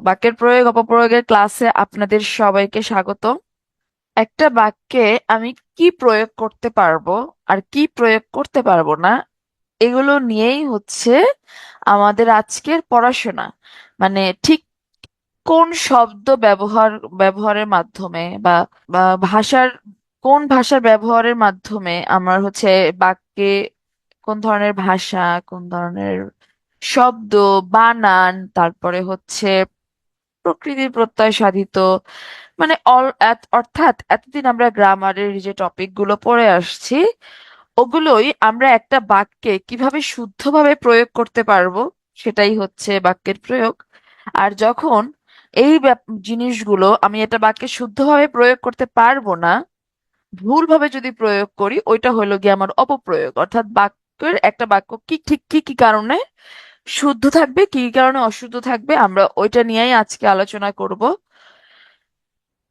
বাক্যের প্রয়োগ অপপ্রয়োগের ক্লাসে আপনাদের সবাইকে স্বাগত। একটা বাক্যে আমি কি প্রয়োগ করতে পারবো আর কি প্রয়োগ করতে পারবো না, এগুলো নিয়েই হচ্ছে আমাদের আজকের পড়াশোনা। মানে ঠিক কোন শব্দ ব্যবহারের মাধ্যমে বা ভাষার কোন ভাষার ব্যবহারের মাধ্যমে আমরা হচ্ছে বাক্যে কোন ধরনের ভাষা, কোন ধরনের শব্দ, বানান, তারপরে হচ্ছে প্রকৃতির প্রত্যয় সাধিত, মানে অর্থাৎ এতদিন আমরা গ্রামারের যে টপিক গুলো পড়ে আসছি, ওগুলোই আমরা একটা বাক্যে কিভাবে শুদ্ধভাবে প্রয়োগ করতে পারবো, সেটাই হচ্ছে বাক্যের প্রয়োগ। আর যখন এই জিনিসগুলো আমি একটা বাক্যে শুদ্ধভাবে প্রয়োগ করতে পারবো না, ভুলভাবে যদি প্রয়োগ করি, ওইটা হলো গিয়ে আমার অপপ্রয়োগ। অর্থাৎ একটা বাক্য ঠিক কি কি কারণে শুদ্ধ থাকবে, কি কি কারণে অশুদ্ধ থাকবে, আমরা ওইটা নিয়েই আজকে আলোচনা করব।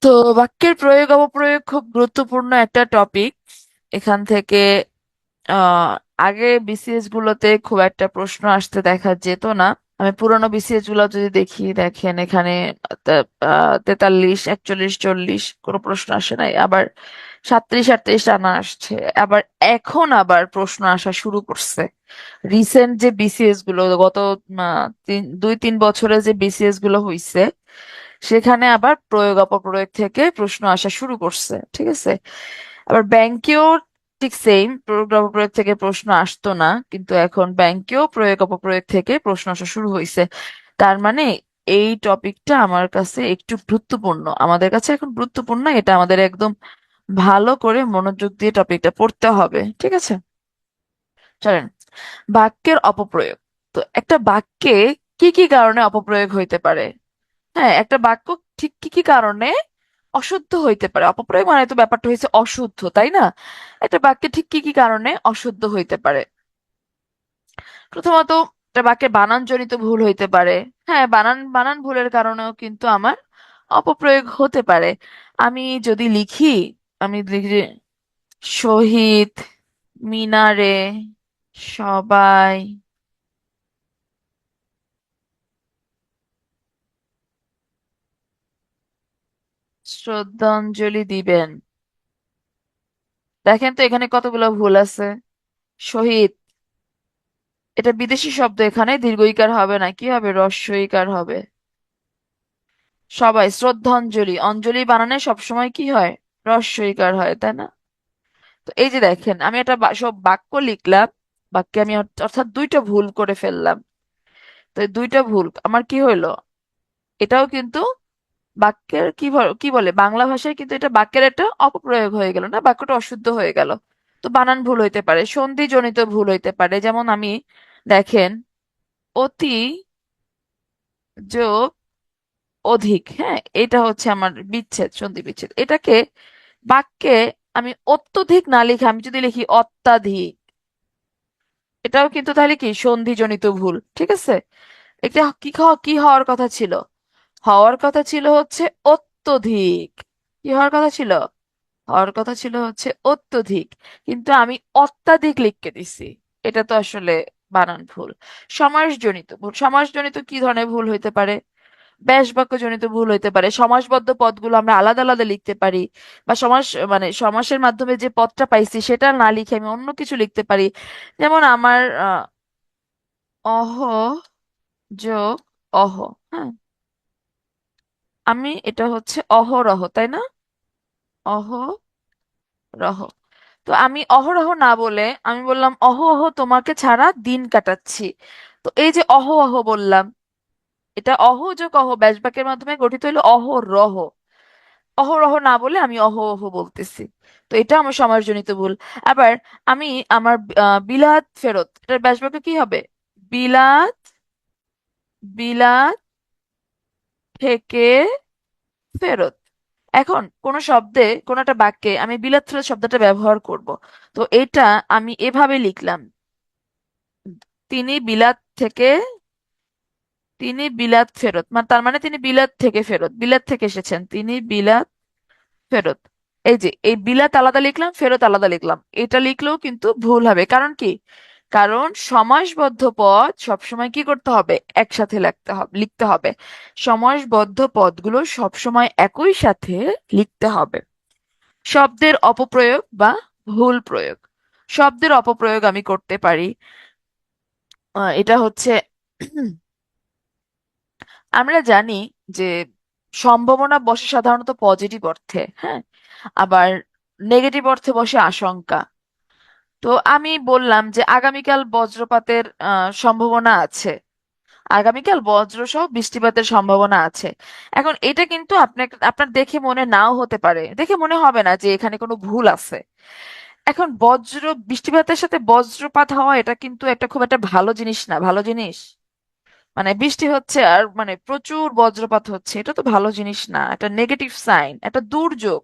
তো বাক্যের প্রয়োগ অপপ্রয়োগ খুব গুরুত্বপূর্ণ একটা টপিক। এখান থেকে আহ আগে বিসিএস গুলোতে খুব একটা প্রশ্ন আসতে দেখা যেত না। আমি পুরোনো বিসিএস গুলো যদি দেখি, দেখেন এখানে 43, 41, 40 কোনো প্রশ্ন আসে নাই। আবার 37, 38 আনা আসছে। আবার এখন আবার প্রশ্ন আসা শুরু করছে। রিসেন্ট যে বিসিএস গুলো গত 2-3 বছরে যে বিসিএস গুলো হইছে, সেখানে আবার প্রয়োগ অপপ্রয়োগ থেকে প্রশ্ন আসা শুরু করছে, ঠিক আছে। আবার ব্যাংকেও ঠিক সেম, প্রয়োগ অপপ্রয়োগ থেকে প্রশ্ন আসতো না, কিন্তু এখন ব্যাংকেও প্রয়োগ অপপ্রয়োগ থেকে প্রশ্ন আসা শুরু হয়েছে। তার মানে এই টপিকটা আমার কাছে একটু গুরুত্বপূর্ণ, আমাদের কাছে এখন গুরুত্বপূর্ণ। এটা আমাদের একদম ভালো করে মনোযোগ দিয়ে টপিকটা পড়তে হবে, ঠিক আছে। চলেন, বাক্যের অপপ্রয়োগ। তো একটা বাক্যে কি কি কারণে অপপ্রয়োগ হইতে পারে? হ্যাঁ, একটা বাক্য ঠিক কি কি কারণে অশুদ্ধ হইতে পারে? অপপ্রয়োগ মানে তো ব্যাপারটা হয়েছে অশুদ্ধ, তাই না? একটা বাক্যে ঠিক কি কি কারণে অশুদ্ধ হইতে পারে? প্রথমত, একটা বাক্যের বানান জনিত ভুল হইতে পারে। হ্যাঁ, বানান বানান ভুলের কারণেও কিন্তু আমার অপপ্রয়োগ হতে পারে। আমি যদি লিখি, আমি লিখি শহীদ মিনারে সবাই শ্রদ্ধাঞ্জলি দিবেন। দেখেন তো এখানে কতগুলো ভুল আছে। শহীদ, এটা বিদেশি শব্দ, এখানে দীর্ঘইকার হবে না, কি হবে, হ্রস্বইকার হবে। সবাই শ্রদ্ধাঞ্জলি, অঞ্জলি বানানে সবসময় কি হয়, হ্রস্বইকার হয়, তাই না? তো এই যে দেখেন, আমি একটা সব বাক্য লিখলাম, বাক্যে আমি অর্থাৎ দুইটা ভুল করে ফেললাম। তো এই দুইটা ভুল আমার কি হইলো, এটাও কিন্তু বাক্যের কি বলে বাংলা ভাষায়, কিন্তু এটা বাক্যের একটা অপপ্রয়োগ হয়ে গেল, না, বাক্যটা অশুদ্ধ হয়ে গেল। তো বানান ভুল হইতে পারে, সন্ধি জনিত ভুল হইতে পারে। যেমন আমি, দেখেন, অতি যোগ অধিক, হ্যাঁ, এটা হচ্ছে আমার বিচ্ছেদ, সন্ধি বিচ্ছেদ। এটাকে বাক্যে আমি অত্যধিক না লিখে আমি যদি লিখি অত্যাধিক, এটাও কিন্তু তাহলে কি সন্ধিজনিত ভুল, ঠিক আছে। এটা কি হওয়ার কথা ছিল? হওয়ার কথা ছিল হচ্ছে অত্যধিক। কি হওয়ার কথা ছিল? হওয়ার কথা ছিল হচ্ছে অত্যধিক, কিন্তু আমি অত্যাধিক লিখকে দিছি। এটা তো আসলে বানান ভুল। সমাসজনিত ভুল, সমাসজনিত কি ধরনের ভুল হইতে পারে? ব্যাস বাক্যজনিত ভুল হইতে পারে। সমাসবদ্ধ পদগুলো আমরা আলাদা আলাদা লিখতে পারি, বা মানে সমাসের মাধ্যমে যে পদটা পাইছি সেটা না লিখে আমি অন্য কিছু লিখতে পারি। যেমন আমার অহ যোগ অহ, হ্যাঁ, আমি এটা হচ্ছে অহরহ, তাই না? অহরহ। তো আমি অহরহ না বলে আমি বললাম অহ অহ তোমাকে ছাড়া দিন কাটাচ্ছি। তো এই যে অহ অহ বললাম, এটা অহ যোগ অহ ব্যাস বাক্যের মাধ্যমে গঠিত হলো অহরহ। অহরহ না বলে আমি অহ অহ বলতেছি। তো এটা আমার সমাসজনিত ভুল। আবার আমি আমার বিলাত ফেরত, এটার ব্যাস বাক্য কি হবে? বিলাত, বিলাত থেকে ফেরত। এখন কোন শব্দে, কোন একটা বাক্যে আমি বিলাত ফেরত শব্দটা ব্যবহার করব। তো এটা আমি এভাবে লিখলাম, তিনি বিলাত থেকে, তিনি বিলাত ফেরত, মানে তার মানে তিনি বিলাত থেকে ফেরত, বিলাত থেকে এসেছেন, তিনি বিলাত ফেরত। এই যে এই বিলাত আলাদা লিখলাম, ফেরত আলাদা লিখলাম, এটা লিখলেও কিন্তু ভুল হবে। কারণ কি, কারণ সমাসবদ্ধ পদ সবসময় কি করতে হবে, একসাথে লিখতে হবে। সমাসবদ্ধ পদগুলো সবসময় একই সাথে লিখতে হবে। শব্দের অপপ্রয়োগ বা ভুল প্রয়োগ। শব্দের অপপ্রয়োগ আমি করতে পারি। এটা হচ্ছে আমরা জানি যে সম্ভাবনা বসে সাধারণত পজিটিভ অর্থে, হ্যাঁ, আবার নেগেটিভ অর্থে বসে আশঙ্কা। তো আমি বললাম যে আগামীকাল বজ্রপাতের সম্ভাবনা আছে। আগামীকাল বজ্র সহ বৃষ্টিপাতের সম্ভাবনা আছে। এখন এটা কিন্তু আপনার দেখে মনে নাও হতে পারে, দেখে মনে হবে না যে এখানে কোনো ভুল আছে। এখন বৃষ্টিপাতের সাথে বজ্রপাত হওয়া এটা কিন্তু একটা খুব একটা ভালো জিনিস না। ভালো জিনিস মানে বৃষ্টি হচ্ছে আর মানে প্রচুর বজ্রপাত হচ্ছে, এটা তো ভালো জিনিস না, এটা নেগেটিভ সাইন, এটা দুর্যোগ।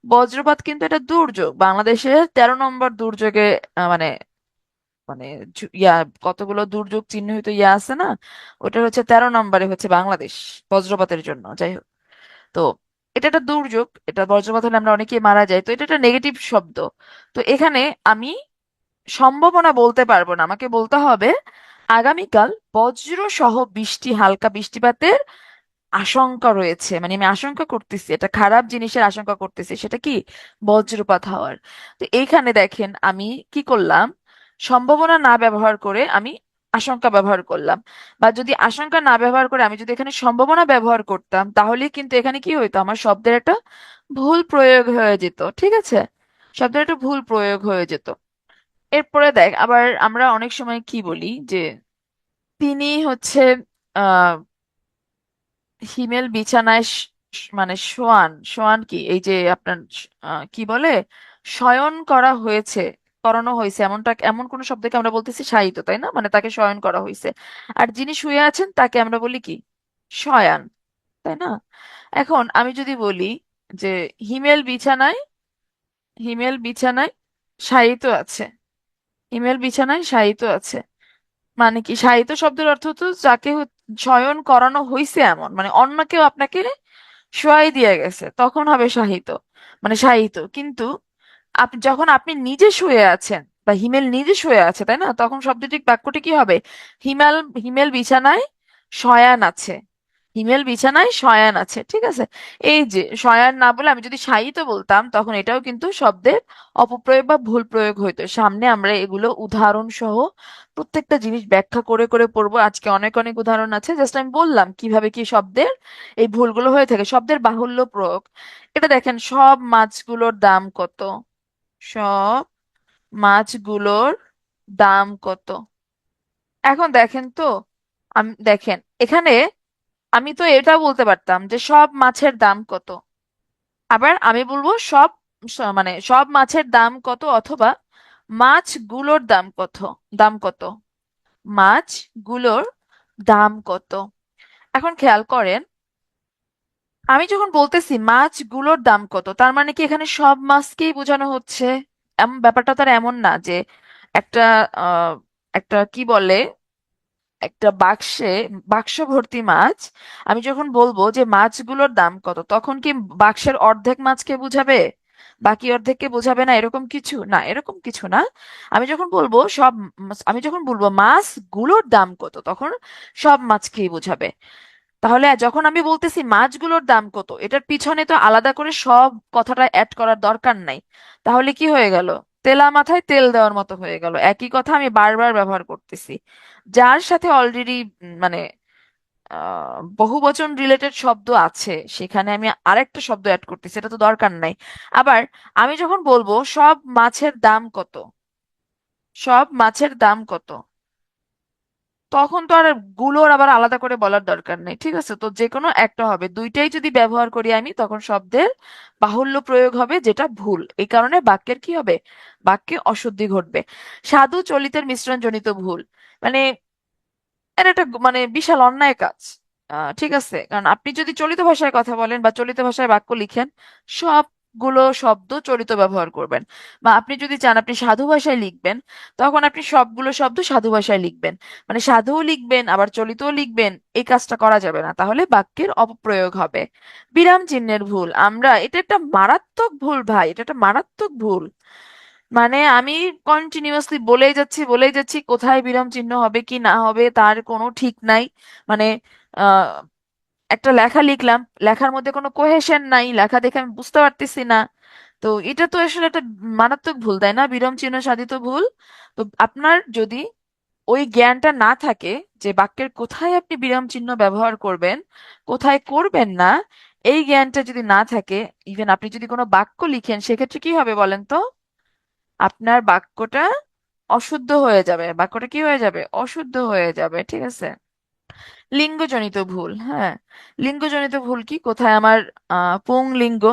বজ্রপাত কিন্তু এটা দুর্যোগ, বাংলাদেশের 13 নম্বর দুর্যোগে মানে মানে ইয়া কতগুলো দুর্যোগ চিহ্নিত আছে না, ওটা হচ্ছে 13 নম্বরে হচ্ছে বাংলাদেশ বজ্রপাতের জন্য। যাই হোক, তো এটা একটা দুর্যোগ, এটা বজ্রপাত হলে আমরা অনেকেই মারা যাই, তো এটা একটা নেগেটিভ শব্দ। তো এখানে আমি সম্ভাবনা বলতে পারবো না, আমাকে বলতে হবে আগামীকাল বজ্র সহ হালকা বৃষ্টিপাতের আশঙ্কা রয়েছে। মানে আমি আশঙ্কা করতেছি, এটা খারাপ জিনিসের আশঙ্কা করতেছি, সেটা কি, বজ্রপাত হওয়ার। তো এইখানে দেখেন আমি কি করলাম, সম্ভাবনা না ব্যবহার করে আমি আশঙ্কা ব্যবহার করলাম। বা যদি আশঙ্কা না ব্যবহার করে আমি যদি এখানে সম্ভাবনা ব্যবহার করতাম, তাহলে কিন্তু এখানে কি হইতো, আমার শব্দের একটা ভুল প্রয়োগ হয়ে যেত। ঠিক আছে, শব্দের একটা ভুল প্রয়োগ হয়ে যেত। এরপরে দেখ, আবার আমরা অনেক সময় কি বলি যে তিনি হচ্ছে আহ হিমেল বিছানায় মানে শোয়ান, শোয়ান কি এই যে আপনার কি বলে, শয়ন করা হয়েছে, করানো হয়েছে, এমন কোন শব্দকে আমরা বলতেছি শায়িত, তাই না, মানে তাকে শয়ন করা হয়েছে। আর যিনি শুয়ে আছেন তাকে আমরা বলি কি, শয়ান, তাই না? এখন আমি যদি বলি যে হিমেল বিছানায়, হিমেল বিছানায় শায়িত আছে, হিমেল বিছানায় শায়িত আছে, মানে কি, শায়িত শব্দের অর্থ তো যাকে শয়ন করানো হয়েছে, এমন মানে অন্য কেউ আপনাকে শোয়াই দিয়ে গেছে, তখন হবে শাহিত, মানে শায়িত। কিন্তু আপনি যখন আপনি নিজে শুয়ে আছেন বা হিমেল নিজে শুয়ে আছে, তাই না, তখন শব্দটি বাক্যটি কি হবে, হিমেল, হিমেল বিছানায় শয়ান আছে, হিমেল বিছানায় শয়ান আছে। ঠিক আছে, এই যে শয়ান না বলে আমি যদি শায়িত বলতাম, তখন এটাও কিন্তু শব্দের অপপ্রয়োগ বা ভুল প্রয়োগ হইতো। সামনে আমরা এগুলো উদাহরণ সহ প্রত্যেকটা জিনিস ব্যাখ্যা করে করে পড়বো। আজকে অনেক অনেক উদাহরণ আছে, জাস্ট আমি বললাম কিভাবে কি শব্দের এই ভুলগুলো হয়ে থাকে। শব্দের বাহুল্য প্রয়োগ, এটা দেখেন, সব মাছগুলোর দাম কত, সব মাছগুলোর দাম কত। এখন দেখেন তো, আমি দেখেন এখানে আমি তো এটা বলতে পারতাম যে সব মাছের দাম কত, আবার আমি বলবো মানে সব মাছের দাম কত, অথবা মাছগুলোর দাম কত, দাম কত, মাছগুলোর দাম কত। এখন খেয়াল করেন, আমি যখন বলতেছি মাছগুলোর দাম কত, তার মানে কি এখানে সব মাছকেই বোঝানো হচ্ছে? এমন ব্যাপারটা তার এমন না যে একটা আহ একটা কি বলে, একটা বাক্স ভর্তি মাছ, আমি যখন বলবো যে মাছগুলোর দাম কত, তখন কি বাক্সের অর্ধেক মাছকে বুঝাবে, বাকি অর্ধেককে বোঝাবে না, এরকম কিছু না, এরকম কিছু না। আমি যখন বলবো মাছগুলোর দাম কত, তখন সব মাছকেই বোঝাবে। তাহলে যখন আমি বলতেছি মাছগুলোর দাম কত, এটার পিছনে তো আলাদা করে সব কথাটা অ্যাড করার দরকার নাই। তাহলে কি হয়ে গেল, তেলা মাথায় তেল দেওয়ার মতো হয়ে গেল, একই কথা আমি বারবার ব্যবহার করতেছি। যার সাথে অলরেডি মানে বহুবচন রিলেটেড শব্দ আছে, সেখানে আমি আরেকটা শব্দ অ্যাড করতেছি, এটা তো দরকার নাই। আবার আমি যখন বলবো সব মাছের দাম কত, সব মাছের দাম কত, তখন তো আর গুলোর আবার আলাদা করে বলার দরকার নেই। ঠিক আছে, তো যে কোনো একটা হবে, দুইটাই যদি ব্যবহার করি আমি, তখন শব্দের বাহুল্য প্রয়োগ হবে, যেটা ভুল। এই কারণে বাক্যের কি হবে, বাক্যে অশুদ্ধি ঘটবে। সাধু চলিতের মিশ্রণ জনিত ভুল, মানে এটা একটা মানে বিশাল অন্যায় কাজ। ঠিক আছে, কারণ আপনি যদি চলিত ভাষায় কথা বলেন বা চলিত ভাষায় বাক্য লিখেন, সবগুলো শব্দ চলিত ব্যবহার করবেন। বা আপনি যদি চান আপনি সাধু ভাষায় লিখবেন, তখন আপনি সবগুলো শব্দ সাধু ভাষায় লিখবেন, মানে সাধুও লিখবেন আবার চলিতও লিখবেন। এই কাজটা করা যাবে না, তাহলে বাক্যের অপপ্রয়োগ হবে। বিরাম চিহ্নের ভুল, এটা একটা মারাত্মক ভুল ভাই, এটা একটা মারাত্মক ভুল। মানে আমি কন্টিনিউয়াসলি বলেই যাচ্ছি, কোথায় বিরাম চিহ্ন হবে কি না হবে তার কোনো ঠিক নাই। মানে আহ, একটা লেখা লিখলাম, লেখার মধ্যে কোনো কোহেশন নাই, লেখা দেখে আমি বুঝতে পারতেছি না। তো এটা তো আসলে একটা মারাত্মক ভুল, তাই না? বিরাম চিহ্ন সাধিত ভুল। তো আপনার যদি ওই জ্ঞানটা না থাকে যে বাক্যের কোথায় আপনি বিরাম চিহ্ন ব্যবহার করবেন, কোথায় করবেন না, এই জ্ঞানটা যদি না থাকে, ইভেন আপনি যদি কোনো বাক্য লিখেন, সেক্ষেত্রে কি হবে বলেন তো? আপনার বাক্যটা অশুদ্ধ হয়ে যাবে। বাক্যটা কি হয়ে যাবে? অশুদ্ধ হয়ে যাবে, ঠিক আছে? লিঙ্গজনিত ভুল, হ্যাঁ। লিঙ্গজনিত ভুল কি? কোথায় আমার পুংলিঙ্গ,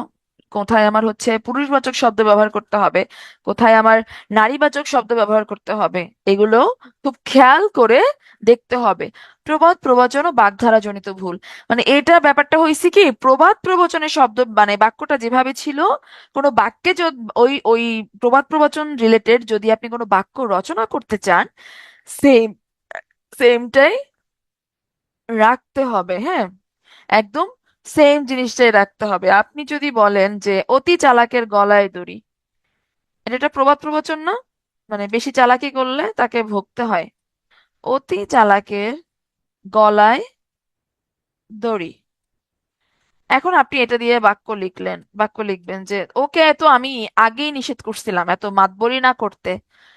কোথায় আমার হচ্ছে পুরুষবাচক শব্দ ব্যবহার করতে হবে, কোথায় আমার নারীবাচক শব্দ ব্যবহার করতে হবে, এগুলো খুব খেয়াল করে দেখতে হবে। প্রবাদ প্রবচন ও বাগধারা জনিত ভুল, মানে এটা ব্যাপারটা হয়েছে কি, প্রবাদ প্রবচনের শব্দ মানে বাক্যটা যেভাবে ছিল, কোনো বাক্যে ওই ওই প্রবাদ প্রবচন রিলেটেড যদি আপনি কোনো বাক্য রচনা করতে চান, সেম সেমটাই রাখতে হবে, হ্যাঁ। একদম সেম জিনিসটাই রাখতে হবে। আপনি যদি বলেন যে অতি চালাকের গলায় দড়ি, এটা একটা প্রবাদ প্রবচন না? মানে বেশি চালাকি করলে তাকে ভুগতে হয়। অতি চালাকের গলায় দড়ি। এখন আপনি এটা দিয়ে বাক্য লিখবেন যে ওকে তো আমি আগেই নিষেধ করছিলাম এত মাতবরি না করতে,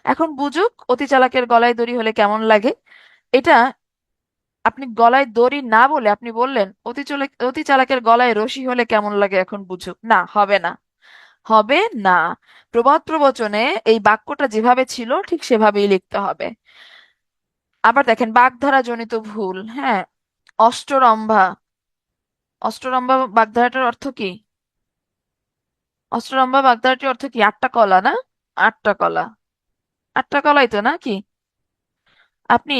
এখন বুঝুক অতি চালাকের গলায় দড়ি হলে কেমন লাগে। এটা আপনি গলায় দড়ি না বলে আপনি বললেন অতি চালাকের গলায় রশি হলে কেমন লাগে, এখন বুঝুক। না, হবে না, হবে না। প্রবাদ প্রবচনে এই বাক্যটা যেভাবে ছিল ঠিক সেভাবেই লিখতে হবে। আবার দেখেন বাগধারা জনিত ভুল, হ্যাঁ। অষ্টরম্ভা, অষ্টরম্ভা বাগধারাটার অর্থ কি? অষ্টরম্ভা বাগধারাটির অর্থ কি? আটটা কলা না? আটটা কলা, আটটা কলাই তো না কি? আপনি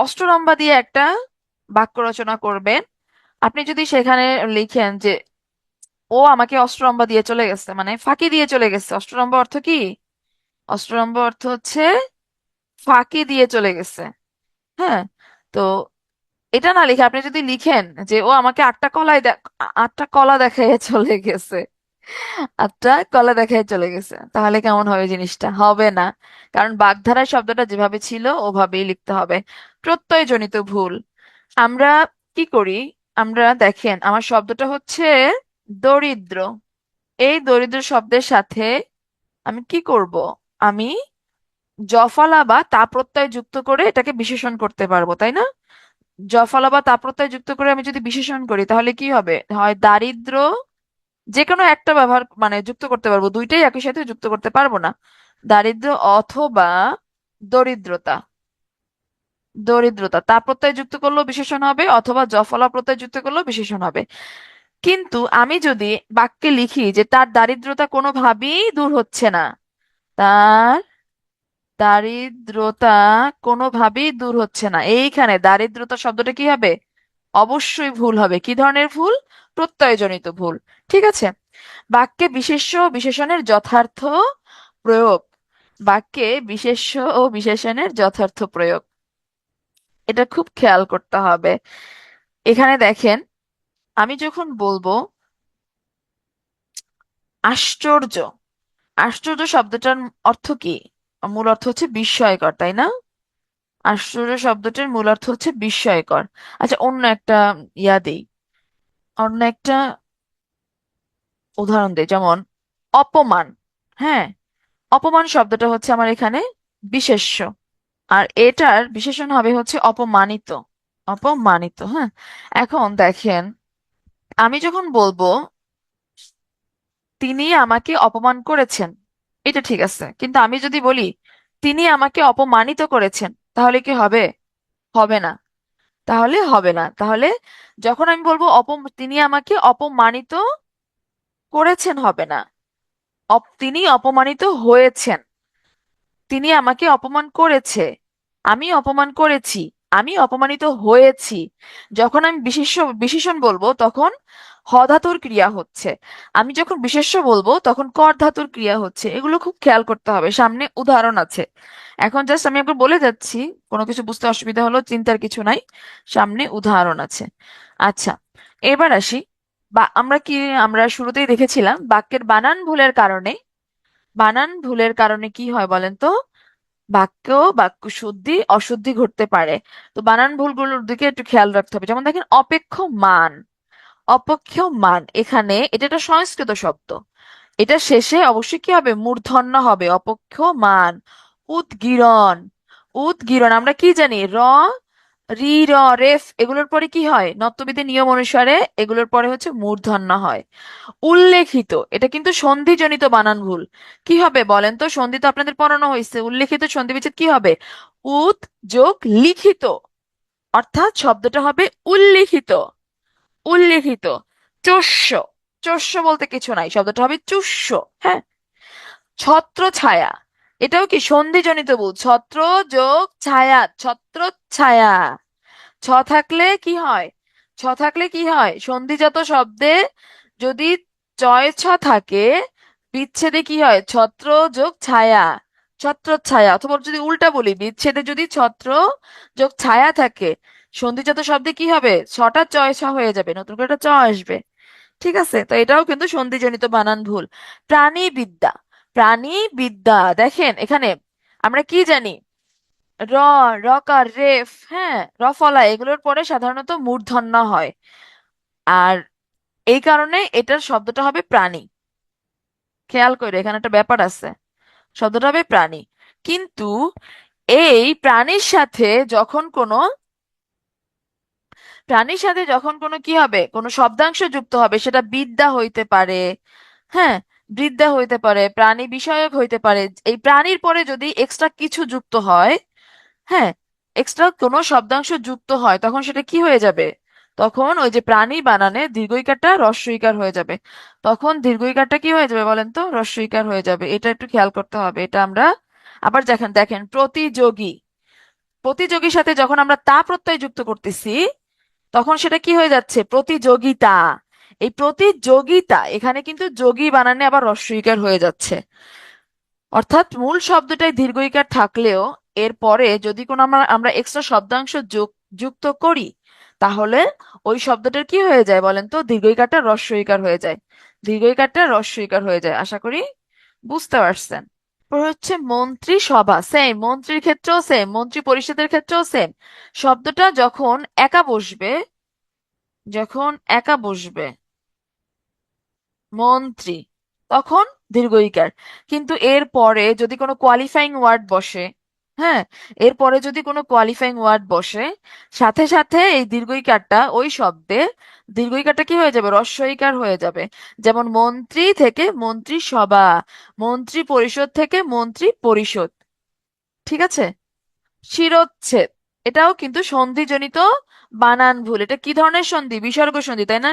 অষ্টরম্ভা দিয়ে একটা বাক্য রচনা করবেন। আপনি যদি সেখানে লিখেন যে ও আমাকে অষ্টরম্ভা দিয়ে চলে গেছে, মানে ফাঁকি দিয়ে চলে গেছে। অষ্টরম্ভা অর্থ কি? অষ্টরম্ভা অর্থ হচ্ছে ফাঁকি দিয়ে চলে গেছে, হ্যাঁ। তো এটা না লিখে আপনি যদি লিখেন যে ও আমাকে আটটা কলা দেখাইয়া চলে গেছে, আটটা কলা দেখাই চলে গেছে, তাহলে কেমন হবে জিনিসটা? হবে না। কারণ বাগধারা শব্দটা যেভাবে ছিল ওভাবেই লিখতে হবে। প্রত্যয়জনিত ভুল, আমরা কি করি? আমরা দেখেন আমার শব্দটা হচ্ছে দরিদ্র, এই দরিদ্র শব্দের সাথে আমি কি করব? আমি জফলা বা তা প্রত্যয় যুক্ত করে এটাকে বিশেষণ করতে পারবো, তাই না? জফলা বা তা প্রত্যয় যুক্ত করে আমি যদি বিশেষণ করি তাহলে কি হবে? হয় দারিদ্র, যে কোনো একটা ব্যবহার মানে যুক্ত করতে পারবো, দুইটাই একই সাথে যুক্ত করতে পারবো না। দারিদ্র অথবা দরিদ্রতা, দরিদ্রতা তা প্রত্যয় যুক্ত করলেও বিশেষণ হবে, অথবা জফলা প্রত্যয় যুক্ত করলেও বিশেষণ হবে। কিন্তু আমি যদি বাক্যে লিখি যে তার দারিদ্রতা কোনোভাবেই দূর হচ্ছে না, তার দারিদ্রতা কোনোভাবেই দূর হচ্ছে না, এইখানে দারিদ্রতা শব্দটা কি হবে? অবশ্যই ভুল হবে। কি ধরনের ভুল? প্রত্যয়জনিত ভুল, ঠিক আছে? বাক্যে বিশেষ্য ও বিশেষণের যথার্থ প্রয়োগ, বাক্যে বিশেষ্য ও বিশেষণের যথার্থ প্রয়োগ, এটা খুব খেয়াল করতে হবে। এখানে দেখেন, আমি যখন বলবো আশ্চর্য, আশ্চর্য শব্দটার অর্থ কি? মূল অর্থ হচ্ছে বিস্ময়কর, তাই না? আশ্চর্য শব্দটার মূল অর্থ হচ্ছে বিস্ময়কর। আচ্ছা, অন্য একটা দেই, অন্য একটা উদাহরণ দেই, যেমন অপমান, হ্যাঁ। অপমান শব্দটা হচ্ছে আমার এখানে বিশেষ্য, আর এটার বিশেষণ হবে হচ্ছে অপমানিত, অপমানিত, হ্যাঁ। এখন দেখেন, আমি যখন বলবো তিনি আমাকে অপমান করেছেন, এটা ঠিক আছে, কিন্তু আমি যদি বলি তিনি আমাকে অপমানিত করেছেন, তাহলে কি হবে? হবে না। তাহলে হবে না। তাহলে যখন আমি বলবো তিনি আমাকে অপমানিত করেছেন, হবে না। তিনি অপমানিত হয়েছেন, তিনি আমাকে অপমান করেছে, আমি অপমান করেছি, আমি অপমানিত হয়েছি। যখন আমি বিশেষণ বলবো তখন হ ধাতুর ক্রিয়া হচ্ছে, আমি যখন বিশেষ্য বলবো তখন কর ধাতুর ক্রিয়া হচ্ছে। এগুলো খুব খেয়াল করতে হবে। সামনে উদাহরণ আছে, এখন জাস্ট আমি একবার বলে যাচ্ছি, কোনো কিছু বুঝতে অসুবিধা হলো চিন্তার কিছু নাই, সামনে উদাহরণ আছে। আচ্ছা, এবার আসি। বা আমরা শুরুতেই দেখেছিলাম বাক্যের বানান ভুলের কারণে বানান ভুলের কারণে কি হয় বলেন তো? বাক্য বাক্য শুদ্ধি অশুদ্ধি ঘটতে পারে। তো বানান ভুলগুলোর দিকে একটু খেয়াল রাখতে হবে। যেমন দেখেন অপেক্ষমান, অপেক্ষমান, এখানে এটা একটা সংস্কৃত শব্দ। এটা শেষে অবশ্যই কি হবে? মূর্ধন্য হবে। অপেক্ষমান। উদগীরণ, উদগীরণ আমরা কি জানি? রি র রেফ এগুলোর পরে কি হয়? নত্যবিধির নিয়ম অনুসারে এগুলোর পরে হচ্ছে মূর্ধন্য হয়। উল্লেখিত, এটা কিন্তু সন্ধিজনিত বানান ভুল। কি হবে বলেন তো? সন্ধি তো আপনাদের পড়ানো হয়েছে। উল্লেখিত সন্ধি বিচ্ছেদ কি হবে? উদ যোগ লিখিত, অর্থাৎ শব্দটা হবে উল্লিখিত। উল্লিখিত। চস্য, চস্য বলতে কিছু নাই, শব্দটা হবে চুষ্য। হ্যাঁ। ছত্র ছায়া, এটাও কি সন্ধিজনিত ভুল। ছত্র যোগ ছায়া, ছত্র ছায়া। ছ থাকলে কি হয়? ছ থাকলে কি হয়? সন্ধিজাত শব্দে যদি চয় ছ থাকে, বিচ্ছেদে কি হয়? ছত্র যোগ ছায়া, ছত্র ছায়া। অথবা যদি উল্টা বলি, বিচ্ছেদে যদি ছত্র যোগ ছায়া থাকে, সন্ধিজাত শব্দে কি হবে? ছটা চয় ছ হয়ে যাবে, নতুন করে একটা চ আসবে। ঠিক আছে, তো এটাও কিন্তু সন্ধিজনিত বানান ভুল। প্রাণীবিদ্যা, প্রাণীবিদ্যা দেখেন এখানে আমরা কি জানি? র, রকার, রেফ, হ্যাঁ, রফলা এগুলোর পরে সাধারণত মূর্ধন্য হয়। আর এই কারণে এটার শব্দটা হবে প্রাণী। খেয়াল করে এখানে একটা ব্যাপার আছে, শব্দটা হবে প্রাণী। কিন্তু এই প্রাণীর সাথে যখন কোনো, প্রাণীর সাথে যখন কোনো কি হবে? কোনো শব্দাংশ যুক্ত হবে, সেটা বিদ্যা হইতে পারে, হ্যাঁ, বিদ্যা হইতে পারে, প্রাণী বিষয়ক হইতে পারে। এই প্রাণীর পরে যদি এক্সট্রা কিছু যুক্ত হয়, হ্যাঁ, এক্সট্রা কোনো শব্দাংশ যুক্ত হয়, তখন সেটা কি হয়ে যাবে? তখন ওই যে প্রাণী বানানে দীর্ঘইকারটা হ্রস্বইকার হয়ে যাবে। তখন দীর্ঘইকারটা কি হয়ে যাবে বলেন তো? হ্রস্বইকার হয়ে যাবে। এটা একটু খেয়াল করতে হবে। এটা আমরা আবার দেখেন, দেখেন প্রতিযোগী, প্রতিযোগীর সাথে যখন আমরা তা প্রত্যয় যুক্ত করতেছি, তখন সেটা কি হয়ে যাচ্ছে? প্রতিযোগিতা। এই প্রতিযোগিতা এখানে কিন্তু যোগী বানানে আবার হ্রস্বইকার হয়ে যাচ্ছে। অর্থাৎ মূল শব্দটাই দীর্ঘইকার থাকলেও এর পরে যদি কোনো আমরা আমরা এক্সট্রা শব্দাংশ যুক্ত করি, তাহলে ওই শব্দটার কি হয়ে যায় বলেন তো? দীর্ঘইকারটা হ্রস্বইকার হয়ে যায়। দীর্ঘইকারটা হ্রস্বইকার হয়ে যায়। আশা করি বুঝতে পারছেন। তারপর হচ্ছে মন্ত্রী সভা, সেম। মন্ত্রীর ক্ষেত্রেও সেম, মন্ত্রী পরিষদের ক্ষেত্রেও সেম। শব্দটা যখন একা বসবে, যখন একা বসবে মন্ত্রী, তখন দীর্ঘইকার। কিন্তু এর পরে যদি কোনো কোয়ালিফাইং ওয়ার্ড বসে, হ্যাঁ, এরপরে যদি কোনো কোয়ালিফাইং ওয়ার্ড বসে, সাথে সাথে এই দীর্ঘইকারটা ওই শব্দে, দীর্ঘইকারটা কি হয়ে যাবে? হ্রস্বইকার হয়ে যাবে। যেমন মন্ত্রী থেকে মন্ত্রী সভা, মন্ত্রী পরিষদ থেকে মন্ত্রী পরিষদ। ঠিক আছে। শিরোচ্ছেদ, এটাও কিন্তু সন্ধিজনিত বানান ভুল। এটা কি ধরনের সন্ধি? বিসর্গ সন্ধি, তাই না?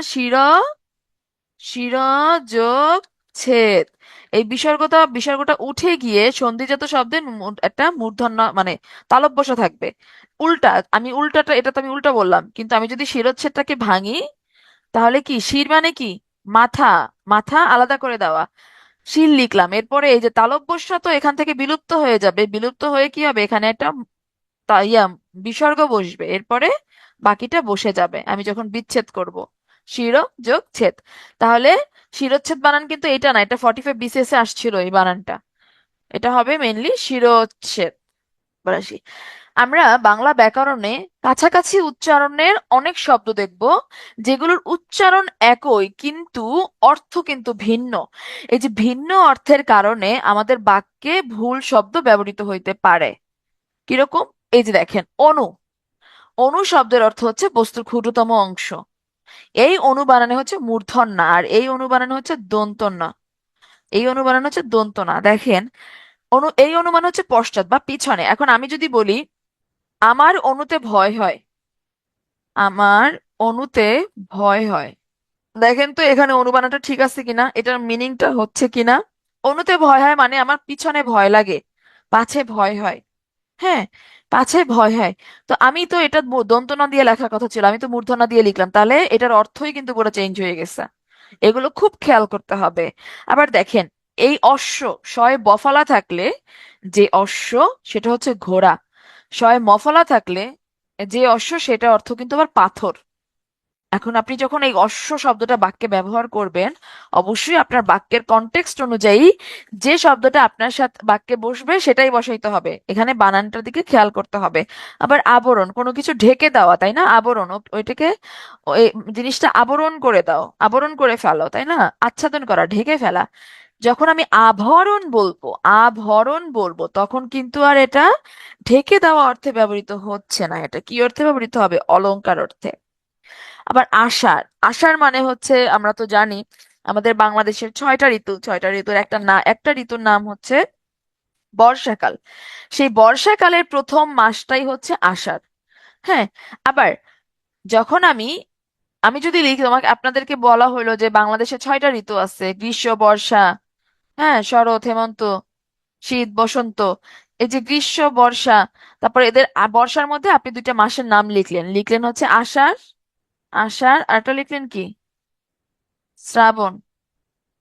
শির যোগ ছেদ, এই বিসর্গটা উঠে গিয়ে সন্ধিজাত শব্দের একটা মূর্ধন্য মানে তালব্য বসা থাকবে। উল্টা, আমি উল্টাটা, এটা তো আমি উল্টা বললাম, কিন্তু আমি যদি শিরোচ্ছেদটাকে ভাঙি, তাহলে কি? শির মানে কি? মাথা, মাথা আলাদা করে দেওয়া। শির লিখলাম, এরপরে এই যে তালব্য বসা তো এখান থেকে বিলুপ্ত হয়ে যাবে। বিলুপ্ত হয়ে কি হবে? এখানে একটা ইয়া বিসর্গ বসবে, এরপরে বাকিটা বসে যাবে আমি যখন বিচ্ছেদ করব। শির যোগ ছেদ। তাহলে শিরোচ্ছেদ বানান কিন্তু এটা না, এটা 45 বিসিএস এ আসছিল এই বানানটা। এটা হবে মেইনলি শিরোচ্ছেদ। এবার আসি, আমরা বাংলা ব্যাকরণে কাছাকাছি উচ্চারণের অনেক শব্দ দেখব, যেগুলোর উচ্চারণ একই কিন্তু অর্থ কিন্তু ভিন্ন। এই যে ভিন্ন অর্থের কারণে আমাদের বাক্যে ভুল শব্দ ব্যবহৃত হইতে পারে। কিরকম? এই যে দেখেন, অণু, অণু শব্দের অর্থ হচ্ছে বস্তুর ক্ষুদ্রতম অংশ। এই অণু বানানে হচ্ছে মূর্ধন্য, আর এই অণু বানানে হচ্ছে দন্তন্য। এই অণু বানানো হচ্ছে দন্তনা। দেখেন, এই অনুমান হচ্ছে পশ্চাৎ বা পিছনে। এখন আমি যদি বলি আমার অণুতে ভয় হয়, আমার অণুতে ভয় হয়, দেখেন তো এখানে অনুবানাটা ঠিক আছে কিনা, এটার মিনিংটা হচ্ছে কিনা। অণুতে ভয় হয় মানে আমার পিছনে ভয় লাগে, পাছে ভয় হয়। হ্যাঁ, পাছে ভয় হয়। তো আমি তো এটা দন্তনা দিয়ে লেখার কথা ছিল, আমি তো মূর্ধনা দিয়ে লিখলাম, তাহলে এটার অর্থই কিন্তু পুরো চেঞ্জ হয়ে গেছে। এগুলো খুব খেয়াল করতে হবে। আবার দেখেন, এই অশ্ব, শয়ে বফলা থাকলে যে অশ্ব সেটা হচ্ছে ঘোড়া, শয়ে মফলা থাকলে যে অশ্ব সেটা অর্থ কিন্তু আবার পাথর। এখন আপনি যখন এই অশ্ব শব্দটা বাক্যে ব্যবহার করবেন, অবশ্যই আপনার বাক্যের কনটেক্সট অনুযায়ী যে শব্দটা আপনার সাথে বাক্যে বসবে সেটাই বসাইতে হবে, এখানে বানানটার দিকে খেয়াল করতে হবে। আবার আবরণ, কোনো কিছু ঢেকে দেওয়া, তাই না? আবরণ, ওইটাকে ওই জিনিসটা আবরণ করে দাও, আবরণ করে ফেলো, তাই না? আচ্ছাদন করা, ঢেকে ফেলা। যখন আমি আভরণ বলবো, আভরণ বলবো, তখন কিন্তু আর এটা ঢেকে দেওয়া অর্থে ব্যবহৃত হচ্ছে না, এটা কি অর্থে ব্যবহৃত হবে? অলংকার অর্থে। আবার আষাঢ়, আষাঢ় মানে হচ্ছে, আমরা তো জানি আমাদের বাংলাদেশের 6টা ঋতু, 6টা ঋতুর একটা ঋতুর নাম হচ্ছে বর্ষাকাল। সেই বর্ষাকালের প্রথম মাসটাই হচ্ছে আষাঢ়। হ্যাঁ। আবার যখন আমি আমি যদি লিখি, তোমাকে আপনাদেরকে বলা হলো যে বাংলাদেশে 6টা ঋতু আছে, গ্রীষ্ম, বর্ষা, হ্যাঁ, শরৎ, হেমন্ত, শীত, বসন্ত। এই যে গ্রীষ্ম, বর্ষা, তারপর এদের বর্ষার মধ্যে আপনি দুইটা মাসের নাম লিখলেন, লিখলেন হচ্ছে আষাঢ়, আষাঢ়, আরটা লিখলেন কি? শ্রাবণ,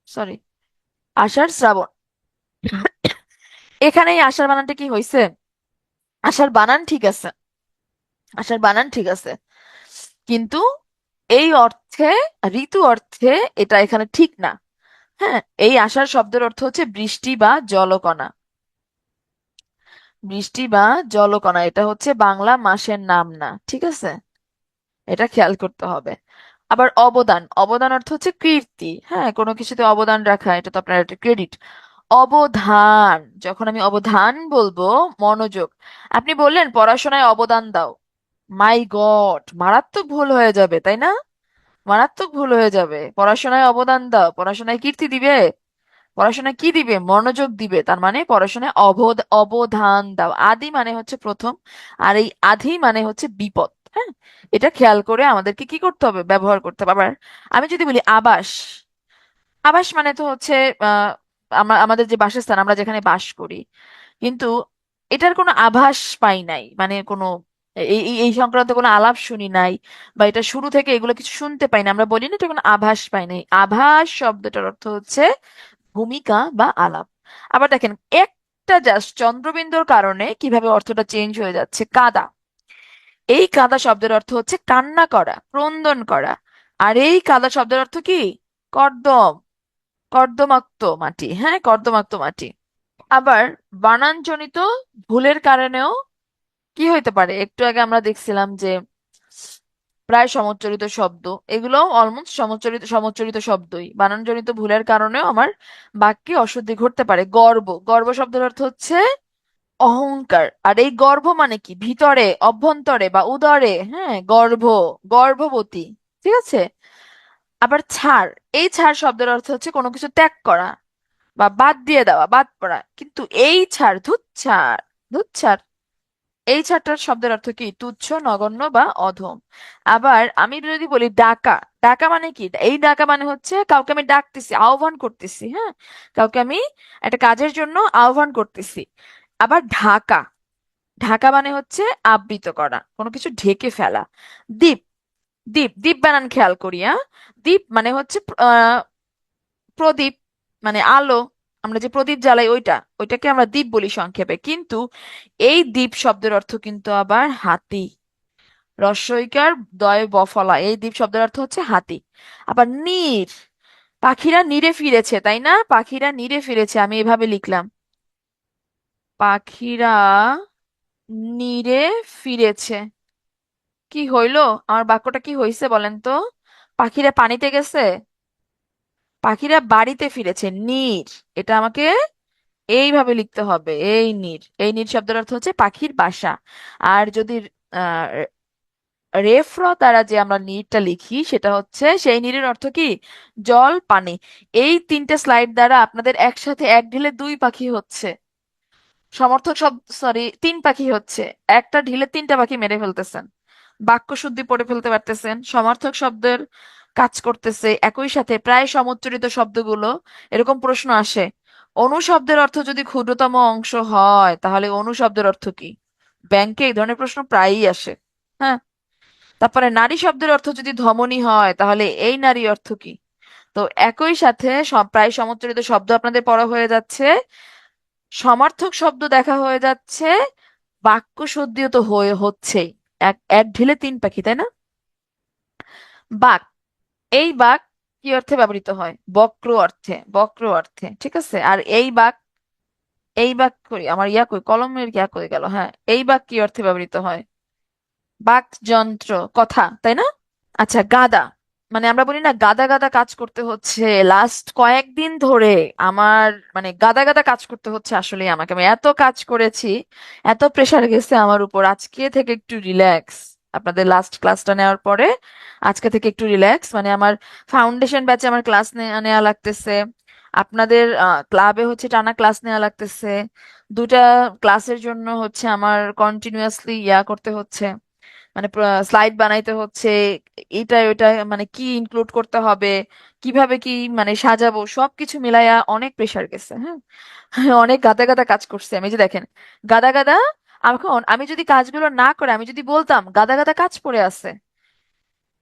সরি, আষাঢ়, শ্রাবণ। এখানে এই আষাঢ় বানানটা কি হয়েছে? আষাঢ় বানান ঠিক আছে, আষাঢ় বানান ঠিক আছে, কিন্তু এই অর্থে, ঋতু অর্থে এটা এখানে ঠিক না। হ্যাঁ, এই আষাঢ় শব্দের অর্থ হচ্ছে বৃষ্টি বা জলকণা, বৃষ্টি বা জলকণা, এটা হচ্ছে বাংলা মাসের নাম না, ঠিক আছে? এটা খেয়াল করতে হবে। আবার অবদান, অবদান অর্থ হচ্ছে কীর্তি, হ্যাঁ, কোনো কিছুতে অবদান রাখা, এটা তো আপনার একটা ক্রেডিট। অবধান, যখন আমি অবধান বলবো, মনোযোগ। আপনি বললেন পড়াশোনায় অবদান দাও, মাই গড, মারাত্মক ভুল হয়ে যাবে, তাই না? মারাত্মক ভুল হয়ে যাবে। পড়াশোনায় অবদান দাও, পড়াশোনায় কীর্তি দিবে? পড়াশোনায় কি দিবে? মনোযোগ দিবে, তার মানে পড়াশোনায় অবধান দাও। আদি মানে হচ্ছে প্রথম, আর এই আধি মানে হচ্ছে বিপদ। হ্যাঁ, এটা খেয়াল করে আমাদেরকে কি করতে হবে? ব্যবহার করতে হবে। আবার আমি যদি বলি আবাস, আবাস মানে তো হচ্ছে আহ আমাদের যে বাসস্থান, আমরা যেখানে বাস করি, কিন্তু এটার কোনো আভাস পাই নাই, মানে কোনো এই সংক্রান্ত কোনো আলাপ শুনি নাই, বা এটা শুরু থেকে এগুলো কিছু শুনতে পাই না, আমরা বলি না এটা কোনো আভাস পাই নাই। আভাস শব্দটার অর্থ হচ্ছে ভূমিকা বা আলাপ। আবার দেখেন, একটা জাস্ট চন্দ্রবিন্দুর কারণে কিভাবে অর্থটা চেঞ্জ হয়ে যাচ্ছে। কাদা, এই কাদা শব্দের অর্থ হচ্ছে কান্না করা, ক্রন্দন করা। আর এই কাদা শব্দের অর্থ কি? কর্দম, কর্দমাক্ত মাটি, হ্যাঁ, কর্দমাক্ত মাটি। আবার বানানজনিত ভুলের কারণেও কি হইতে পারে, একটু আগে আমরা দেখছিলাম যে প্রায় সমচ্চরিত শব্দ, এগুলো অলমোস্ট সমচ্চরিত শব্দই, বানানজনিত ভুলের কারণেও আমার বাক্যে অশুদ্ধি ঘটতে পারে। গর্ব, গর্ব শব্দের অর্থ হচ্ছে অহংকার। আর এই গর্ভ মানে কি? ভিতরে, অভ্যন্তরে বা উদরে, হ্যাঁ, গর্ভ, গর্ভবতী, ঠিক আছে? আবার ছাড়, এই ছাড় শব্দের অর্থ হচ্ছে কোনো কিছু ত্যাগ করা বা বাদ দিয়ে দেওয়া, বাদ পড়া। কিন্তু এই ছাড়, ধুচ্ছাড়, ধুচ্ছাড়, এই ছাড়টার শব্দের অর্থ কি? তুচ্ছ, নগণ্য বা অধম। আবার আমি যদি বলি ডাকা, ডাকা মানে কি? এই ডাকা মানে হচ্ছে কাউকে আমি ডাকতেছি, আহ্বান করতেছি, হ্যাঁ, কাউকে আমি একটা কাজের জন্য আহ্বান করতেছি। আবার ঢাকা, ঢাকা মানে হচ্ছে আবৃত করা, কোনো কিছু ঢেকে ফেলা। দ্বীপ, দ্বীপ, দ্বীপ বানান খেয়াল করি, হ্যাঁ। দ্বীপ মানে হচ্ছে প্রদীপ, মানে আলো, আমরা যে প্রদীপ জ্বালাই ওইটা, ওইটাকে আমরা দ্বীপ বলি সংক্ষেপে। কিন্তু এই দ্বীপ শব্দের অর্থ কিন্তু আবার হাতি, রস্বইকার দয় বফলা, এই দ্বীপ শব্দের অর্থ হচ্ছে হাতি। আবার নীর, পাখিরা নীরে ফিরেছে, তাই না? পাখিরা নীরে ফিরেছে, আমি এভাবে লিখলাম, পাখিরা নীরে ফিরেছে। কি হইলো? আমার বাক্যটা কি হইছে বলেন তো? পাখিরা পানিতে গেছে? পাখিরা বাড়িতে ফিরেছে, নীর, এটা আমাকে এইভাবে লিখতে হবে, এই নীর, এই নীর শব্দের অর্থ হচ্ছে পাখির বাসা। আর যদি আহ রেফর দ্বারা যে আমরা নীরটা লিখি, সেটা হচ্ছে, সেই নীরের অর্থ কি? জল, পানি। এই তিনটে স্লাইড দ্বারা আপনাদের একসাথে এক ঢিলে দুই পাখি হচ্ছে, সমর্থক শব্দ, সরি, তিন পাখি হচ্ছে, একটা ঢিলে তিনটা পাখি মেরে ফেলতেছেন, বাক্য শুদ্ধি পড়ে ফেলতে পারতেছেন, সমার্থক শব্দের কাজ করতেছে, একই সাথে প্রায় সমুচ্চারিত শব্দগুলো। এরকম প্রশ্ন আসে, অনুশব্দের অর্থ যদি ক্ষুদ্রতম অংশ হয় তাহলে অনুশব্দের অর্থ কি? ব্যাংকে এই ধরনের প্রশ্ন প্রায়ই আসে। হ্যাঁ। তারপরে নারী শব্দের অর্থ যদি ধমনী হয় তাহলে এই নারী অর্থ কি? তো একই সাথে সব প্রায় সমুচ্চারিত শব্দ আপনাদের পড়া হয়ে যাচ্ছে, সমার্থক শব্দ দেখা হয়ে যাচ্ছে, বাক্য শুদ্ধিও তো হয়ে হচ্ছেই। এক এক ঢিলে তিন পাখি, তাই না? বাক, এই বাক কি অর্থে ব্যবহৃত হয়? বক্র অর্থে, বক্র অর্থে, ঠিক আছে। আর এই বাক, এই বাক করি আমার ইয়া কই, কলমের ইয়া কই গেল, হ্যাঁ, এই বাক কি অর্থে ব্যবহৃত হয়? বাক যন্ত্র, কথা, তাই না? আচ্ছা, গাদা, মানে আমরা বলি না গাদা গাদা কাজ করতে হচ্ছে লাস্ট কয়েকদিন ধরে। আমার মানে গাদা গাদা কাজ করতে হচ্ছে আসলে, আমাকে আমি এত কাজ করেছি, এত প্রেসার গেছে আমার উপর, আজকে থেকে একটু রিল্যাক্স। আপনাদের লাস্ট ক্লাসটা নেওয়ার পরে আজকে থেকে একটু রিল্যাক্স, মানে আমার ফাউন্ডেশন ব্যাচে আমার ক্লাস নেওয়া লাগতেছে, আপনাদের ক্লাবে হচ্ছে টানা ক্লাস নেওয়া লাগতেছে, দুটা ক্লাসের জন্য হচ্ছে আমার কন্টিনিউয়াসলি ইয়া করতে হচ্ছে, মানে স্লাইড বানাইতে হচ্ছে, এটা ওটা, মানে কি ইনক্লুড করতে হবে, কিভাবে কি মানে সাজাবো, সবকিছু মিলাইয়া অনেক প্রেসার গেছে, হ্যাঁ। অনেক গাদা গাদা কাজ করছে আমি, যে দেখেন গাদা গাদা। এখন আমি যদি কাজগুলো না করে, আমি যদি বলতাম গাদা গাদা কাজ পড়ে আছে,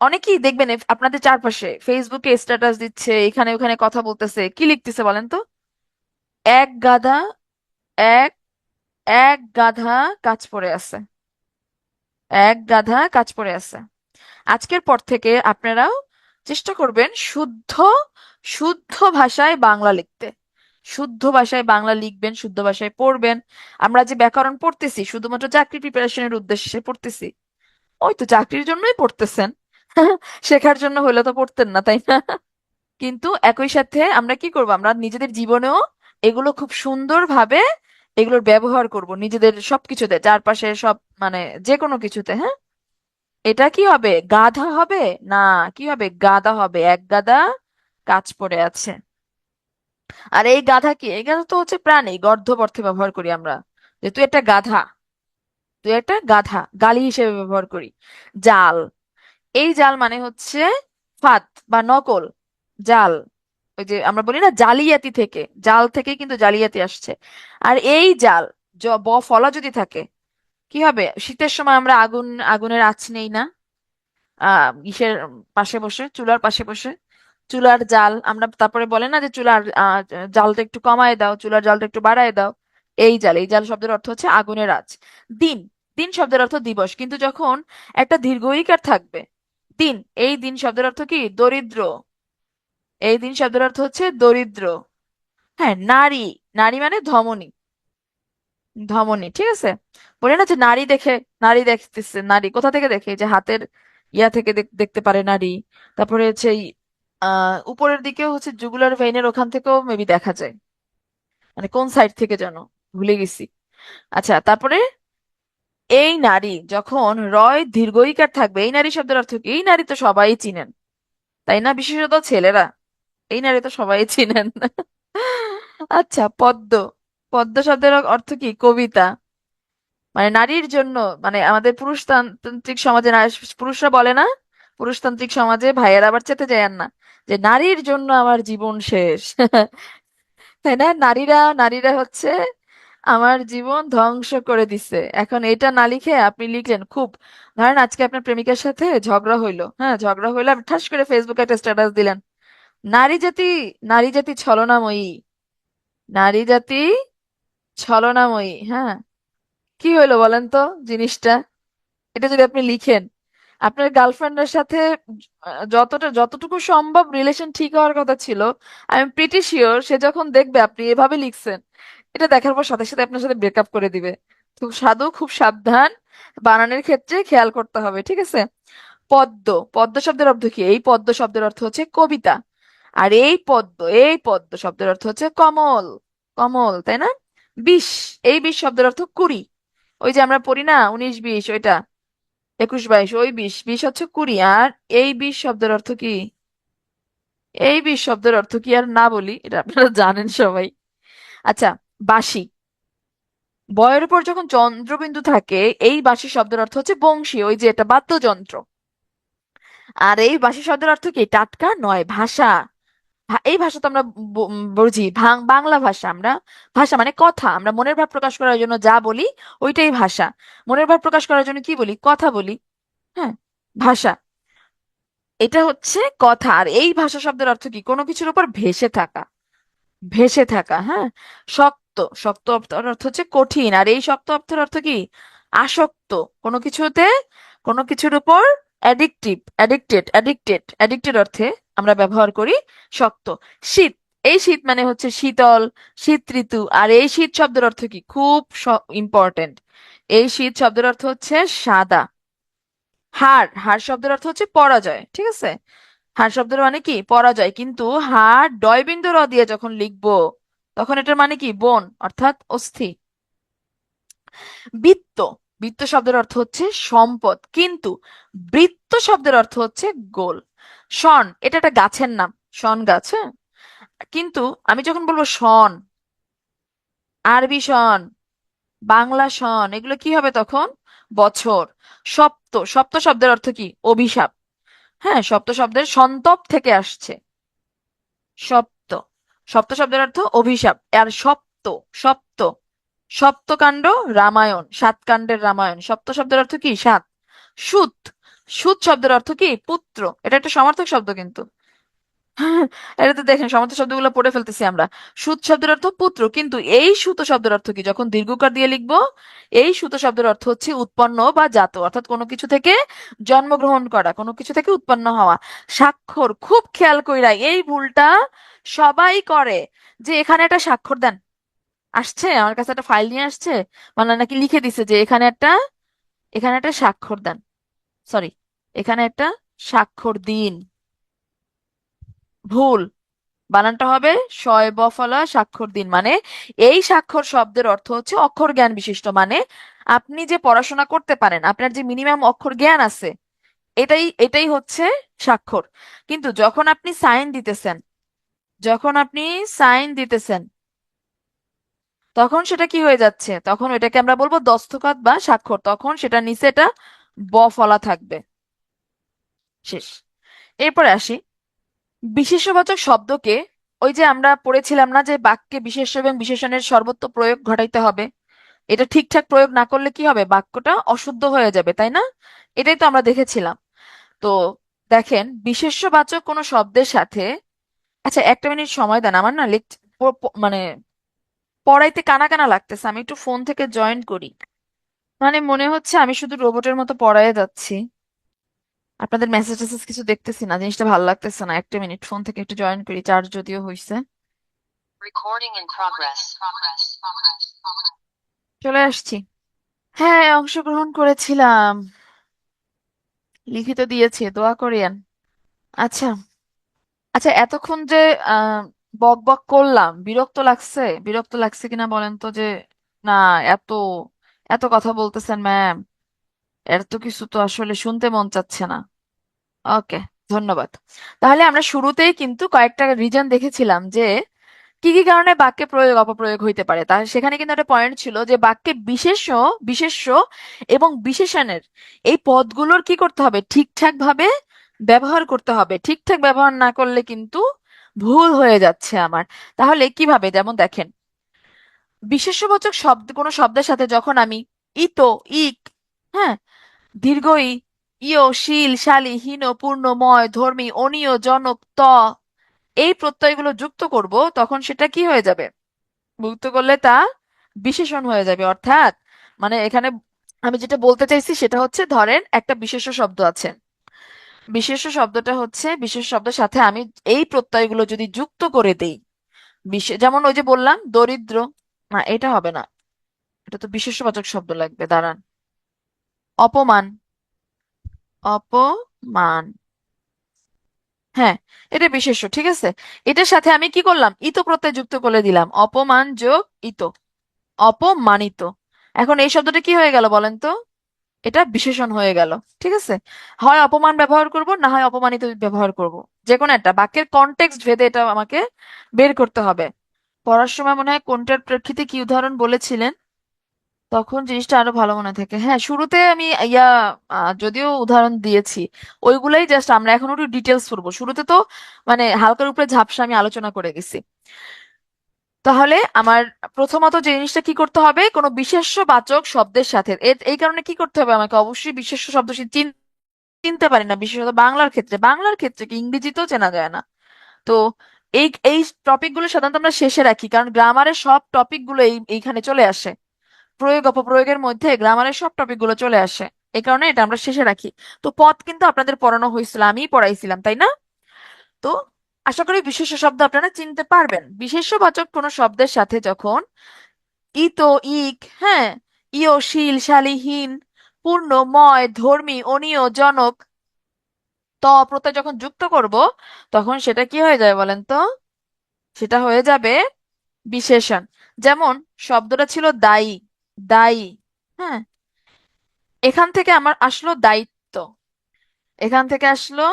অনেকেই দেখবেন আপনাদের চারপাশে ফেসবুকে স্ট্যাটাস দিচ্ছে, এখানে ওখানে কথা বলতেছে, কি লিখতেছে বলেন তো? এক গাদা, এক এক গাধা কাজ পড়ে আছে, এক গাধা কাজ পড়ে আছে। আজকের পর থেকে আপনারাও চেষ্টা করবেন শুদ্ধ শুদ্ধ ভাষায় বাংলা লিখতে, শুদ্ধ ভাষায় বাংলা লিখবেন, শুদ্ধ ভাষায় পড়বেন। আমরা যে ব্যাকরণ পড়তেছি শুধুমাত্র চাকরি প্রিপারেশনের উদ্দেশ্যে পড়তেছি, ওই তো চাকরির জন্যই পড়তেছেন। শেখার জন্য হলে তো পড়তেন না, তাই না? কিন্তু একই সাথে আমরা কি করব, আমরা নিজেদের জীবনেও এগুলো খুব সুন্দরভাবে এগুলোর ব্যবহার করব, নিজেদের সবকিছুতে, চারপাশে সব, মানে যে কোনো কিছুতে, হ্যাঁ। এটা কি হবে, গাধা হবে? না, কি হবে, গাধা হবে, এক গাধা কাজ পড়ে আছে। আর এই গাধা কি, এই গাধা তো হচ্ছে প্রাণী, গর্ধব অর্থে ব্যবহার করি আমরা, যে তুই একটা গাধা, তুই একটা গাধা গালি হিসেবে ব্যবহার করি। জাল, এই জাল মানে হচ্ছে ফাঁদ বা নকল, জাল। ওই যে আমরা বলি না জালিয়াতি থেকে, জাল থেকে কিন্তু জালিয়াতি আসছে। আর এই জাল, ফলা যদি থাকে, কি হবে, শীতের সময় আমরা আগুনের আঁচ নেই না, ইসের পাশে বসে, চুলার পাশে বসে, চুলার জাল আমরা, তারপরে বলে না যে চুলার জালটা একটু কমায় দাও, চুলার জালটা একটু বাড়ায় দাও। এই জাল, এই জাল শব্দের অর্থ হচ্ছে আগুনের আঁচ। দিন, দিন শব্দের অর্থ দিবস, কিন্তু যখন একটা দীর্ঘ ঈকার থাকবে, দিন, এই দিন শব্দের অর্থ কি, দরিদ্র, এই দিন শব্দের অর্থ হচ্ছে দরিদ্র। হ্যাঁ, নারী, নারী মানে ধমনী, ধমনী, ঠিক আছে। বলে না যে নারী দেখে, নারী দেখতেছে, নারী কোথা থেকে দেখে, যে হাতের ইয়া থেকে দেখতে পারে নারী। তারপরে হচ্ছে এই উপরের দিকেও হচ্ছে জুগুলার ভেইনের ওখান থেকেও মেবি দেখা যায়, মানে কোন সাইড থেকে যেন ভুলে গেছি। আচ্ছা, তারপরে এই নারী, যখন রয় দীর্ঘইকার থাকবে, এই নারী শব্দের অর্থ কি, এই নারী তো সবাই চিনেন, তাই না, বিশেষত ছেলেরা, এই নারী তো সবাই চিনেন। আচ্ছা, পদ্ম, পদ্ম শব্দের অর্থ কি, কবিতা। মানে নারীর জন্য, মানে আমাদের পুরুষতান্ত্রিক সমাজে পুরুষরা বলে না, পুরুষতান্ত্রিক সমাজে ভাইয়েরা আবার চেতে যায় না, যে নারীর জন্য আমার জীবন শেষ। তাই না, নারীরা, নারীরা হচ্ছে আমার জীবন ধ্বংস করে দিছে। এখন এটা না লিখে আপনি লিখলেন খুব, ধরেন আজকে আপনার প্রেমিকার সাথে ঝগড়া হইলো, হ্যাঁ, ঝগড়া হইলো, আপনি ঠাস করে ফেসবুকে একটা স্ট্যাটাস দিলেন, নারী জাতি, নারী জাতি ছলনাময়ী, নারী জাতি ছলনাময়ী, হ্যাঁ। কি হইলো বলেন তো জিনিসটা? এটা যদি আপনি লিখেন, আপনার গার্লফ্রেন্ডের সাথে যতটুকু সম্ভব রিলেশন ঠিক হওয়ার কথা ছিল, আমি প্রিটি শিওর সে যখন দেখবে আপনি এভাবে লিখছেন, এটা দেখার পর সাথে সাথে আপনার সাথে ব্রেকআপ করে দিবে। খুব সাধু, খুব সাবধান, বানানের ক্ষেত্রে খেয়াল করতে হবে, ঠিক আছে। পদ্ম, পদ্ম শব্দের অর্থ কি, এই পদ্ম শব্দের অর্থ হচ্ছে কবিতা। আর এই পদ্ম, এই পদ্ম শব্দের অর্থ হচ্ছে কমল, কমল, তাই না। বিশ, এই বিশ শব্দের অর্থ কুড়ি, ওই যে আমরা পড়ি না 19-20, ওইটা 21-22, ওই বিশ, বিশ হচ্ছে কুড়ি। আর এই বিশ শব্দের অর্থ কি, এই বিশ শব্দের অর্থ কি আর না বলি, এটা আপনারা জানেন সবাই। আচ্ছা, বাঁশি, বয়ের উপর যখন চন্দ্রবিন্দু থাকে, এই বাঁশি শব্দের অর্থ হচ্ছে বংশী, ওই যে এটা বাদ্যযন্ত্র। আর এই বাঁশি শব্দের অর্থ কি, টাটকা নয়, ভাষা। এই ভাষা তো আমরা বুঝি, বাংলা ভাষা, আমরা ভাষা মানে কথা, আমরা মনের ভাব প্রকাশ করার জন্য যা বলি ওইটাই ভাষা। মনের ভাব প্রকাশ করার জন্য কি বলি, কথা বলি, হ্যাঁ, ভাষা। এটা হচ্ছে কথা। আর এই ভাষা শব্দের অর্থ কি, কোনো কিছুর উপর ভেসে থাকা, ভেসে থাকা, হ্যাঁ। শক্ত, শক্ত অর্থের অর্থ হচ্ছে কঠিন। আর এই শক্ত অর্থের অর্থ কি, আসক্ত, কোনো কিছুতে, কোনো কিছুর উপর অ্যাডিকটিভ, অ্যাডিক্টেড অর্থে আমরা ব্যবহার করি শক্ত। শীত, এই শীত মানে হচ্ছে শীতল, শীত ঋতু। আর এই শীত শব্দের অর্থ কি, খুব ইম্পর্টেন্ট, এই শীত শব্দের অর্থ হচ্ছে সাদা। হার, হার শব্দের অর্থ হচ্ছে পরাজয়, ঠিক আছে? হার শব্দের মানে কি, পরাজয়। কিন্তু হার ডয়বিন্দু র দিয়ে যখন লিখবো তখন এটার মানে কি, বোন, অর্থাৎ অস্থি। বৃত্ত, বৃত্ত শব্দের অর্থ হচ্ছে সম্পদ, কিন্তু বৃত্ত শব্দের অর্থ হচ্ছে গোল। শন, এটা একটা গাছের নাম, শন গাছ, হ্যাঁ? কিন্তু আমি যখন বলবো শন, আরবি শন, বাংলা শন, এগুলো কি হবে তখন, বছর। সপ্ত, সপ্ত শব্দের অর্থ কি, অভিশাপ। হ্যাঁ, সপ্ত শব্দের সন্তপ থেকে আসছে, সপ্ত, সপ্ত শব্দের অর্থ অভিশাপ। আর সপ্ত, সপ্ত, সপ্তকাণ্ড রামায়ণ, সাত কাণ্ডের রামায়ণ, সপ্ত শব্দের অর্থ কি, সাত। সুত, সুত শব্দের অর্থ কি, পুত্র। এটা একটা সমার্থক শব্দ কিন্তু। এটা তো দেখেন সমার্থক শব্দগুলো পড়ে ফেলতেছি আমরা। সুত শব্দের অর্থ পুত্র, কিন্তু এই সুত শব্দের অর্থ কি, যখন দীর্ঘকার দিয়ে লিখবো, এই সুত শব্দের অর্থ হচ্ছে উৎপন্ন বা জাত, অর্থাৎ কোনো কিছু থেকে জন্মগ্রহণ করা, কোনো কিছু থেকে উৎপন্ন হওয়া। স্বাক্ষর, খুব খেয়াল কইরা, এই ভুলটা সবাই করে, যে এখানে একটা স্বাক্ষর দেন। আসছে আমার কাছে একটা ফাইল নিয়ে আসছে, মানে নাকি লিখে দিছে যে এখানে একটা, এখানে একটা স্বাক্ষর দেন, সরি, এখানে একটা স্বাক্ষর দিন। ভুল, বানানটা হবে শয় ব ফলা স্বাক্ষর দিন। মানে এই স্বাক্ষর শব্দের অর্থ হচ্ছে অক্ষর জ্ঞান বিশিষ্ট, মানে আপনি যে পড়াশোনা করতে পারেন, আপনার যে মিনিমাম অক্ষর জ্ঞান আছে, এটাই এটাই হচ্ছে স্বাক্ষর। কিন্তু যখন আপনি সাইন দিতেছেন, যখন আপনি সাইন দিতেছেন, তখন সেটা কি হয়ে যাচ্ছে, তখন ওইটাকে আমরা বলবো দস্তখত বা স্বাক্ষর, তখন সেটা নিচে এটা ব ফলা থাকবে। শেষ। এরপরে আসি বিশেষ্যবাচক শব্দকে, ওই যে আমরা পড়েছিলাম না যে বাক্যে বিশেষ্য এবং বিশেষণের সর্বত্র প্রয়োগ ঘটাইতে হবে, এটা ঠিকঠাক প্রয়োগ না করলে কি হবে, বাক্যটা অশুদ্ধ হয়ে যাবে, তাই না? এটাই তো আমরা দেখেছিলাম। তো দেখেন, বিশেষ্যবাচক কোনো শব্দের সাথে, আচ্ছা একটা মিনিট সময় দেন, আমার না মানে পড়াইতে কানা কানা লাগতেছে, আমি একটু ফোন থেকে জয়েন করি। মানে মনে হচ্ছে আমি শুধু রোবটের মতো পড়ায় যাচ্ছি, আপনাদের মেসেজ টেসেজ কিছু দেখতেছি না, জিনিসটা ভালো লাগতেছে না। একটা মিনিট, ফোন থেকে একটু জয়েন করি, চার্জ যদিও হয়েছে। চলে আসছি। হ্যাঁ, অংশগ্রহণ করেছিলাম, লিখিত দিয়েছি, দোয়া করিয়েন। আচ্ছা, আচ্ছা, এতক্ষণ যে আহ বক বক করলাম, বিরক্ত লাগছে, বিরক্ত লাগছে কিনা বলেন তো, যে না, এত এত কথা বলতেছেন ম্যাম, এত কিছু তো আসলে শুনতে মন চাচ্ছে না। ওকে, ধন্যবাদ। তাহলে আমরা শুরুতেই কিন্তু কয়েকটা রিজন দেখেছিলাম যে কি কি কারণে বাক্যে প্রয়োগ অপপ্রয়োগ হইতে পারে। তাহলে সেখানে কিন্তু একটা পয়েন্ট ছিল যে বাক্যে বিশেষ্য, বিশেষ্য এবং বিশেষণের এই পদগুলোর কি করতে হবে, ঠিকঠাক ভাবে ব্যবহার করতে হবে। ঠিকঠাক ব্যবহার না করলে কিন্তু ভুল হয়ে যাচ্ছে আমার। তাহলে কিভাবে, যেমন দেখেন, বিশেষ্যবাচক শব্দ, কোনো শব্দের সাথে যখন আমি ইতো, ইক, হ্যাঁ, দীর্ঘ ই, ইয়, শীল, শালী, হীন, পূর্ণ, ময়, ধর্মী, অনীয়, জনক, এই প্রত্যয়গুলো যুক্ত করব, তখন সেটা কি হয়ে যাবে, যুক্ত করলে তা বিশেষণ হয়ে যাবে। অর্থাৎ মানে এখানে আমি যেটা বলতে চাইছি সেটা হচ্ছে, ধরেন একটা বিশেষ্য শব্দ আছে, বিশেষ্য শব্দটা হচ্ছে, বিশেষ শব্দের সাথে আমি এই প্রত্যয়গুলো যদি যুক্ত করে দেই, যেমন ওই যে বললাম দরিদ্র, না এটা হবে না, এটা তো বিশেষ্যবাচক শব্দ লাগবে, দাঁড়ান। অপমান, অপমান, হ্যাঁ, এটা বিশেষ্য, ঠিক আছে। এটার সাথে আমি কি করলাম, ইতো প্রত্যয় যুক্ত করে দিলাম, অপমান যোগ ইতো, অপমানিত। এখন এই শব্দটা কি হয়ে গেল বলেন তো, এটা বিশেষণ হয়ে গেল, ঠিক আছে। হয় অপমান ব্যবহার করব, না হয় অপমানিত ব্যবহার করব, যে কোনো একটা বাক্যের কনটেক্সট ভেদে এটা আমাকে বের করতে হবে। পড়ার সময় মনে হয় কোনটার প্রেক্ষিতে কি উদাহরণ বলেছিলেন, তখন জিনিসটা আরো ভালো মনে থাকে। হ্যাঁ, শুরুতে আমি যদিও উদাহরণ দিয়েছি, ওইগুলাই জাস্ট আমরা এখন একটু ডিটেলস পড়বো। শুরুতে তো মানে হালকার উপরে ঝাপসা আমি আলোচনা করে গেছি। তাহলে আমার প্রথমত যে জিনিসটা কি করতে হবে, কোনো বিশেষ্য বাচক শব্দের সাথে, এই কারণে কি করতে হবে, আমাকে অবশ্যই বিশেষ্য শব্দ চিনতে পারি না, বিশেষত বাংলার ক্ষেত্রে, বাংলার ক্ষেত্রে কি ইংরেজিতেও চেনা যায় না। তো এই এই টপিক গুলো সাধারণত আমরা শেষে রাখি, কারণ গ্রামারের সব টপিক গুলো এইখানে চলে আসে, প্রয়োগ অপপ্রয়োগের মধ্যে গ্রামারের সব টপিক গুলো চলে আসে। এই কারণে এটা আমরা শেষে রাখি। তো পদ কিন্তু আপনাদের পড়ানো হয়েছিল, আমিই পড়াইছিলাম, তাই না? তো আশা করি বিশেষ্য শব্দ আপনারা চিনতে পারবেন। বিশেষ্যবাচক কোনো শব্দের সাথে যখন ইতো, ইক, হ্যাঁ, ইয়, শীল, শালীহীন, পূর্ণ, ময়, ধর্মী, অনীয়, জনক, প্রত্যয় যখন যুক্ত করব, তখন সেটা কি হয়ে যায় বলেন তো? সেটা হয়ে যাবে বিশেষণ। যেমন শব্দটা ছিল দায়ী, দায়ী, হ্যাঁ, এখান থেকে আমার আসলো দায়িত্ব, এখান থেকে আসলো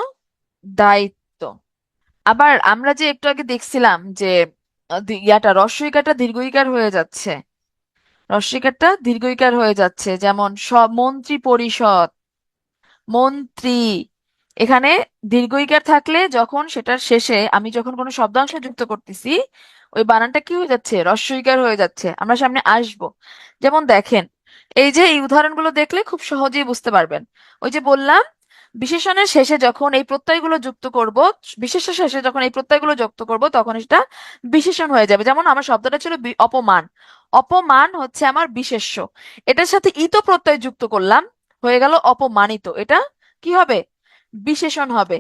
দায়িত্ব। আবার আমরা যে একটু আগে দেখছিলাম যে ইয়াটা রস্বইকারটা দীর্ঘইকার হয়ে যাচ্ছে, রস্বইকারটা দীর্ঘইকার হয়ে যাচ্ছে, যেমন সব মন্ত্রী পরিষদ, মন্ত্রী, এখানে দীর্ঘইকার থাকলে যখন সেটার শেষে আমি যখন কোনো শব্দাংশ যুক্ত করতেছি, ওই বানানটা কি হয়ে যাচ্ছে? রস্বইকার হয়ে যাচ্ছে। আমরা সামনে আসব। যেমন দেখেন, এই যে এই উদাহরণগুলো দেখলে খুব সহজেই বুঝতে পারবেন। ওই যে বললাম, বিশেষণের শেষে যখন এই প্রত্যয়গুলো যুক্ত করব, বিশেষের শেষে যখন এই প্রত্যয়গুলো যুক্ত করব, তখন এটা বিশেষণ হয়ে যাবে। যেমন আমার শব্দটা ছিল অপমান, অপমান হচ্ছে আমার বিশেষ্য, এটার সাথে ইত প্রত্যয় যুক্ত করলাম, হয়ে গেল অপমানিত। এটা কি হবে? বিশেষণ হবে।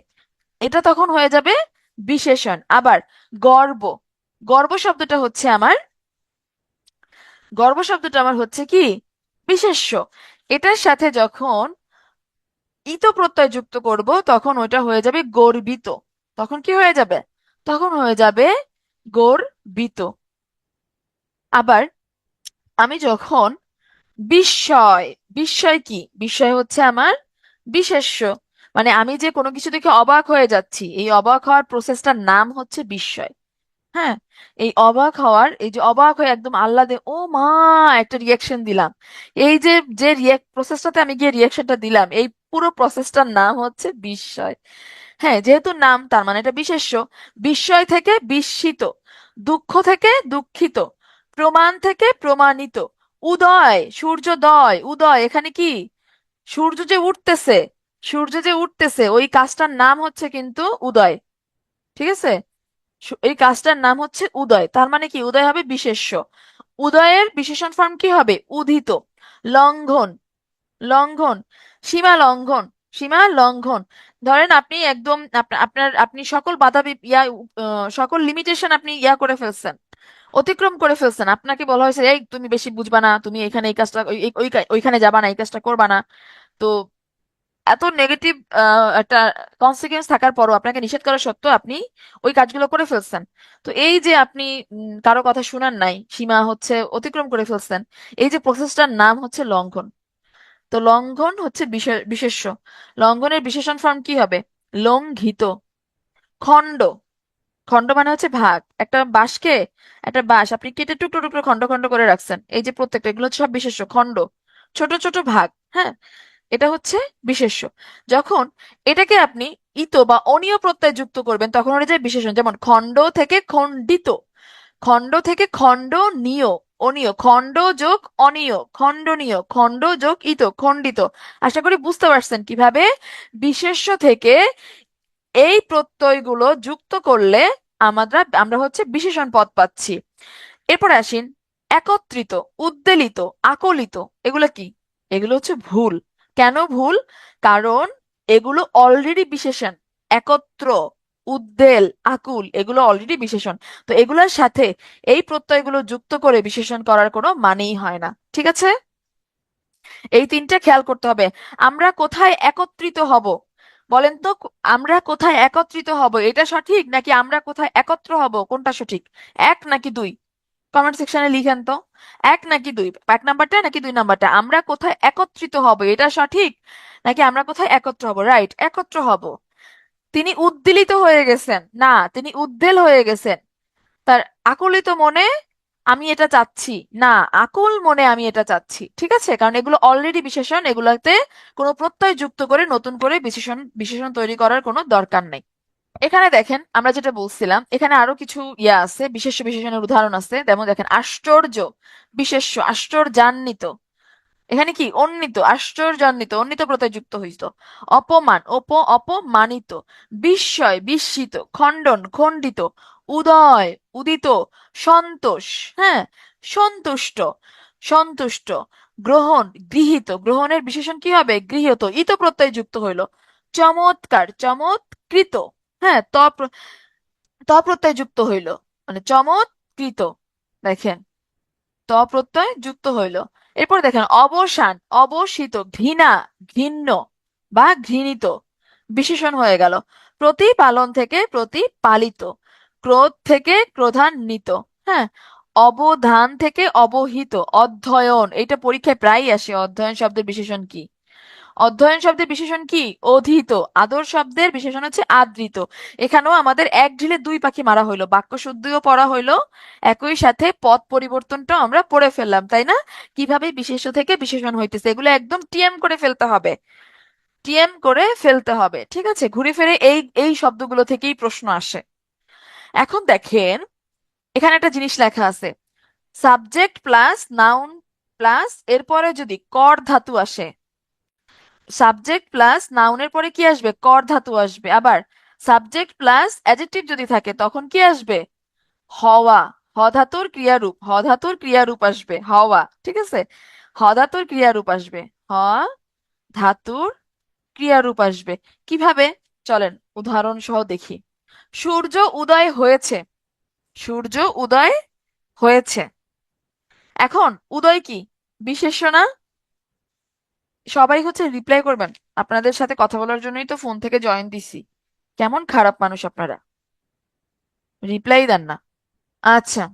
এটা তখন হয়ে যাবে বিশেষণ। আবার গর্ব, গর্ব শব্দটা হচ্ছে আমার, গর্ব শব্দটা আমার হচ্ছে কি? বিশেষ্য। এটার সাথে যখন ইত প্রত্যয় যুক্ত করব, তখন ওইটা হয়ে যাবে গর্বিত। তখন কি হয়ে যাবে? তখন হয়ে যাবে গর্বিত। আবার আমি যখন বিস্ময়, বিস্ময় কি? বিস্ময় হচ্ছে আমার বিশেষ্য। মানে আমি যে কোনো কিছু দেখে অবাক হয়ে যাচ্ছি, এই অবাক হওয়ার প্রসেসটার নাম হচ্ছে বিস্ময়। হ্যাঁ, এই অবাক হওয়ার, এই যে অবাক হয়ে একদম আহ্লাদে ও মা একটা রিয়াকশন দিলাম, এই যে যে প্রসেসটাতে আমি গিয়ে রিয়াকশনটা দিলাম, এই পুরো প্রসেসটার নাম হচ্ছে বিস্ময়। হ্যাঁ, যেহেতু নাম তার মানে এটা বিশেষ্য। বিস্ময় থেকে বিস্মিত, দুঃখ থেকে দুঃখিত, প্রমাণ থেকে প্রমাণিত, উদয়, সূর্যোদয়, উদয়, এখানে কি? সূর্য যে উঠতেছে, সূর্য যে উঠতেছে, ওই কাজটার নাম হচ্ছে কিন্তু উদয়। ঠিক আছে? এই কাজটার নাম হচ্ছে উদয়। তার মানে কি? উদয় হবে বিশেষ্য। উদয়ের বিশেষণ ফর্ম কি হবে? উদিত। লঙ্ঘন, লঙ্ঘন, সীমা লঙ্ঘন, সীমা লঙ্ঘন। ধরেন আপনি একদম আপনি সকল বাধা সকল লিমিটেশন আপনি করে ফেলছেন, অতিক্রম করে ফেলছেন। আপনাকে বলা হয়েছে এই তুমি বেশি বুঝবা না, তুমি এখানে এই কাজটা ওইখানে যাবা না, এই কাজটা করবা না। তো এত নেগেটিভ একটা কনসিকুয়েন্স থাকার পরও আপনাকে নিষেধ করা সত্ত্বেও আপনি ওই কাজগুলো করে ফেলছেন। তো এই যে আপনি কারো কথা শুনান নাই, সীমা হচ্ছে অতিক্রম করে ফেলছেন, এই যে প্রসেসটার নাম হচ্ছে লঙ্ঘন। তো লঙ্ঘন হচ্ছে বিশেষ্য। লঙ্ঘনের বিশেষণ ফর্ম কি হবে? লঙ্ঘিত। খণ্ড, খণ্ড মানে হচ্ছে ভাগ। একটা বাঁশকে, একটা বাঁশ আপনি কেটে টুকরো টুকরো খণ্ড খণ্ড করে রাখছেন, এই যে প্রত্যেকটা, এগুলো হচ্ছে সব বিশেষ্য। খণ্ড, ছোট ছোট ভাগ, হ্যাঁ, এটা হচ্ছে বিশেষ্য। যখন এটাকে আপনি ইত বা অনীয় প্রত্যয় যুক্ত করবেন, তখন হয়ে যায় বিশেষণ। যেমন খণ্ড থেকে খণ্ডিত, খণ্ড থেকে খণ্ডনীয়, অনীয়, খণ্ড যোগ অনীয়, খণ্ডনীয়, খণ্ড যোগ ইত, খণ্ডিত। আশা করি বুঝতে পারছেন কিভাবে বিশেষ্য থেকে এই প্রত্যয়গুলো যুক্ত করলে আমরা হচ্ছে বিশেষণ পদ পাচ্ছি। এরপরে আসেন একত্রিত, উদ্বেলিত, আকলিত, এগুলো কি? এগুলো হচ্ছে ভুল। কেন ভুল? কারণ এগুলো অলরেডি বিশেষণ। একত্র, উদ্বেল, আকুল, এগুলো অলরেডি বিশেষণ। তো এগুলোর সাথে এই প্রত্যয়গুলো যুক্ত করে বিশেষণ করার কোনো মানেই হয় না। ঠিক আছে? এই তিনটা খেয়াল করতে হবে। আমরা কোথায় একত্রিত হব বলেন তো? আমরা কোথায় একত্রিত হব এটা সঠিক, নাকি আমরা কোথায় একত্র হব কোনটা সঠিক? এক নাকি দুই? কমেন্ট সেকশনে লিখেন তো। এক নাকি দুই? এক নাম্বারটা নাকি দুই নাম্বারটা? আমরা কোথায় একত্রিত হব এটা সঠিক, নাকি আমরা কোথায় একত্র হব? রাইট, একত্র হব। তিনি উদ্বেলিত হয়ে গেছেন না, তিনি উদ্বেল হয়ে গেছেন। তার আকুলিত মনে আমি এটা চাচ্ছি না, আকুল মনে আমি এটা চাচ্ছি। ঠিক আছে? কারণ এগুলো অলরেডি বিশেষণ, এগুলাতে কোনো প্রত্যয় যুক্ত করে নতুন করে বিশেষণ বিশেষণ তৈরি করার কোনো দরকার নেই। এখানে দেখেন, আমরা যেটা বলছিলাম, এখানে আরো কিছু আছে, বিশেষ্য বিশেষণের উদাহরণ আছে। যেমন দেখেন আশ্চর্য, বিশেষ্য, আশ্চর্যান্বিত। এখানে কি? অন্বিত, আশ্চর্যান্বিত, অন্বিত প্রত্যয় যুক্ত হইত। অপমান, অপমানিত। বিস্ময়, বিস্মিত। খণ্ডন, খণ্ডিত। উদয়, উদিত। সন্তোষ, হ্যাঁ, সন্তুষ্ট, সন্তুষ্ট। গ্রহণ, গৃহীত, গ্রহণের বিশেষণ কি হবে? গৃহীত। ইত প্রত্যয় যুক্ত হইল। চমৎকার, চমৎকৃত। হ্যাঁ, ত প্রত্যয় যুক্ত হইল, মানে চমৎকৃত। দেখেন, ত প্রত্যয় যুক্ত হইল। এরপর দেখেন অবসান, অবসিত, ঘৃণা, ঘৃণ্য বা ঘৃণিত, বিশেষণ হয়ে গেল। প্রতিপালন থেকে প্রতিপালিত, ক্রোধ থেকে ক্রোধান্বিত। হ্যাঁ, অবধান থেকে অবহিত, অধ্যয়ন, এটা পরীক্ষায় প্রায়ই আসে। অধ্যয়ন শব্দের বিশেষণ কি? অধ্যয়ন শব্দের বিশেষণ কি? অধীত। আদর শব্দের বিশেষণ হচ্ছে আদৃত। এখানেও আমাদের এক ঢিলে দুই পাখি মারা হইলো, বাক্য শুদ্ধিও পড়া হইলো, একই সাথে পদ পরিবর্তনটাও আমরা পড়ে ফেললাম, তাই না? কিভাবে বিশেষ্য থেকে বিশেষণ হইতেছে, এগুলো একদম টিএম করে ফেলতে হবে। টিএম করে ফেলতে হবে, ঠিক আছে? ঘুরে ফিরে এই এই শব্দগুলো থেকেই প্রশ্ন আসে। এখন দেখেন, এখানে একটা জিনিস লেখা আছে, সাবজেক্ট প্লাস নাউন প্লাস এরপরে যদি কর ধাতু আসে, সাবজেক্ট প্লাস নাউনের পরে কি আসবে? কর ধাতু আসবে। আবার সাবজেক্ট প্লাস অ্যাডজেক্টিভ যদি থাকে তখন কি আসবে? হওয়া। হ ধাতুর ক্রিয়ারূপ, হ ধাতুর ক্রিয়ারূপ আসবে, হওয়া, ঠিক আছে? হ ধাতুর ক্রিয়ারূপ আসবে, হ ধাতুর ক্রিয়ারূপ আসবে। কিভাবে? চলেন উদাহরণ সহ দেখি। সূর্য উদয় হয়েছে, সূর্য উদয় হয়েছে। এখন উদয় কি? বিশেষ্য না? সবাই হচ্ছে রিপ্লাই করবেন। আপনাদের সাথে কথা বলার জন্যই তো ফোন থেকে জয়েন দিছি। কেমন খারাপ মানুষ আপনারা, রিপ্লাই দেন না। আচ্ছা,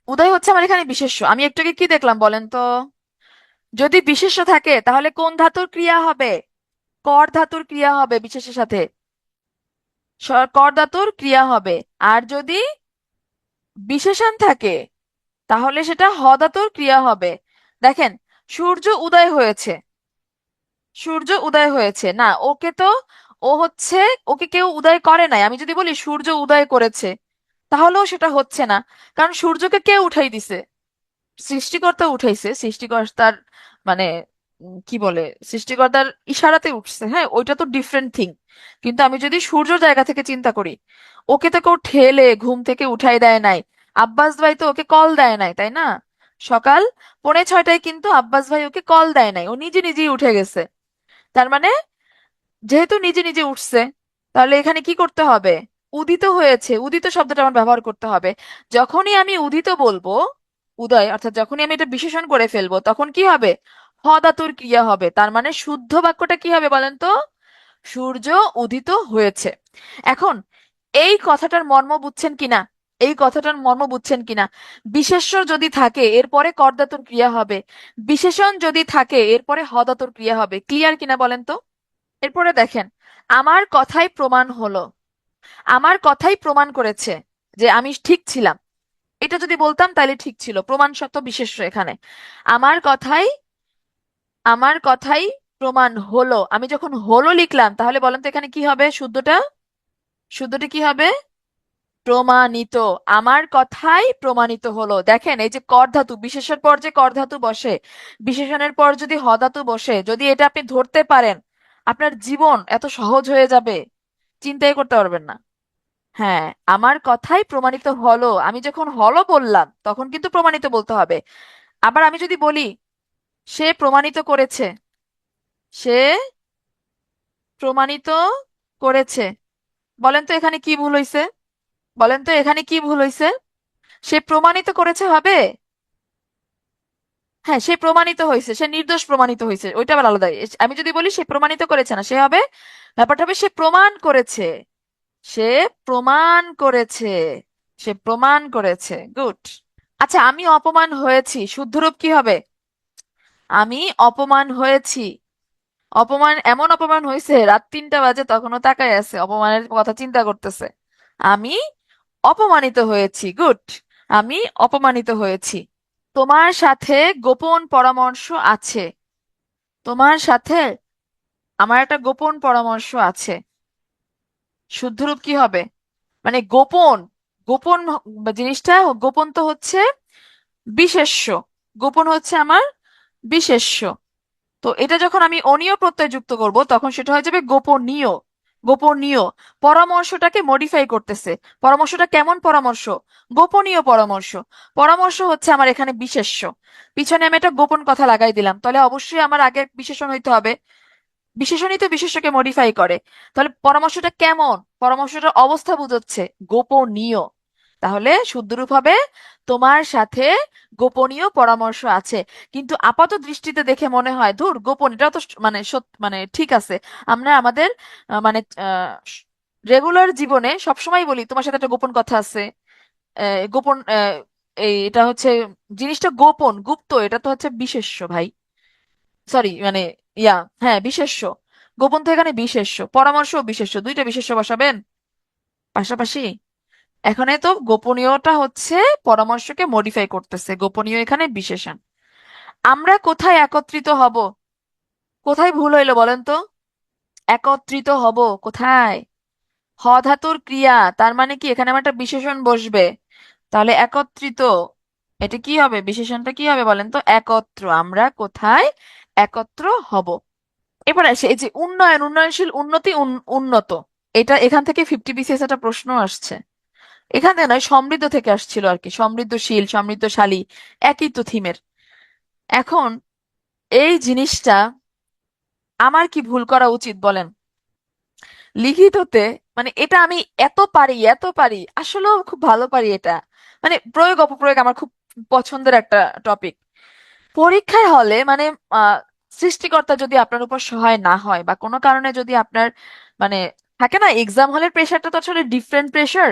উদয় হচ্ছে আমার এখানে বিশেষ্য। আমি একটু আগে কি দেখলাম বলেন তো? যদি বিশেষ্য থাকে তাহলে কোন ধাতুর ক্রিয়া হবে? কর ধাতুর ক্রিয়া হবে বিশেষের সাথে, কর ধাতুর ক্রিয়া হবে। আর যদি বিশেষণ থাকে তাহলে সেটা হ ধাতুর ক্রিয়া হবে। দেখেন, সূর্য উদয় হয়েছে, সূর্য উদয় হয়েছে না, ওকে তো, ও হচ্ছে, ওকে কেউ উদয় করে নাই। আমি যদি বলি সূর্য উদয় করেছে, তাহলেও সেটা হচ্ছে না, কারণ সূর্যকে কে উঠাই দিছে? সৃষ্টিকর্তা উঠাইছে। সৃষ্টিকর্তার মানে কি বলে, সৃষ্টিকর্তার ইশারাতে উঠছে, হ্যাঁ, ওইটা তো ডিফারেন্ট থিং। কিন্তু আমি যদি সূর্যর জায়গা থেকে চিন্তা করি, ওকে তো কেউ ঠেলে ঘুম থেকে উঠাই দেয় নাই। আব্বাস ভাই তো ওকে কল দেয় নাই, তাই না? সকাল 5:45 কিন্তু আব্বাস ভাই ওকে কল দেয় নাই, ও নিজে নিজেই উঠে গেছে। তার মানে যেহেতু নিজে নিজে উঠছে, তাহলে এখানে কি করতে হবে? উদিত হয়েছে, উদিত শব্দটা আমার ব্যবহার করতে হবে। যখনই আমি উদিত বলবো, উদয় অর্থাৎ যখনই আমি এটা বিশেষণ করে ফেলবো, তখন কি হবে? হ ধাতুর ক্রিয়া হবে। তার মানে শুদ্ধ বাক্যটা কি হবে বলেন তো? সূর্য উদিত হয়েছে। এখন এই কথাটার মর্ম বুঝছেন কিনা? এই কথাটার মর্ম বুঝছেন কিনা? বিশেষ্য যদি থাকে এরপরে কর ধাতুর ক্রিয়া হবে, বিশেষণ যদি থাকে এরপরে হ ধাতুর ক্রিয়া হবে। ক্লিয়ার কিনা বলেন তো? এরপরে দেখেন, আমার কথাই প্রমাণ হলো, আমার কথাই প্রমাণ করেছে যে আমি ঠিক ছিলাম। এটা যদি বলতাম তাহলে ঠিক ছিল, প্রমাণ শব্দ বিশেষ্য এখানে। আমার কথাই, আমার কথাই প্রমাণ হলো, আমি যখন হলো লিখলাম তাহলে বলেন তো এখানে কি হবে? শুদ্ধটা, শুদ্ধটা কি হবে? প্রমাণিত। আমার কথাই প্রমাণিত হলো। দেখেন এই যে কর ধাতু, বিশেষের পর যে কর ধাতু বসে, বিশেষণের পর যদি হ ধাতু বসে, যদি এটা আপনি ধরতে পারেন, আপনার জীবন এত সহজ হয়ে যাবে, চিন্তাই করতে পারবেন না। হ্যাঁ, আমার কথাই প্রমাণিত হলো, আমি যখন হলো বললাম তখন কিন্তু প্রমাণিত বলতে হবে। আবার আমি যদি বলি সে প্রমাণিত করেছে, সে প্রমাণিত করেছে, বলেন তো এখানে কি ভুল হইছে? বলেন তো এখানে কি ভুল হইছে? সে প্রমাণিত করেছে হবে? হ্যাঁ, সে প্রমাণিত হয়েছে, সে নির্দোষ প্রমাণিত হয়েছে, ওইটা আবার আলাদা। আমি যদি বলি সে প্রমাণিত করেছে না, সে হবে, ব্যাপারটা হবে সে প্রমাণ করেছে, সে প্রমাণ করেছে, সে প্রমাণ করেছে। গুড। আচ্ছা, আমি অপমান হয়েছি, শুদ্ধরূপ কি হবে? আমি অপমান হয়েছি। অপমান, এমন অপমান হয়েছে রাত 3টা বাজে তখনও তাকায় আছে, অপমানের কথা চিন্তা করতেছে। আমি অপমানিত হয়েছি। গুড। আমি অপমানিত হয়েছি। তোমার সাথে গোপন পরামর্শ আছে, তোমার সাথে আমার একটা গোপন পরামর্শ আছে। শুদ্ধরূপ কি হবে? মানে গোপন, গোপন জিনিসটা গোপন তো হচ্ছে বিশেষ্য, গোপন হচ্ছে আমার বিশেষ্য। তো এটা যখন আমি অনীয় প্রত্যয় যুক্ত করব তখন সেটা হয়ে যাবে গোপনীয়। গোপনীয় পরামর্শটাকে মডিফাই করতেছে। পরামর্শটা কেমন পরামর্শ? গোপনীয় পরামর্শ। পরামর্শ হচ্ছে আমার এখানে বিশেষ্য, পিছনে আমি একটা গোপন কথা লাগাই দিলাম, তাহলে অবশ্যই আমার আগে বিশেষণ হইতে হবে। বিশেষণই তো বিশেষ্যকে মডিফাই করে। তাহলে পরামর্শটা কেমন? পরামর্শটার অবস্থা বুঝাচ্ছে গোপনীয়। তাহলে শুদ্ধরূপ হবে তোমার সাথে গোপনীয় পরামর্শ আছে। কিন্তু আপাত দৃষ্টিতে দেখে মনে হয় ধুর গোপন, এটাও তো মানে মানে ঠিক আছে। আমরা আমাদের মানে রেগুলার জীবনে সবসময় বলি তোমার সাথে একটা গোপন কথা আছে। গোপন এই এটা হচ্ছে জিনিসটা গোপন গুপ্ত, এটা তো হচ্ছে বিশেষ্য ভাই। সরি মানে ইয়া, হ্যাঁ বিশেষ্য। গোপন তো এখানে বিশেষ্য, পরামর্শ ও বিশেষ্য, দুইটা বিশেষ্য বসাবেন পাশাপাশি। এখানে তো গোপনীয়টা হচ্ছে পরামর্শকে মডিফাই করতেছে, গোপনীয় এখানে বিশেষণ। আমরা কোথায় একত্রিত হব? কোথায় ভুল হইলো বলেন তো? একত্রিত হব কোথায়? হ ধাতুর ক্রিয়া, তার মানে কি এখানে আমার একটা বিশেষণ বসবে। তাহলে একত্রিত, এটা কি হবে? বিশেষণটা কি হবে বলেন তো? একত্র। আমরা কোথায় একত্র হব? এবার আসে এই যে উন্নয়ন, উন্নয়নশীল, উন্নতি, উন্নত। এটা এখান থেকে 50 BCS একটা প্রশ্ন আসছে। এখান থেকে নয়, সমৃদ্ধ থেকে আসছিল আর কি, সমৃদ্ধশীল সমৃদ্ধশালী, একই তো থিমের। এখন এই জিনিসটা আমার কি ভুল করা উচিত বলেন? লিখিততে মানে এটা আমি এত পারি এত পারি, আসলেও খুব ভালো পারি এটা। মানে প্রয়োগ অপপ্রয়োগ আমার খুব পছন্দের একটা টপিক। পরীক্ষার হলে মানে সৃষ্টিকর্তা যদি আপনার উপর সহায় না হয় বা কোনো কারণে যদি আপনার মানে থাকে না, এক্সাম হলের প্রেশারটা তো আসলে ডিফারেন্ট প্রেশার।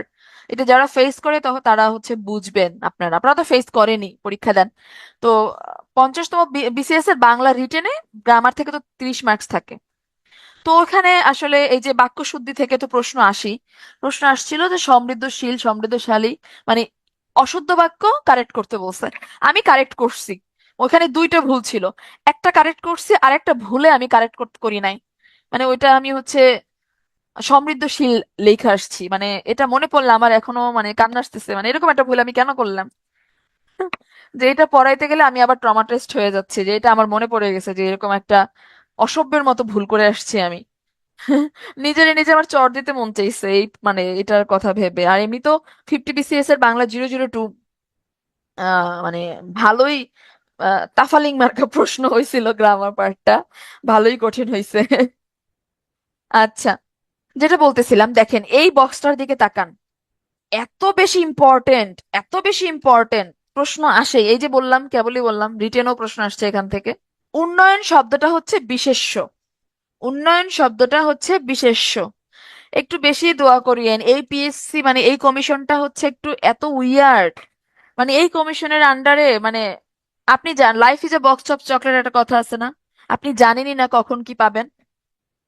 এটা যারা ফেস করে তখন তারা হচ্ছে বুঝবেন। আপনারা আপনারা তো ফেস করেনি, পরীক্ষা দেন। তো 50তম BCS এর বাংলা রিটেনে গ্রামার থেকে তো 30 মার্কস থাকে। তো ওখানে আসলে এই যে বাক্য শুদ্ধি থেকে তো প্রশ্ন আসছিল যে সমৃদ্ধশীল সমৃদ্ধশালী মানে অশুদ্ধ বাক্য কারেক্ট করতে বলছে। আমি কারেক্ট করছি, ওখানে দুইটা ভুল ছিল। একটা কারেক্ট করছি আর একটা ভুলে আমি কারেক্ট করতে করি নাই। মানে ওইটা আমি হচ্ছে সমৃদ্ধশীল লেখা আসছি, মানে এটা মনে পড়লে আমার এখনো মানে কান্না আসতেছে, মানে এরকম একটা ভুল আমি কেন করলাম। যে এটা পড়াইতে গেলে আমি আবার ট্রমাটাইজড হয়ে যাচ্ছি, যে এটা আমার মনে পড়ে গেছে যে এরকম একটা অসভ্যের মতো ভুল করে আসছি আমি। নিজেরে নিজে আমার চড় দিতে মন চাইছে এই মানে এটার কথা ভেবে। আর এমনি তো 50 BCS এর বাংলা 002 মানে ভালোই তাফালিং মার্কা প্রশ্ন হয়েছিল, গ্রামার পার্টটা ভালোই কঠিন হয়েছে। আচ্ছা, যেটা বলতেছিলাম দেখেন এই বক্সটার দিকে তাকান। এত বেশি ইম্পর্টেন্ট, এত বেশি ইম্পর্টেন্ট প্রশ্ন আসে। এই যে বললাম, কেবলই বললাম রিটেনও প্রশ্ন আসছে এখান থেকে। উন্নয়ন শব্দটা হচ্ছে বিশেষ্য, উন্নয়ন শব্দটা হচ্ছে বিশেষ্য। একটু বেশি দোয়া করিয়েন, এই পিএসসি মানে এই কমিশনটা হচ্ছে একটু এত উইয়ার্ড। মানে এই কমিশনের আন্ডারে মানে আপনি জান life is a box of chocolate একটা কথা আছে না? আপনি জানেনই না কখন কি পাবেন।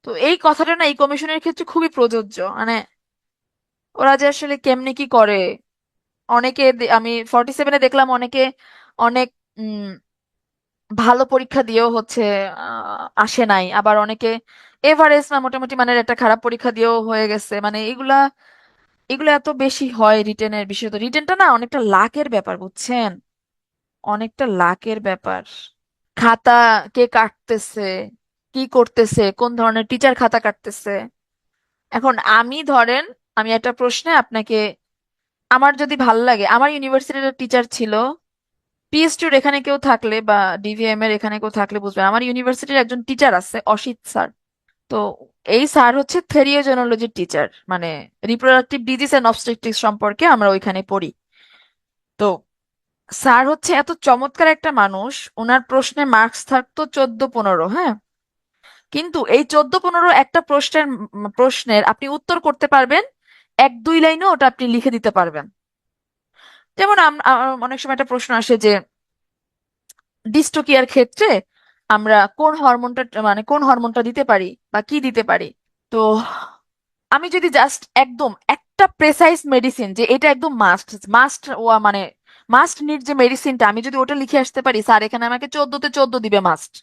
তো এই কথাটা না এই কমিশনের ক্ষেত্রে খুবই প্রযোজ্য। মানে ওরা যে আসলে কেমনে কি করে। অনেকে আমি 47-এ দেখলাম অনেকে অনেক উম ভালো পরীক্ষা দিয়েও হচ্ছে আসে নাই, আবার অনেকে এভারেজ না মোটামুটি মানে একটা খারাপ পরীক্ষা দিয়েও হয়ে গেছে। মানে এগুলা এগুলো এত বেশি হয় রিটেনের, বিশেষত রিটেনটা না অনেকটা লাকের ব্যাপার বুঝছেন, অনেকটা লাকের ব্যাপার। খাতা কে কাটতেছে, কি করতেছে, কোন ধরনের টিচার খাতা কাটতেছে। এখন আমি ধরেন আমি একটা প্রশ্নে আপনাকে, আমার যদি ভাল লাগে, আমার ইউনিভার্সিটির টিচার ছিল, পিএসটির এখানে কেউ থাকলে বা ডিভিএম এর এখানে কেউ থাকলে বুঝবে, আমার ইউনিভার্সিটির একজন টিচার আছে অসিত স্যার। তো এই স্যার হচ্ছে থেরিওজেনোলজির টিচার, মানে রিপ্রোডাক্টিভ ডিজিজ এন্ড অবস্টেট্রিক্স সম্পর্কে আমরা ওইখানে পড়ি। তো স্যার হচ্ছে এত চমৎকার একটা মানুষ, ওনার প্রশ্নে মার্কস থাকতো 14-15, হ্যাঁ। কিন্তু এই 14-15 একটা প্রশ্নের আপনি উত্তর করতে পারবেন 1-2 লাইনে, ওটা আপনি লিখে দিতে পারবেন। যেমন অনেক সময় একটা প্রশ্ন আসে যে ডিস্টোকিয়ার ক্ষেত্রে আমরা কোন হরমোনটা মানে কোন হরমোনটা দিতে পারি বা কি দিতে পারি। তো আমি যদি জাস্ট একদম একটা প্রেসাইজ মেডিসিন যে এটা একদম মাস্ট মাস্ট ও মানে মাস্ট নিড যে মেডিসিনটা, আমি যদি ওটা লিখে আসতে পারি, স্যার এখানে আমাকে 14-তে 14 দিবে মাস্ট।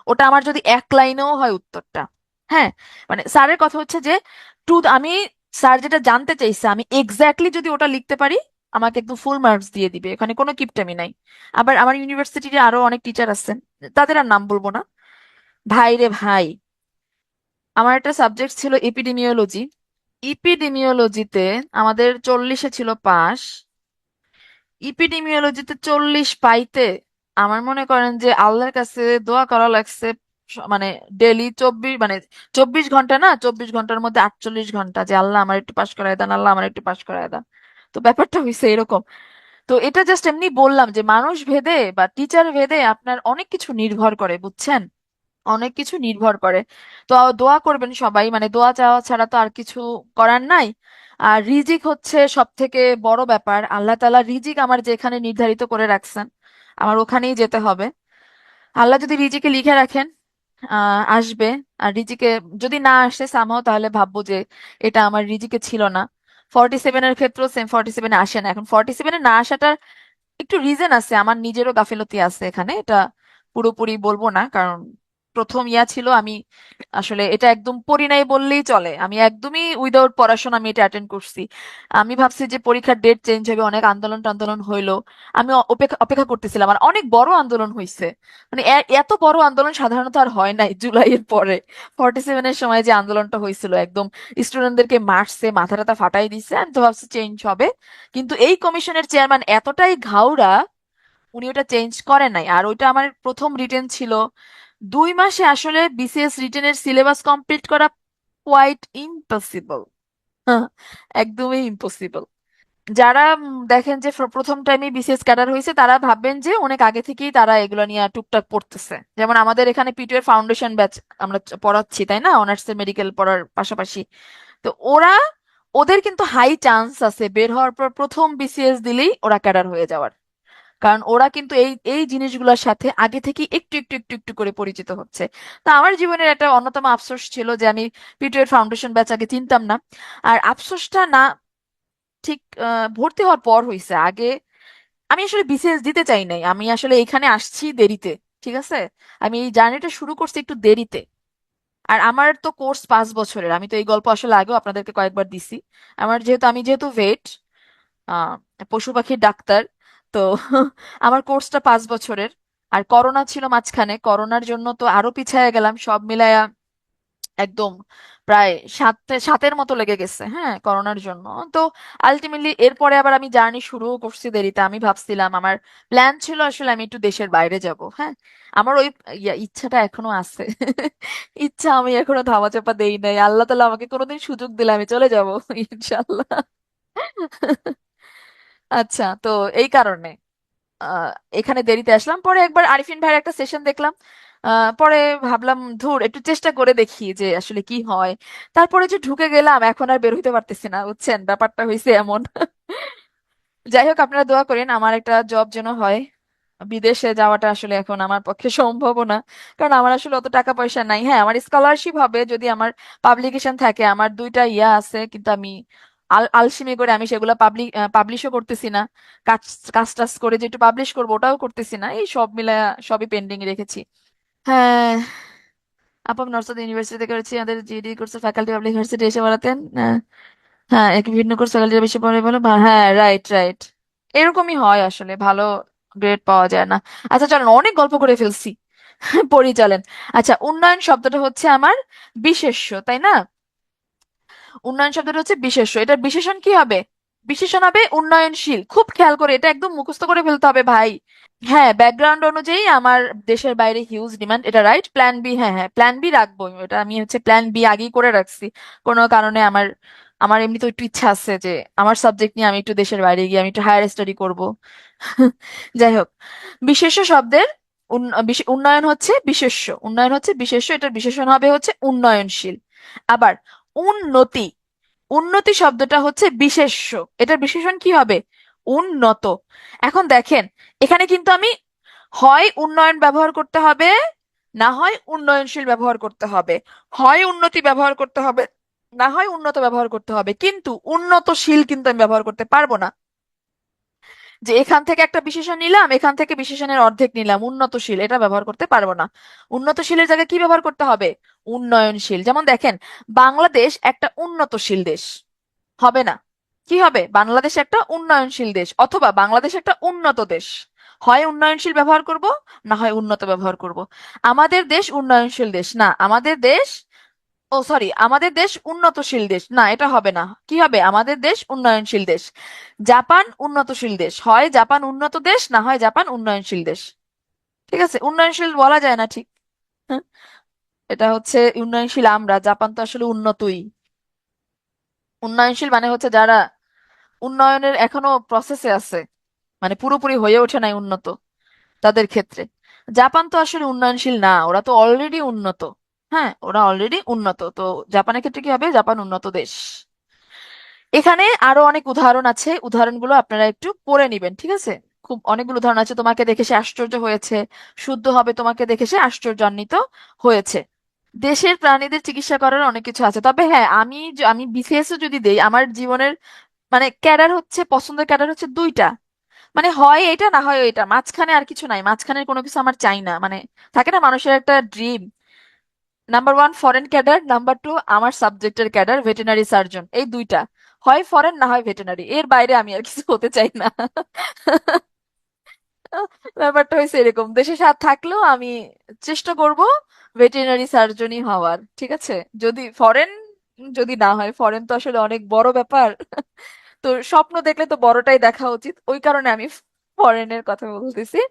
ওটা আমার যদি 1 লাইনেও হয় উত্তরটা, হ্যাঁ। মানে স্যারের কথা হচ্ছে যে টু আমি স্যার যেটা জানতে চাইছে আমি এক্স্যাক্টলি যদি ওটা লিখতে পারি, আমাকে একদম ফুল মার্কস দিয়ে দিবে, এখানে কোনো কিপটামি নাই। আবার আমার ইউনিভার্সিটির আরো অনেক টিচার আছেন, তাদের আর নাম বলবো না। ভাই রে ভাই, আমার একটা সাবজেক্ট ছিল এপিডেমিওলজি। ইপিডেমিওলজিতে আমাদের 40-এ ছিল পাস। ইপিডেমিওলজিতে 40 পাইতে আমার মনে করেন যে আল্লাহর কাছে দোয়া করা লাগছে। মানে ডেলি 24, মানে 24 ঘন্টা না, 24 ঘন্টার মধ্যে 48 ঘন্টা, যে আল্লাহ আমার একটু পাশ করায় দেন, আল্লাহ আমার একটু পাশ করায় দেন। তো ব্যাপারটা হয়েছে এরকম। তো এটা জাস্ট এমনি বললাম যে মানুষ ভেদে বা টিচার ভেদে আপনার অনেক কিছু নির্ভর করে, বুঝছেন? অনেক কিছু নির্ভর করে। তো দোয়া করবেন সবাই, মানে দোয়া চাওয়া ছাড়া তো আর কিছু করার নাই। আর রিজিক হচ্ছে সব থেকে বড় ব্যাপার। আল্লাহ তাআলা রিজিক আমার যেখানে নির্ধারিত করে রাখছেন, আমার ওখানেই যেতে হবে। আল্লাহ যদি রিজিকে লিখে রাখেন আসবে, আর রিজিকে যদি না আসে সামহাও, তাহলে ভাববো যে এটা আমার রিজিকে ছিল না। 47-এর ক্ষেত্রেও সেম, 47-এ আসে না। এখন 47-এ না আসাটার একটু রিজন আছে, আমার নিজেরও গাফিলতি আছে এখানে, এটা পুরোপুরি বলবো না, কারণ প্রথম ইয়া ছিল, আমি আসলে এটা একদম পড়ি নাই বললেই চলে। আমি একদমই উইদাউট পড়াশোনা আমি এটা অ্যাটেন্ড করছি। আমি ভাবছি যে পরীক্ষার ডেট চেঞ্জ হবে, অনেক আন্দোলন টান্দোলন হইলো। আমি অপেক্ষা অপেক্ষা করতেছিলাম, আর অনেক বড় আন্দোলন হয়েছে। মানে এত বড় আন্দোলন সাধারণত আর হয় নাই জুলাইয়ের পরে। 47-এর সময় যে আন্দোলনটা হয়েছিল, একদম স্টুডেন্টদেরকে মারছে, মাথা টাথা ফাটাই দিচ্ছে, আমি তো ভাবছি চেঞ্জ হবে। কিন্তু এই কমিশনের চেয়ারম্যান এতটাই ঘাউড়া, উনি ওটা চেঞ্জ করেন নাই। আর ওইটা আমার প্রথম রিটেন ছিল। 2 মাসে আসলে বিসিএস রিটেনের সিলেবাস কমপ্লিট করা কোয়াইট ইম্পসিবল। একদমই ইম্পসিবল। যারা দেখেন যে প্রথম টাইমে বিসিএস ক্যাডার হয়েছে, তারা ভাববেন যে অনেক আগে থেকেই তারা এগুলো নিয়ে টুকটাক পড়তেছে। যেমন আমাদের এখানে পিটু এর ফাউন্ডেশন ব্যাচ আমরা পড়াচ্ছি, তাই না, অনার্স এর মেডিকেল পড়ার পাশাপাশি। তো ওরা, ওদের কিন্তু হাই চান্স আছে বের হওয়ার পর প্রথম বিসিএস দিলেই ওরা ক্যাডার হয়ে যাওয়ার। কারণ ওরা কিন্তু এই এই জিনিসগুলোর সাথে আগে থেকে একটু একটু একটু একটু করে পরিচিত হচ্ছে। তা আমার জীবনের একটা অন্যতম আফসোস ছিল যে আমি পিটু এর ফাউন্ডেশন ব্যাচ আগে চিনতাম না। আর আফসোসটা না ঠিক ভর্তি হওয়ার পর হইছে। আগে আমি আসলে বিসিএস দিতে চাই নাই, আমি আসলে এখানে আসছি দেরিতে। ঠিক আছে, আমি এই জার্নিটা শুরু করছি একটু দেরিতে। আর আমার তো কোর্স 5 বছরের, আমি তো এই গল্প আসলে আগেও আপনাদেরকে কয়েকবার দিছি। আমি যেহেতু ভেট, আহ পশু পাখির ডাক্তার, তো আমার কোর্সটা 5 বছরের। আর করোনা ছিল মাঝখানে, করোনার জন্য তো আরো পিছায় গেলাম সব মিলায়া। একদম প্রায় সাতের মতো লেগে গেছে, হ্যাঁ, করোনার জন্য। তো আলটিমেটলি এরপরে আবার আমি জার্নি শুরুও করছি দেরিতে। আমি ভাবছিলাম, আমার প্ল্যান ছিল আসলে আমি একটু দেশের বাইরে যাব, হ্যাঁ। আমার ওই ইচ্ছাটা এখনো আছে। ইচ্ছা আমি এখনো ধামাচাপা দেই নাই। আল্লাহ তাআলা আমাকে কোনোদিন সুযোগ দিলে আমি চলে যাব, ইনশাল্লাহ। আচ্ছা, তো এই কারণে আহ, এখানে দেরিতে আসলাম। পরে একবার আরিফিন ভাইয়ের একটা সেশন দেখলাম। পরে ভাবলাম ধুর, একটু চেষ্টা করে দেখি যে আসলে কি হয়। তারপরে যে ঢুকে গেলাম, এখন আর বের হইতে পারতেছি না, বুঝছেন, ব্যাপারটা হয়েছে এমন। যাই হোক, আপনারা দোয়া করেন আমার একটা জব যেন হয়। বিদেশে যাওয়াটা আসলে এখন আমার পক্ষে সম্ভব না, কারণ আমার আসলে অত টাকা পয়সা নাই। হ্যাঁ, আমার স্কলারশিপ হবে যদি আমার পাবলিকেশন থাকে। আমার 2টা ইয়া আছে, কিন্তু আমি আলসেমি করে আমি সেগুলো পাবলিশও করতেছি না। কাজ কাজ টাজ করে যে একটু পাবলিশ করবো, ওটাও করতেছি না। এই সব মিলায় সবই পেন্ডিং রেখেছি। হ্যাঁ, আপা নর্থ ইউনিভার্সিটিতে করেছি, আমাদের GD course faculty public university এসে বলাতেন। হ্যাঁ, এক বিভিন্ন কোর্স ফ্যাকাল্টিরা বেশি পড়ে বলো, হ্যাঁ, রাইট রাইট। এরকমই হয় আসলে, ভালো গ্রেড পাওয়া যায় না। আচ্ছা চলেন, অনেক গল্প করে ফেলছি। পড়ি চলেন। আচ্ছা, উন্নয়ন শব্দটা হচ্ছে আমার বিশেষ্য, তাই না? উন্নয়ন শব্দটা হচ্ছে বিশেষ্য, এটার বিশেষণ কি হবে? বিশেষণ হবে উন্নয়নশীল। খুব খেয়াল করে, এটা একদম মুখস্থ করে ফেলতে হবে ভাই। হ্যাঁ, ব্যাকগ্রাউন্ড অনুযায়ী আমার দেশের বাইরে হিউজ ডিমান্ড, এটা রাইট। প্ল্যান বি, হ্যাঁ হ্যাঁ, প্ল্যান বি রাখবো। এটা আমি হচ্ছে প্ল্যান বি আগেই করে রাখছি। কোনো কারণে আমার আমার এমনি তো একটু ইচ্ছা আছে যে আমার সাবজেক্ট নিয়ে আমি একটু দেশের বাইরে গিয়ে আমি একটু হায়ার স্টাডি করব। যাই হোক, বিশেষ্য শব্দের উন্নয়ন হচ্ছে বিশেষ্য, উন্নয়ন হচ্ছে বিশেষ্য, এটার বিশেষণ হবে হচ্ছে উন্নয়নশীল। আবার উন্নতি, উন্নতি শব্দটা হচ্ছে বিশেষ্য, এটার বিশেষণ কি হবে? উন্নত। এখন দেখেন, এখানে কিন্তু আমি হয় উন্নয়ন ব্যবহার করতে হবে, না হয় উন্নয়নশীল ব্যবহার করতে হবে। হয় উন্নতি ব্যবহার করতে হবে, না হয় উন্নত ব্যবহার করতে হবে, কিন্তু উন্নতশীল কিন্তু আমি ব্যবহার করতে পারবো না। যে এখান থেকে একটা বিশেষণ নিলাম, এখান থেকে বিশেষণের অর্ধেক নিলাম, উন্নতশীল এটা ব্যবহার করতে পারবো না। উন্নতশীলের জায়গায় কি ব্যবহার করতে হবে? উন্নয়নশীল। যেমন দেখেন, বাংলাদেশ একটা উন্নতশীল দেশ হবে না। কি হবে? বাংলাদেশ একটা উন্নয়নশীল দেশ, অথবা বাংলাদেশ একটা উন্নত দেশ। হয় উন্নয়নশীল ব্যবহার করব, না হয় উন্নত ব্যবহার করব। আমাদের দেশ উন্নয়নশীল দেশ না, আমাদের দেশ ও সরি, আমাদের দেশ উন্নতশীল দেশ না, এটা হবে না। কি হবে? আমাদের দেশ উন্নয়নশীল দেশ। জাপান উন্নতশীল দেশ, হয় জাপান উন্নত দেশ, না হয় জাপান উন্নয়নশীল দেশ। ঠিক আছে, উন্নয়নশীল বলা যায় না ঠিক। হ্যাঁ, এটা হচ্ছে উন্নয়নশীল আমরা, জাপান তো আসলে উন্নতই। উন্নয়নশীল মানে হচ্ছে যারা উন্নয়নের এখনো প্রসেসে আছে, মানে পুরোপুরি হয়ে ওঠে নাই উন্নত, তাদের ক্ষেত্রে। জাপান তো আসলে উন্নয়নশীল না, ওরা তো অলরেডি উন্নত। হ্যাঁ, ওরা অলরেডি উন্নত তো। জাপানের ক্ষেত্রে কি হবে? জাপান উন্নত দেশ। এখানে আরো অনেক উদাহরণ আছে, উদাহরণগুলো আপনারা একটু পড়ে নিবেন, ঠিক আছে? খুব অনেকগুলো উদাহরণ আছে। তোমাকে দেখে সে আশ্চর্য হয়েছে, শুদ্ধ হবে তোমাকে দেখে সে আশ্চর্যান্বিত হয়েছে। দেশের প্রাণীদের চিকিৎসা করার অনেক কিছু আছে, তবে হ্যাঁ, আমি বিসিএস যদি দেই, আমার জীবনের মানে ক্যাডার হচ্ছে, পছন্দের ক্যাডার হচ্ছে দুইটা। মানে হয় এটা, না হয় এটা, মাঝখানে আর কিছু নাই, মাঝখানের কোনো কিছু আমার চাই না। মানে থাকে না মানুষের একটা dream, number one foreign cadre, number two আমার সাবজেক্টের ক্যাডার ভেটেরিনারি সার্জন, এই দুইটা। হয় ফরেন না হয় ভেটেরিনারি, এর বাইরে আমি আর কিছু হতে চাই না। ব্যাপারটা হয়েছে এরকম, দেশে স্বাদ থাকলেও আমি চেষ্টা করব ভেটেরিনারি সার্জনই হওয়ার, ঠিক আছে? যদি ফরেন, যদি না হয় ফরেন তো আসলে অনেক বড় ব্যাপার। তো স্বপ্ন দেখলে তো বড়টাই দেখা উচিত, ওই কারণে আমি ফরেনের কথা বলতেছি।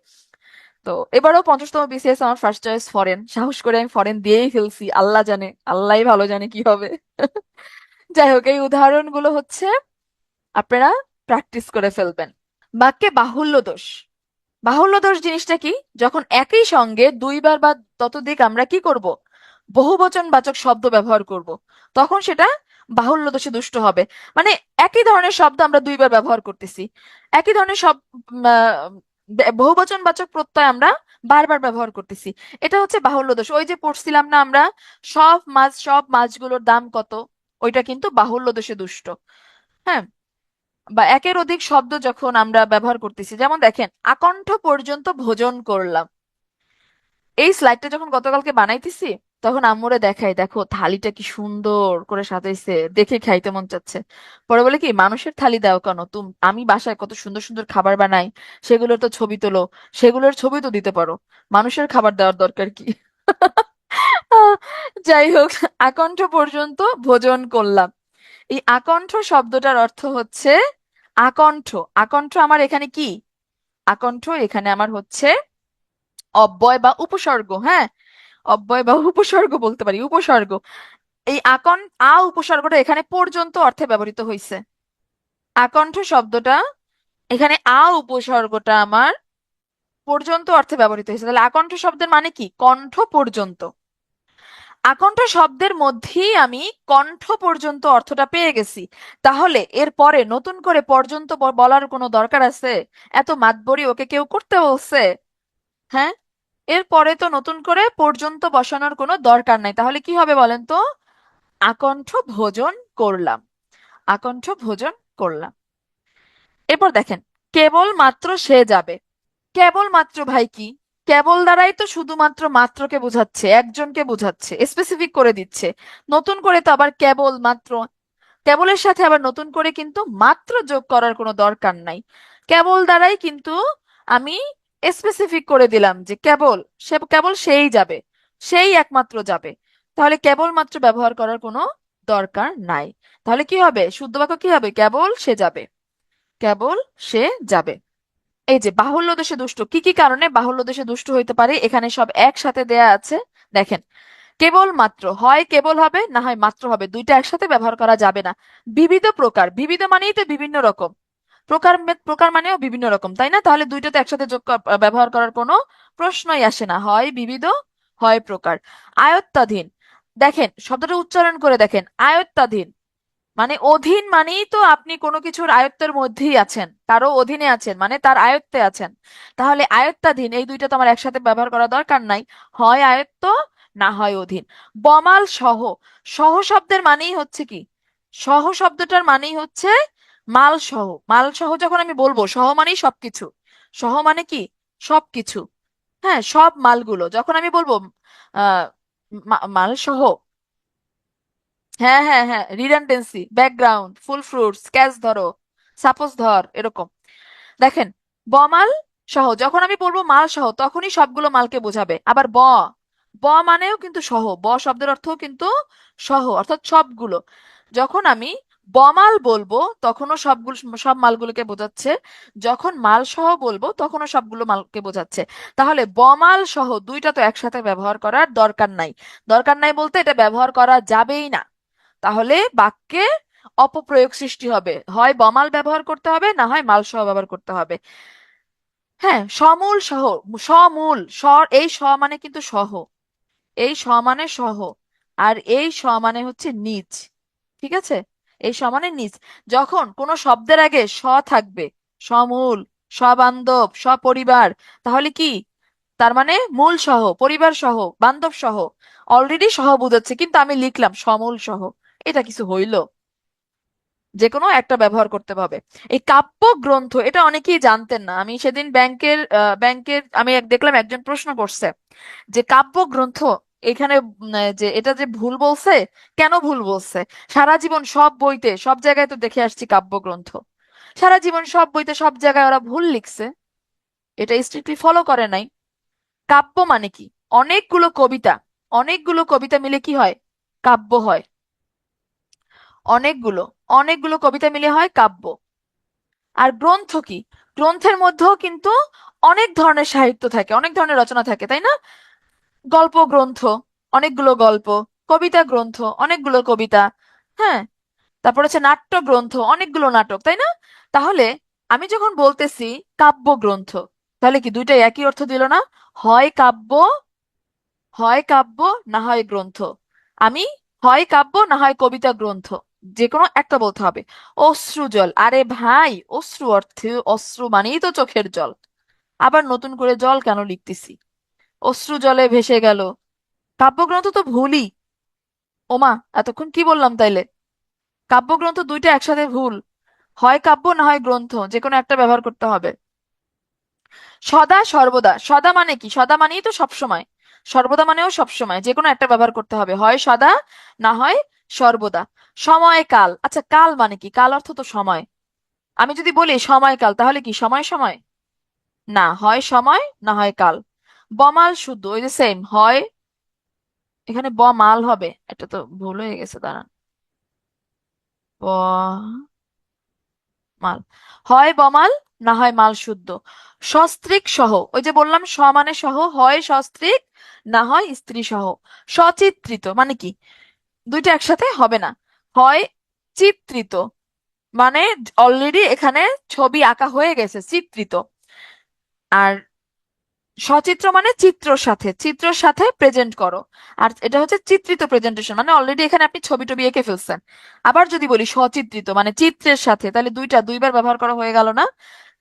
তো এবারও 50তম বিসিএস আমার ফার্স্ট চয়েস ফরেন, সাহস করে আমি ফরেন দিয়েই ফেলছি, আল্লাহ জানে, আল্লাহই ভালো জানে কি হবে। যাই হোক, এই উদাহরণগুলো হচ্ছে আপনারা প্র্যাকটিস করে ফেলবেন। বাক্যে বাহুল্য দোষ। বাহুল্য দোষ জিনিসটা কি? যখন একই সঙ্গে দুইবার বা ততোধিক আমরা কি করব, বহুবচনবাচক শব্দ ব্যবহার করব, তখন সেটা বাহুল্য দোষে দুষ্ট হবে। মানে একই ধরনের শব্দ আমরা দুইবার ব্যবহার করতেছি, একই ধরনের সব বহুবচনবাচক প্রত্যয় আমরা বারবার ব্যবহার করতেছি, এটা হচ্ছে বাহুল্য দোষ। ওই যে পড়ছিলাম না আমরা, সব মাছগুলোর দাম কত, ওইটা কিন্তু বাহুল্য দোষে দুষ্ট। হ্যাঁ, বা একের অধিক শব্দ যখন আমরা ব্যবহার করতেছি, যেমন দেখেন আকণ্ঠ পর্যন্ত ভোজন করলাম। এই স্লাইডটা যখন গতকালকে বানাইতেছি, তখন আম্মুরে দেখাই, দেখো থালিটা কি সুন্দর করে সাজাইছে, দেখে খাইতে মন চাচ্ছে। পরে বলে কি, মানুষের থালি দাও কেন? আমি বাসায় কত সুন্দর সুন্দর খাবার বানাই, সেগুলোর তো ছবি তোলো, সেগুলোর ছবি তো দিতে পারো, মানুষের খাবার দেওয়ার দরকার কি? আহ, যাই হোক, আকণ্ঠ পর্যন্ত ভোজন করলাম। এই আকণ্ঠ শব্দটার অর্থ হচ্ছে আকণ্ঠ। আকণ্ঠ আমার এখানে কি? আকণ্ঠ এখানে আমার হচ্ছে অব্যয় বা উপসর্গ। হ্যাঁ, অব্যয় বা উপসর্গ বলতে পারি, উপসর্গ। এই উপসর্গটা এখানে পর্যন্ত অর্থে ব্যবহৃত হয়েছে। আকণ্ঠ শব্দটা এখানে উপসর্গটা আমার পর্যন্ত অর্থে ব্যবহৃত হয়েছে, তাহলে আকণ্ঠ শব্দের মানে কি? কণ্ঠ পর্যন্ত। আকণ্ঠ শব্দের মধ্যেই আমি কণ্ঠ পর্যন্ত অর্থটা পেয়ে গেছি। তাহলে এর পরে নতুন করে পর্যন্ত বলার কোনো দরকার আছে? এত মাতবরি ওকে কেউ করতে বলছে? হ্যাঁ, এরপরে তো নতুন করে পর্যন্ত বসানোর কোনো দরকার নাই। তাহলে কি হবে বলেন তো? আকণ্ঠ ভোজন করলাম, আকণ্ঠ ভোজন করলাম। এরপর দেখেন, কেবল মাত্র সে যাবে। কেবল মাত্র ভাই কি? কেবল দ্বারাই তো শুধুমাত্র মাত্রকে বোঝাচ্ছে, একজনকে বোঝাচ্ছে, স্পেসিফিক করে দিচ্ছে। নতুন করে তো আবার কেবল মাত্র, কেবলের সাথে আবার নতুন করে কিন্তু মাত্র যোগ করার কোনো দরকার নাই। কেবল দ্বারাই কিন্তু আমি স্পেসিফিক করে দিলাম যে কেবল, সে কেবল সেই যাবে, সেই একমাত্র যাবে। তাহলে কেবল মাত্র ব্যবহার করার কোনো দরকার নাই। তাহলে কি হবে? শুদ্ধ বাক্য কি হবে? কেবল সে যাবে, কেবল সে যাবে। এই যে বাহুল্য দেশে দুষ্ট, কি কি কারণে বাহুল্য দেশে দুষ্ট হইতে পারে এখানে সব একসাথে দেয়া আছে। দেখেন, কেবল মাত্র, হয় কেবল হবে না হয় মাত্র হবে, দুইটা একসাথে ব্যবহার করা যাবে না। বিবিধ প্রকার, বিবিধ মানেই তো বিভিন্ন রকম, প্রকার প্রকার মানেও বিভিন্ন রকম, তাই না? তাহলে দুইটা তো একসাথে ব্যবহার করার কোনো প্রশ্নই আসে না, হয় বিবিধ হয় প্রকার। আয়ত্তাধীন, দেখেন শব্দটা উচ্চারণ করে দেখেন, আয়ত্তাধীন মানে অধীন, মানেই তো আপনি কোনো কিছুর আয়ত্তের মধ্যেই আছেন, কারো অধীনে আছেন, মানে তার আয়ত্তে আছেন। তাহলে আয়ত্তাধীন এই দুইটা তো আমার একসাথে ব্যবহার করা দরকার নাই, হয় আয়ত্ত না হয় অধীন। বমাল সহ, সহ শব্দের মানেই হচ্ছে কি? সহ শব্দটার মানেই হচ্ছে মাল সহ। মাল সহ যখন আমি বলবো, সহ মানেই সবকিছু, সহ মানে কি? সবকিছু। হ্যাঁ, সব মালগুলো যখন আমি বলবো আহ মাল সহ। হ্যাঁ হ্যাঁ হ্যাঁ, রিডান্ডেন্সি, ব্যাকগ্রাউন্ড, ফুল ফ্রুটস, ক্যাচ ধরো, সাপোজ ধর, এরকম। দেখেন, বমাল সহ যখন আমি বলবো মাল সহ, তখনই সবগুলো মালকে বোঝাবে। আবার ব মানেও কিন্তু সহ, ব শব্দের অর্থও কিন্তু সহ, অর্থাৎ সবগুলো। যখন আমি বমাল বলবো তখনও সবগুলো, সব মালগুলোকে বোঝাচ্ছে। যখন মাল সহ বলবো তখনও সবগুলো মালকে বোঝাচ্ছে। তাহলে বমাল সহ দুইটা তো একসাথে ব্যবহার করার দরকার নাই। দরকার নাই বলতে এটা ব্যবহার করা যাবেই না। তাহলে বাক্যে অপপ্রয়োগ সৃষ্টি হবে, হয় বমাল ব্যবহার করতে হবে, না হয় মাল সহ ব্যবহার করতে হবে। হ্যাঁ, সমূল সহ, সমূল এই স মানে কিন্তু সহ, এই স মানে সহ, আর এই স মানে হচ্ছে নিচ। ঠিক আছে, এই স মানে নিচ। যখন কোনো শব্দের আগে স থাকবে, সমূল, সবান্ধব, সপরিবার, তাহলে কি, তার মানে মূল সহ, পরিবার সহ, বান্ধব সহ, অলরেডি সহ বোঝাচ্ছে, কিন্তু আমি লিখলাম সমূল সহ। এটা কিছু হইল? যে কোনো একটা ব্যবহার করতে হবে। এই কাব্য গ্রন্থ, এটা অনেকেই জানতেন না। আমি সেদিন ব্যাংকের আমি দেখলাম একজন প্রশ্ন করছে যে কাব্য গ্রন্থ এখানে যে এটা যে ভুল বলছে, কেন ভুল বলছে? সারা জীবন সব বইতে সব জায়গায় তো দেখে আসছি কাব্যগ্রন্থ, সারা জীবন সব বইতে সব জায়গায় ওরা ভুল লিখছে, এটা স্ট্রিক্টলি ফলো করে নাই। কাব্য মানে কি? অনেকগুলো কবিতা, অনেকগুলো কবিতা মিলে কি হয়? কাব্য হয়। অনেকগুলো, অনেকগুলো কবিতা মিলে হয় কাব্য। আর গ্রন্থ কি? গ্রন্থের মধ্যেও কিন্তু অনেক ধরনের সাহিত্য থাকে, অনেক ধরনের রচনা থাকে, তাই না? গল্প গ্রন্থ, অনেকগুলো গল্প, কবিতা গ্রন্থ, অনেকগুলো কবিতা, হ্যাঁ, তারপর হচ্ছে নাট্য গ্রন্থ, অনেকগুলো নাটক, তাই না? তাহলে আমি যখন বলতেছি কাব্য গ্রন্থ, তাহলে কি দুইটাই একই অর্থ দিল না? হয় কাব্য, হয় কাব্য, না হয় গ্রন্থ। আমি হয় কাব্য না হয় কবিতা গ্রন্থ, যে কোনো একটা বলতে হবে। অশ্রু জল, আরে ভাই, অশ্রু অর্থে অশ্রু মানেই তো চোখের জল, আবার নতুন করে জল কেন লিখতেছি? অশ্রু জলে ভেসে গেল, কাব্যগ্রন্থ তো ভুলই। ওমা, এতক্ষণ কি বললাম তাইলে? কাব্যগ্রন্থ দুইটা একসাথে ভুল, হয় কাব্য না হয় গ্রন্থ, যে কোনো একটা ব্যবহার করতে হবে। সদা সর্বদা, সদা মানে কি? সদা মানেই তো সবসময়, সর্বদা মানেও সবসময়, যে কোনো একটা ব্যবহার করতে হবে, হয় সদা না হয় সর্বদা। সময় কাল, আচ্ছা কাল মানে কি? কাল অর্থ তো সময়। আমি যদি বলি সময়কাল, তাহলে কি সময় সময়? না, হয় সময় না হয় কাল। বমাল শুদ্ধ, ওই যে সেম, হয়, এখানে বমাল হবে, এটা তো ভুল হয়ে গেছে, দাঁড়ান। ব মাল, হয় বমাল না হয় মাল শুদ্ধ। সস্ত্রীক সহ, ওই যে বললাম স মানে সহ, হয় সস্ত্রীক না হয় স্ত্রী সহ। সচিত্রিত মানে কি? দুইটা একসাথে হবে না। হয় চিত্রিত, মানে অলরেডি এখানে ছবি আঁকা হয়ে গেছে, চিত্রিত। আর সচিত্র মানে চিত্রর সাথে, চিত্রর সাথে প্রেজেন্ট করো। আর এটা হচ্ছে চিত্রিত প্রেজেন্টেশন, মানে অলরেডি এখানে আপনি ছবি টবি এঁকে ফেলছেন। আবার যদি বলি সচিত্রিত মানে চিত্রের সাথে, তাহলে দুইটা দুইবার ব্যবহার করা হয়ে গেল না?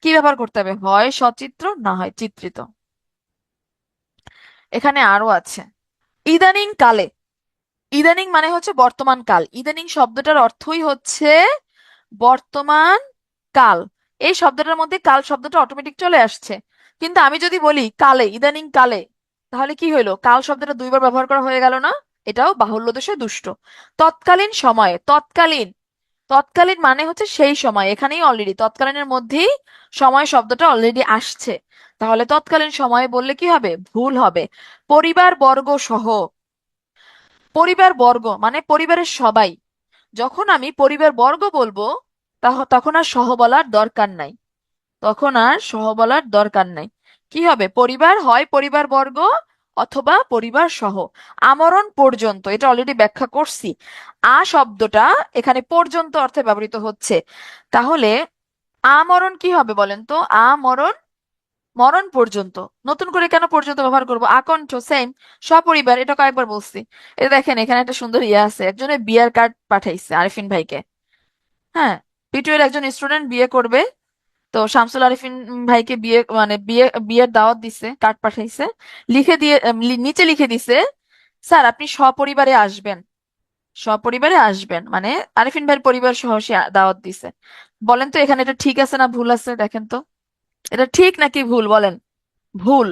কি ব্যবহার করতে হবে? হয় সচিত্র না হয় চিত্রিত। এখানে আরো আছে, ইদানিং কালে। ইদানিং মানে হচ্ছে বর্তমান কাল, ইদানিং শব্দটার অর্থই হচ্ছে বর্তমান কাল। এই শব্দটার মধ্যে কাল শব্দটা অটোমেটিক চলে আসছে। কিন্তু আমি যদি বলি কালে, ইদানিং কালে, তাহলে কি হইলো? কাল শব্দটা দুইবার ব্যবহার করা হয়ে গেল না? এটাও বাহুল্য দোষে দুষ্ট। তৎকালীন সময়ে, তৎকালীন, তৎকালীন মানে হচ্ছে সেই সময়, এখানেই অলরেডি তৎকালীনের মধ্যেই সময় শব্দটা অলরেডি আসছে। তাহলে তৎকালীন সময়ে বললে কি হবে? ভুল হবে। পরিবার বর্গ সহ, পরিবার বর্গ মানে পরিবারের সবাই। যখন আমি পরিবার বর্গ বলবো, তখন আর সহ বলার দরকার নাই, তখন আর সহ বলার দরকার নাই। কি হবে? পরিবার, হয় পরিবার বর্গ অথবা পরিবার সহ। আমরণ পর্যন্ত, এটা অলরেডি ব্যাখ্যা করছি। শব্দটা এখানে পর্যন্ত অর্থে ব্যবহৃত হচ্ছে। তাহলে আমরণ কি হবে বলেন তো? আমরণ, মরণ পর্যন্ত। নতুন করে কেন পর্যন্ত ব্যবহার করব? আকণ্ঠ সেম, সপরিবার, এটা কয়েকবার বলছি। এটা দেখেন, এখানে একটা সুন্দর ইয়ে আছে, একজনের বিয়ার কার্ড পাঠাইছে আরিফিন ভাইকে। হ্যাঁ, পিটু এর একজন স্টুডেন্ট বিয়ে করবে, তো শামসুল আরিফিন ভাইকে বিয়ে মানে বিয়ের দাওয়াত দিছে, কার্ড পাঠাইছে। লিখে দিয়ে নিচে লিখে দিছে, স্যার আপনি সপরিবারে আসবেন, সপরিবারে আসবেন, মানে আরিফিন ভাইয়ের পরিবার সহ সে দাওয়াত দিছে। বলেন তো এখানে এটা ঠিক আছে না ভুল আছে? দেখেন তো, এটা ঠিক নাকি ভুল বলেন? ভুল।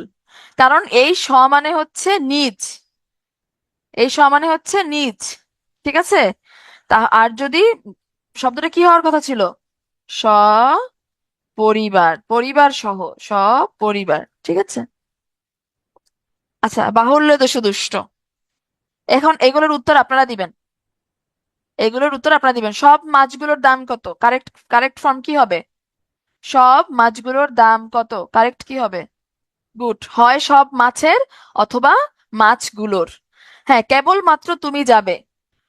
কারণ এই স মানে হচ্ছে নিজ, এই স মানে হচ্ছে নিজ। ঠিক আছে? আর যদি শব্দটা কি হওয়ার কথা ছিল? স পরিবার, পরিবার সহ, সপরিবার। ঠিক আছে? আচ্ছা, বাহুল্য দোষে দুষ্ট। এখন এগুলোর উত্তর আপনারা দিবেন। এগুলোর উত্তর আপনারা দিবেন। সব মাছগুলোর দাম কত? কারেক্ট, কারেক্ট ফর্ম কি হবে? সব মাছগুলোর দাম কত? কারেক্ট কি হবে? গুড, হয় সব মাছের অথবা মাছগুলোর। হ্যাঁ, কেবল মাত্র তুমি যাবে।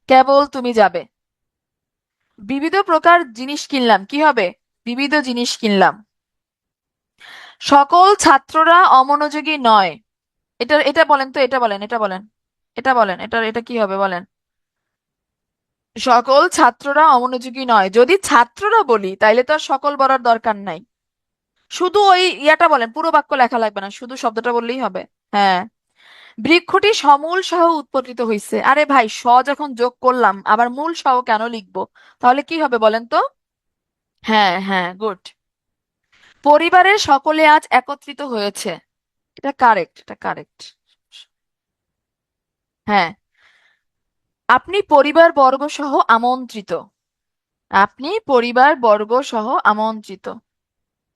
কেবল তুমি যাবে। বিবিধ প্রকার জিনিস কিনলাম, কি হবে? বিবিধ জিনিস কিনলাম। সকল ছাত্ররা অমনোযোগী নয়। এটা এটা বলেন তো, এটা বলেন, এটা বলেন, এটা বলেন, এটা কি হবে বলেন? সকল ছাত্ররা অমনোযোগী নয়, যদি ছাত্ররা বলি তাইলে তো আর সকল বলার দরকার নাই। শুধু ওই ইয়াটা বলেন, পুরো বাক্য লেখা লাগবে না, শুধু শব্দটা বললেই হবে। হ্যাঁ। বৃক্ষটি সমূল সহ উৎপত্তিত হইছে। আরে ভাই, যখন যোগ করলাম আবার মূল সহ কেন লিখবো? তাহলে কি হবে বলেন তো? হ্যাঁ হ্যাঁ, গুড। পরিবারের সকলে আজ একত্রিত হয়েছে। এটা কারেক্ট, এটা কারেক্ট। হ্যাঁ। আপনি পরিবার বর্গ সহ আমন্ত্রিত। আপনি পরিবার বর্গ সহ আমন্ত্রিত।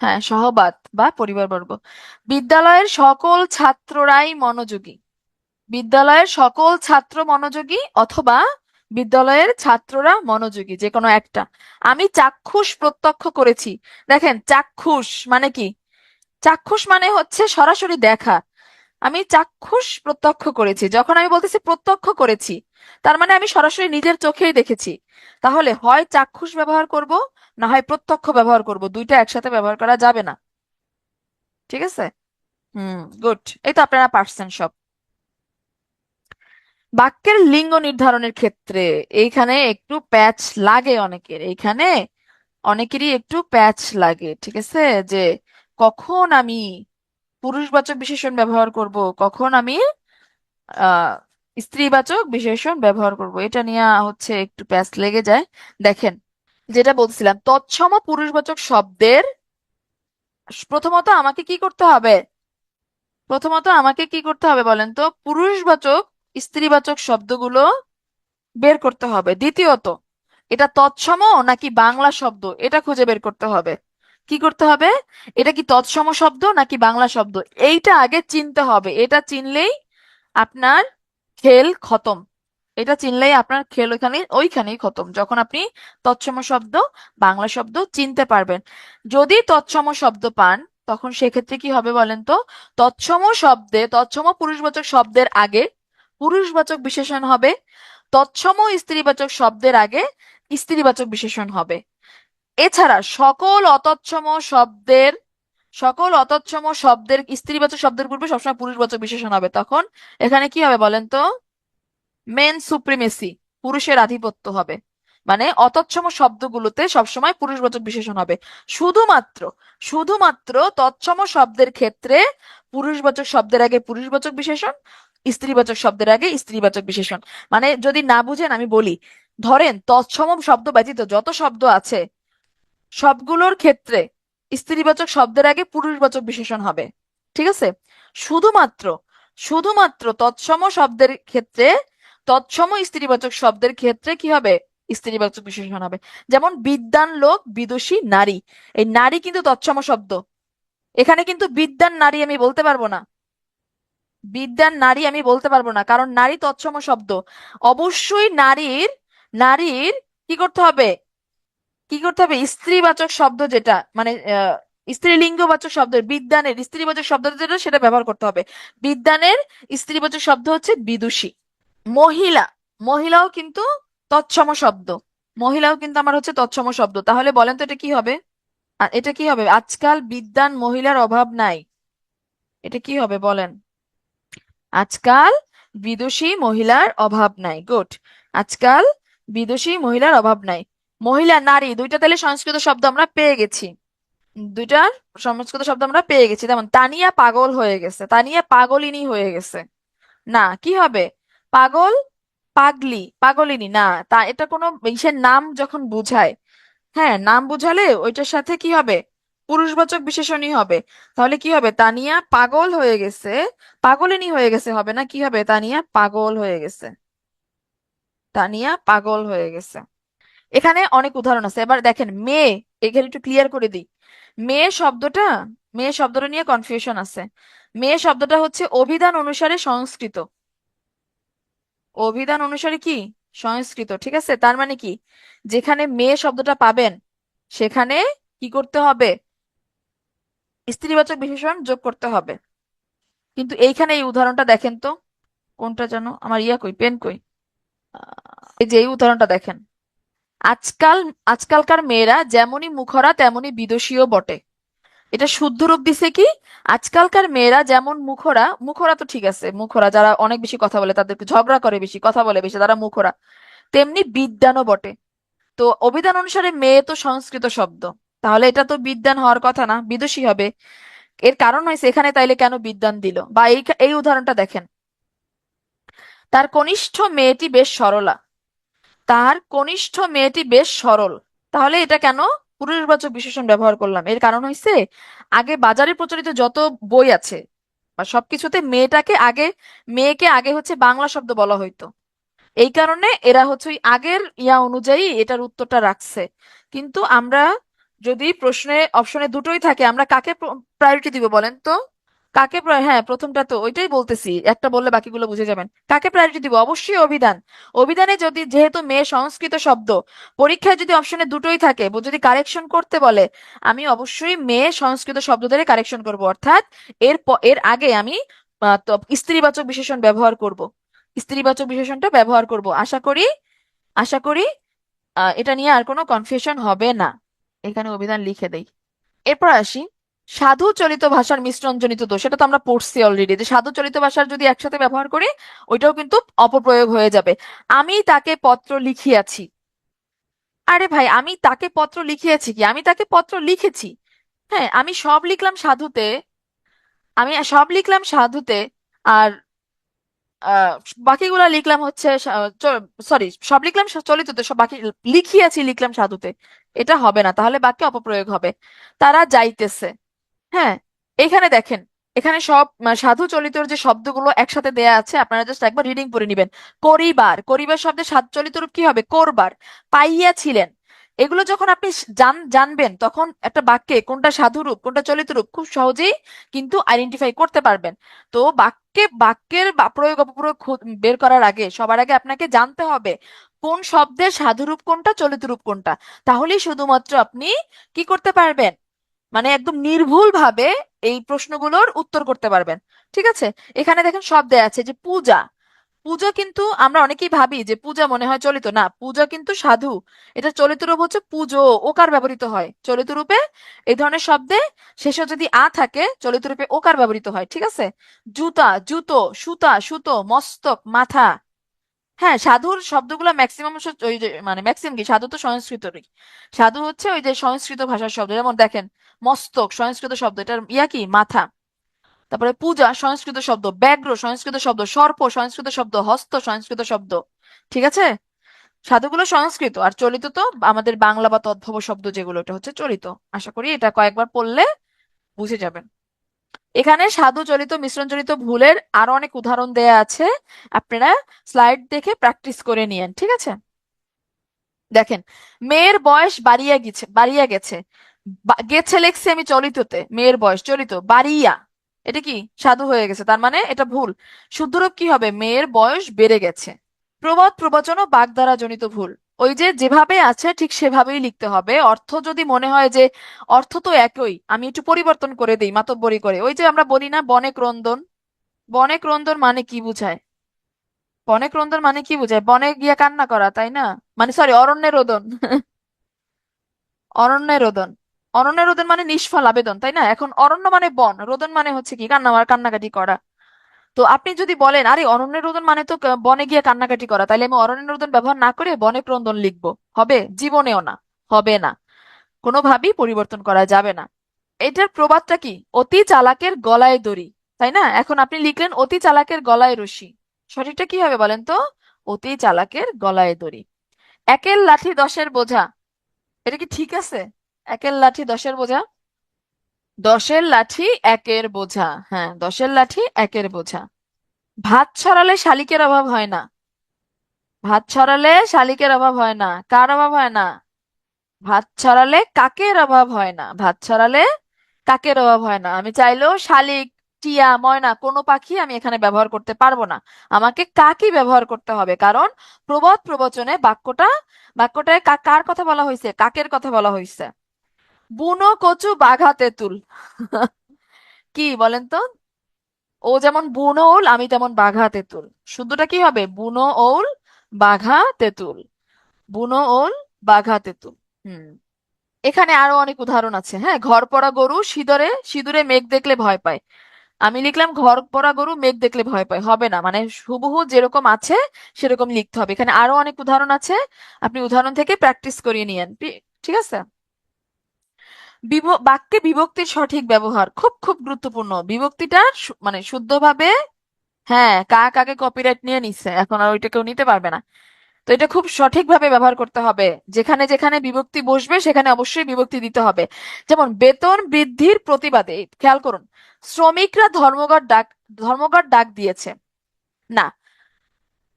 হ্যাঁ, সহবাদ বা পরিবারবর্গ। বিদ্যালয়ের সকল ছাত্ররাই মনোযোগী। বিদ্যালয়ের সকল ছাত্র মনোযোগী অথবা বিদ্যালয়ের ছাত্ররা মনোযোগী, যে কোনো একটা। আমি চাক্ষুষ প্রত্যক্ষ করেছি। দেখেন, চাক্ষুষ মানে কি? চাক্ষুষ মানে হচ্ছে সরাসরি দেখা। আমি চাক্ষুষ প্রত্যক্ষ করেছি, যখন আমি বলতেছি প্রত্যক্ষ করেছি, তার মানে আমি সরাসরি নিজের চোখেই দেখেছি। তাহলে হয় চাক্ষুষ ব্যবহার করব, না হয় প্রত্যক্ষ ব্যবহার করব, দুইটা একসাথে ব্যবহার করা যাবে না। ঠিক আছে? হুম, গুড। এই তো আপনারা পারছেন সব। বাক্যের লিঙ্গ নির্ধারণের ক্ষেত্রে এইখানে একটু প্যাচ লাগে অনেকের, এইখানে অনেকেরই একটু প্যাচ লাগে। ঠিক আছে? যে কখন আমি পুরুষবাচক বিশেষণ ব্যবহার করব, কখন আমি আহ স্ত্রীবাচক বিশেষণ ব্যবহার করব, এটা নিয়ে হচ্ছে একটু প্যাচ লেগে যায়। দেখেন, যেটা বলছিলাম, তৎসম পুরুষবাচক শব্দের প্রথমত আমাকে কি করতে হবে? প্রথমত আমাকে কি করতে হবে বলেন তো? পুরুষবাচক স্ত্রীবাচক শব্দগুলো বের করতে হবে। দ্বিতীয়ত, এটা তৎসম নাকি বাংলা শব্দ, এটা খুঁজে বের করতে হবে। কি করতে হবে? এটা কি তৎসম শব্দ নাকি বাংলা শব্দ, এইটা আগে চিনতে হবে। এটা চিনলেই আপনার খেল খতম। এটা চিনলেই আপনার খেল ওইখানেই খতম, যখন আপনি তৎসম শব্দ, বাংলা শব্দ চিনতে পারবেন। যদি তৎসম শব্দ পান, তখন সেক্ষেত্রে কি হবে বলেন তো? তৎসম শব্দে, তৎসম পুরুষবাচক শব্দের আগে পুরুষবাচক বিশেষণ হবে, তৎসম স্ত্রীবাচক শব্দের আগে স্ত্রীবাচক বিশেষণ হবে। এছাড়া সকল অতৎসম শব্দের স্ত্রীবাচক শব্দের পূর্বে সবসময় পুরুষবাচক বিশেষণ হবে। তখন এখানে কি হবে বলেন তো? মেন সুপ্রিমেসি, পুরুষের আধিপত্য হবে। মানে অতৎসম শব্দগুলোতে সবসময় পুরুষবাচক বিশেষণ হবে। শুধুমাত্র শুধুমাত্র তৎসম শব্দের ক্ষেত্রে পুরুষবাচক শব্দের আগে পুরুষবাচক বিশেষণ, স্ত্রীবাচক শব্দের আগে স্ত্রীবাচক বিশেষণ। মানে যদি না বুঝেন আমি বলি, ধরেন তৎসম শব্দ ব্যতীত যত শব্দ আছে সবগুলোর ক্ষেত্রে স্ত্রীবাচক শব্দের আগে পুরুষবাচক বিশেষণ হবে। ঠিক আছে? শুধুমাত্র শুধুমাত্র তৎসম শব্দের ক্ষেত্রে, তৎসম স্ত্রীবাচক শব্দের ক্ষেত্রে কি হবে? স্ত্রীবাচক বিশেষণ হবে। যেমন বিদ্বান লোক, বিদুষী নারী। এই নারী কিন্তু তৎসম শব্দ। এখানে কিন্তু বিদ্বান নারী আমি বলতে পারবো না। বিদ্বান নারী আমি বলতে পারবো না, কারণ নারী তৎসম শব্দ। অবশ্যই নারীর, নারীর কি করতে হবে? কি করতে হবে? স্ত্রীবাচক শব্দ যেটা, মানে স্ত্রীলিঙ্গবাচক শব্দ, বিদ্বানের স্ত্রীবাচক শব্দ যেটা, সেটা ব্যবহার করতে হবে। বিদ্বানের স্ত্রীবাচক শব্দ হচ্ছে বিদুষী। মহিলা, মহিলাও কিন্তু তৎসম শব্দ। মহিলাও কিন্তু আমার হচ্ছে তৎসম শব্দ। তাহলে বলেন তো এটা কি হবে? এটা কি হবে? আজকাল বিদ্বান মহিলার অভাব নাই। এটা কি হবে বলেন? আজকাল বিদুষী মহিলার অভাব নাই। গুড। আজকাল বিদুষী মহিলার অভাব নাই। মহিলা, নারী, দুইটা তাহলে সংস্কৃত শব্দ আমরা পেয়ে গেছি। দুইটা সংস্কৃত শব্দ আমরা পেয়ে গেছি। যেমন তানিয়া পাগল হয়ে গেছে, তানিয়া পাগলিনী হয়ে গেছে। না, কি হবে? পাগল, পাগলি, পাগলিনী না। তা এটা কোনো ইসের নাম যখন বুঝায়, হ্যাঁ, নাম বুঝালে ওইটার সাথে কি হবে? পুরুষবাচক বিশেষণই হবে। তাহলে কি হবে? তানিয়া পাগল হয়ে গেছে, পাগলিনী হয়ে গেছে হবে না, কি হবে? তানিয়া পাগল হয়ে গেছে। তানিয়া পাগল হয়ে গেছে। এখানে অনেক উদাহরণ আছে। এবার দেখেন মেয়ে, এখানে একটু ক্লিয়ার করে দিই। মেয়ে শব্দটা মেয়ে শব্দটা নিয়ে কনফিউশন আছে। মেয়ে শব্দটা হচ্ছে অভিধান অনুসারে সংস্কৃত। অভিধান অনুসারে কি? সংস্কৃত, ঠিক আছে। তার মানে কি, যেখানে মেয়ে শব্দটা পাবেন সেখানে কি করতে হবে? স্ত্রীবাচক বিশেষণ যোগ করতে হবে। কিন্তু এইখানে এই উদাহরণটা দেখেন তো, কোনটা যেন আমার ইয়া কই, পেন কই। এই যে এই উদাহরণটা দেখেন, আজকাল আজকালকার মেয়েরা যেমনই মুখরা তেমনি বিদুষীও বটে। এটা শুদ্ধ রূপ দিছে কি, আজকালকার মেয়েরা যেমন মুখরা, মুখরা তো ঠিক আছে, মুখরা যারা অনেক বেশি কথা বলে, তাদেরকে ঝগড়া করে বেশি, কথা বলে বেশি, তারা মুখরা, তেমনি বিদ্বানও বটে। তো অভিধান অনুসারে মেয়ে তো সংস্কৃত শব্দ, তাহলে এটা তো বিদ্বান হওয়ার কথা না, বিদুষী হবে। এর কারণ হয়েছে এখানে, তাইলে কেন বিদ্বান দিল? বা এই এই উদাহরণটা দেখেন, তার কনিষ্ঠ মেয়েটি বেশ সরলা। তার কনিষ্ঠ মেয়েটি বেশ সরল, তাহলে এটা কেন পুরুষবাচক বিশেষণ ব্যবহার করলাম? এর কারণ হয়েছে আগে বাজারে প্রচলিত যত বই আছে বা সবকিছুতে মেয়েকে আগে হচ্ছে বাংলা শব্দ বলা হইতো। এই কারণে এরা হচ্ছে ওই আগের ইয়া অনুযায়ী এটার উত্তরটা রাখছে। কিন্তু আমরা যদি প্রশ্নে অপশনে দুটোই থাকে, আমরা কাকে প্রায়োরিটি দিব বলেন তো? হ্যাঁ, প্রথমটা তো ওইটাই বলতেছি, একটা বললে বাকিগুলো বুঝে যাবেন। কাকে প্রায়োরিটি দিব? অবশ্যই অভিধান। অভিধানে যদি, যেহেতু মেয়ে সংস্কৃত শব্দ, পরীক্ষায় যদি অপশনে দুটোই থাকে, যদি কারেকশন করতে বলে, আমি অবশ্যই মেয়ে সংস্কৃত শব্দ ধরে কারেকশন করব, অর্থাৎ এর আগে আমি তো স্ত্রীবাচক বিশেষণ ব্যবহার করব। স্ত্রীবাচক বিশেষণটা ব্যবহার করব, আশা করি এটা নিয়ে আর কোনো কনফিউশন হবে না। এখানে অভিধান লিখে দেই। এরপর আসি, সাধু চলিত ভাষার মিশ্রণ জনিত দোষ। এটা তো আমরা পড়ছি অলরেডি, যে সাধু চলিত ভাষার যদি একসাথে ব্যবহার করি, ওইটাও কিন্তু অপপ্রয়োগ হয়ে যাবে। আমি তাকে পত্র লিখিয়াছি। আরে ভাই, আমি তাকে পত্র লিখিয়াছি কি, আমি তাকে পত্র লিখেছি। হ্যাঁ, আমি সব লিখলাম সাধুতে, আমি সব লিখলাম সাধুতে, আর আহ বাকিগুলা লিখলাম হচ্ছে সরি, সব লিখলাম চলিততে, সব বাকি লিখিয়াছি লিখলাম সাধুতে। এটা হবে না, তাহলে বাক্যে অপপ্রয়োগ হবে। তারা যাইতেছে। হ্যাঁ, এখানে দেখেন, এখানে সব সাধু চলিতর যে শব্দগুলো একসাথে দেয়া আছে, আপনারা জাস্ট একবার রিডিং করে নিবেন। করিবার, করিবার শব্দে সাধু চলিত রূপ কি হবে? করবার। পাইয়াছিলেন। এগুলো যখন আপনি জানবেন, তখন একটা বাক্যে কোনটা সাধু রূপ কোনটা চলিত রূপ খুব সহজেই কিন্তু আইডেন্টিফাই করতে পারবেন। তো বাক্যের প্রয়োগ অপপ্রয়োগ বের করার আগে, সবার আগে আপনাকে জানতে হবে কোন শব্দের সাধু রূপ কোনটা, চলিত রূপ কোনটা। তাহলেই শুধুমাত্র আপনি কি করতে পারবেন, মানে একদম নির্ভুল ভাবে এই প্রশ্নগুলোর উত্তর করতে পারবেন। ঠিক আছে। এখানে দেখেন সব দেয়া আছে, যে পূজা। পূজা কিন্তু আমরা অনেকেই ভাবি যে পূজা মনে হয় চলিত, না, পূজা কিন্তু সাধু। এটা চলিত রূপ হচ্ছে পুজো, ওকার ব্যবহৃত হয় চলিত রূপে। এই ধরনের শব্দে শেষে যদি আ থাকে, চলিত রূপে ওকার ব্যবহৃত হয়। ঠিক আছে। জুতা, জুতো, সুতা, সুতো, মস্তক, মাথা। হ্যাঁ, সাধুর শব্দগুলো ম্যাক্সিমাম, ওই যে মানে ম্যাক্সিমাম কি, সাধু তো সংস্কৃতরই। সাধু হচ্ছে ওই যে সংস্কৃত ভাষার শব্দ, যেমন দেখেন, মস্তক সংস্কৃত শব্দ, এটার ইয়া কি, মাথা। তারপরে পূজা সংস্কৃত শব্দ, ব্যাঘ্র সংস্কৃত শব্দ, সর্প সংস্কৃত শব্দ, হস্ত সংস্কৃত শব্দ। ঠিক আছে। সাধুগুলো সংস্কৃত, আর চলিত তো আমাদের বাংলা বা তদ্ভব শব্দ যেগুলো, এটা হচ্ছে চলিত। আশা করি এটা কয়েকবার পড়লে বুঝে যাবেন। এখানে সাধু চলিত মিশ্রণ জনিত ভুলের আরো অনেক উদাহরণ দেয়া আছে, আপনারা স্লাইড দেখে প্র্যাকটিস করে নিয়েন। ঠিক আছে। দেখেন, মেয়ের বয়স বাড়িয়া গেছে। গেছে লেখছি আমি চলিততে, মেয়ের বয়স চলিত, বাড়িয়া, এটা কি সাধু হয়ে গেছে, তার মানে এটা ভুল। শুদ্ধরূপ কি হবে? মেয়ের বয়স বেড়ে গেছে। প্রবাদ প্রবচন ও বাগধারা জনিত ভুল। ওই যে যেভাবে আছে ঠিক সেভাবেই লিখতে হবে। অর্থ যদি মনে হয় যে অর্থ তো একই, আমি একটু পরিবর্তন করে দিই মাতব্বরি করে, ওই যে আমরা বলি না বনে ক্রন্দন। বনে ক্রন্দন মানে কি বুঝায়? বনে ক্রন্দন মানে কি বুঝায়? বনে গিয়া কান্না করা, তাই না? মানে সরি, অরণ্যে রোদন। অরণ্যে রোদন। অরণ্যে রোদন মানে নিষ্ফল আবেদন, তাই না? এখন অরণ্য মানে বন, রোদন মানে হচ্ছে কি, কান্নাকাটি করা। তো আপনি যদি বলেন আরে অরণ্যে রোদন মানে তো বনে গিয়ে কান্নাকাটি করা, তাইলে আমি অরণ্যে রোদন ব্যবহার না করে বনে ক্রন্দন লিখবো, হবে? জীবনেও না, হবে না, কোনোভাবেই পরিবর্তন করা যাবে না। এটার প্রবাদটা কি? অতি চালাকের গলায় দড়ি। তাই না? এখন আপনি লিখলেন অতি চালাকের গলায় রশি। সঠিকটা কি হবে বলেন তো? অতি চালাকের গলায় দড়ি। একের লাঠি দশের বোঝা। এটা কি ঠিক আছে? একের লাঠি দশের বোঝা। দশের লাঠি একের বোঝা, হ্যাঁ, দশের লাঠি একের বোঝা। ভাত ছড়ালে শালিকের অভাব হয় না। ভাত ছড়ালে শালিকের অভাব হয় না, কার অভাব হয় না? ভাত ছড়ালে কাকের অভাব হয় না। ভাত ছড়ালে কাকের অভাব হয় না, আমি চাইলেও শালিক, টিয়া, ময়না কোনো পাখি আমি এখানে ব্যবহার করতে পারবো না। আমাকে কাকই ব্যবহার করতে হবে, কারণ প্রবাদ প্রবচনে বাক্যটায় কার কথা বলা হয়েছে? কাকের কথা বলা হয়েছে। বুনো কচু বাঘা তেঁতুল। কি বলেন তো? ও যেমন বুনো ওল, আমি তেমন বাঘা তেঁতুল। শুদ্ধটা কি হবে? বুনো ওল বাঘা তেঁতুল। বুনো ওল বাঘা তেঁতুল। হুম। এখানে আরো অনেক উদাহরণ আছে। হ্যাঁ, ঘর পড়া গরু সিঁদুরে সিঁদুরে মেঘ দেখলে ভয় পায়। আমি লিখলাম ঘর পড়া গরু মেঘ দেখলে ভয় পায়, হবে না, মানে হুবহু যেরকম আছে সেরকম লিখতে হবে। এখানে আরো অনেক উদাহরণ আছে, আপনি উদাহরণ থেকে প্র্যাকটিস করিয়ে নিয়েন। ঠিক আছে। বাক্যে বিভক্তির সঠিক ব্যবহার খুব খুব গুরুত্বপূর্ণ। বিভক্তিটা মানে শুদ্ধভাবে। হ্যাঁ, কাক আগে কপিরাইট নিয়ে নিচ্ছে, এখন আর ওইটা কেউ নিতে পারবে না। তো এটা খুব সঠিকভাবে ব্যবহার করতে হবে। যেখানে যেখানে বিভক্তি বসবে সেখানে অবশ্যই বিভক্তি দিতে হবে। যেমন বেতন বৃদ্ধির প্রতিবাদে, খেয়াল করুন, শ্রমিকরা ধর্মঘট ডাক দিয়েছে। না,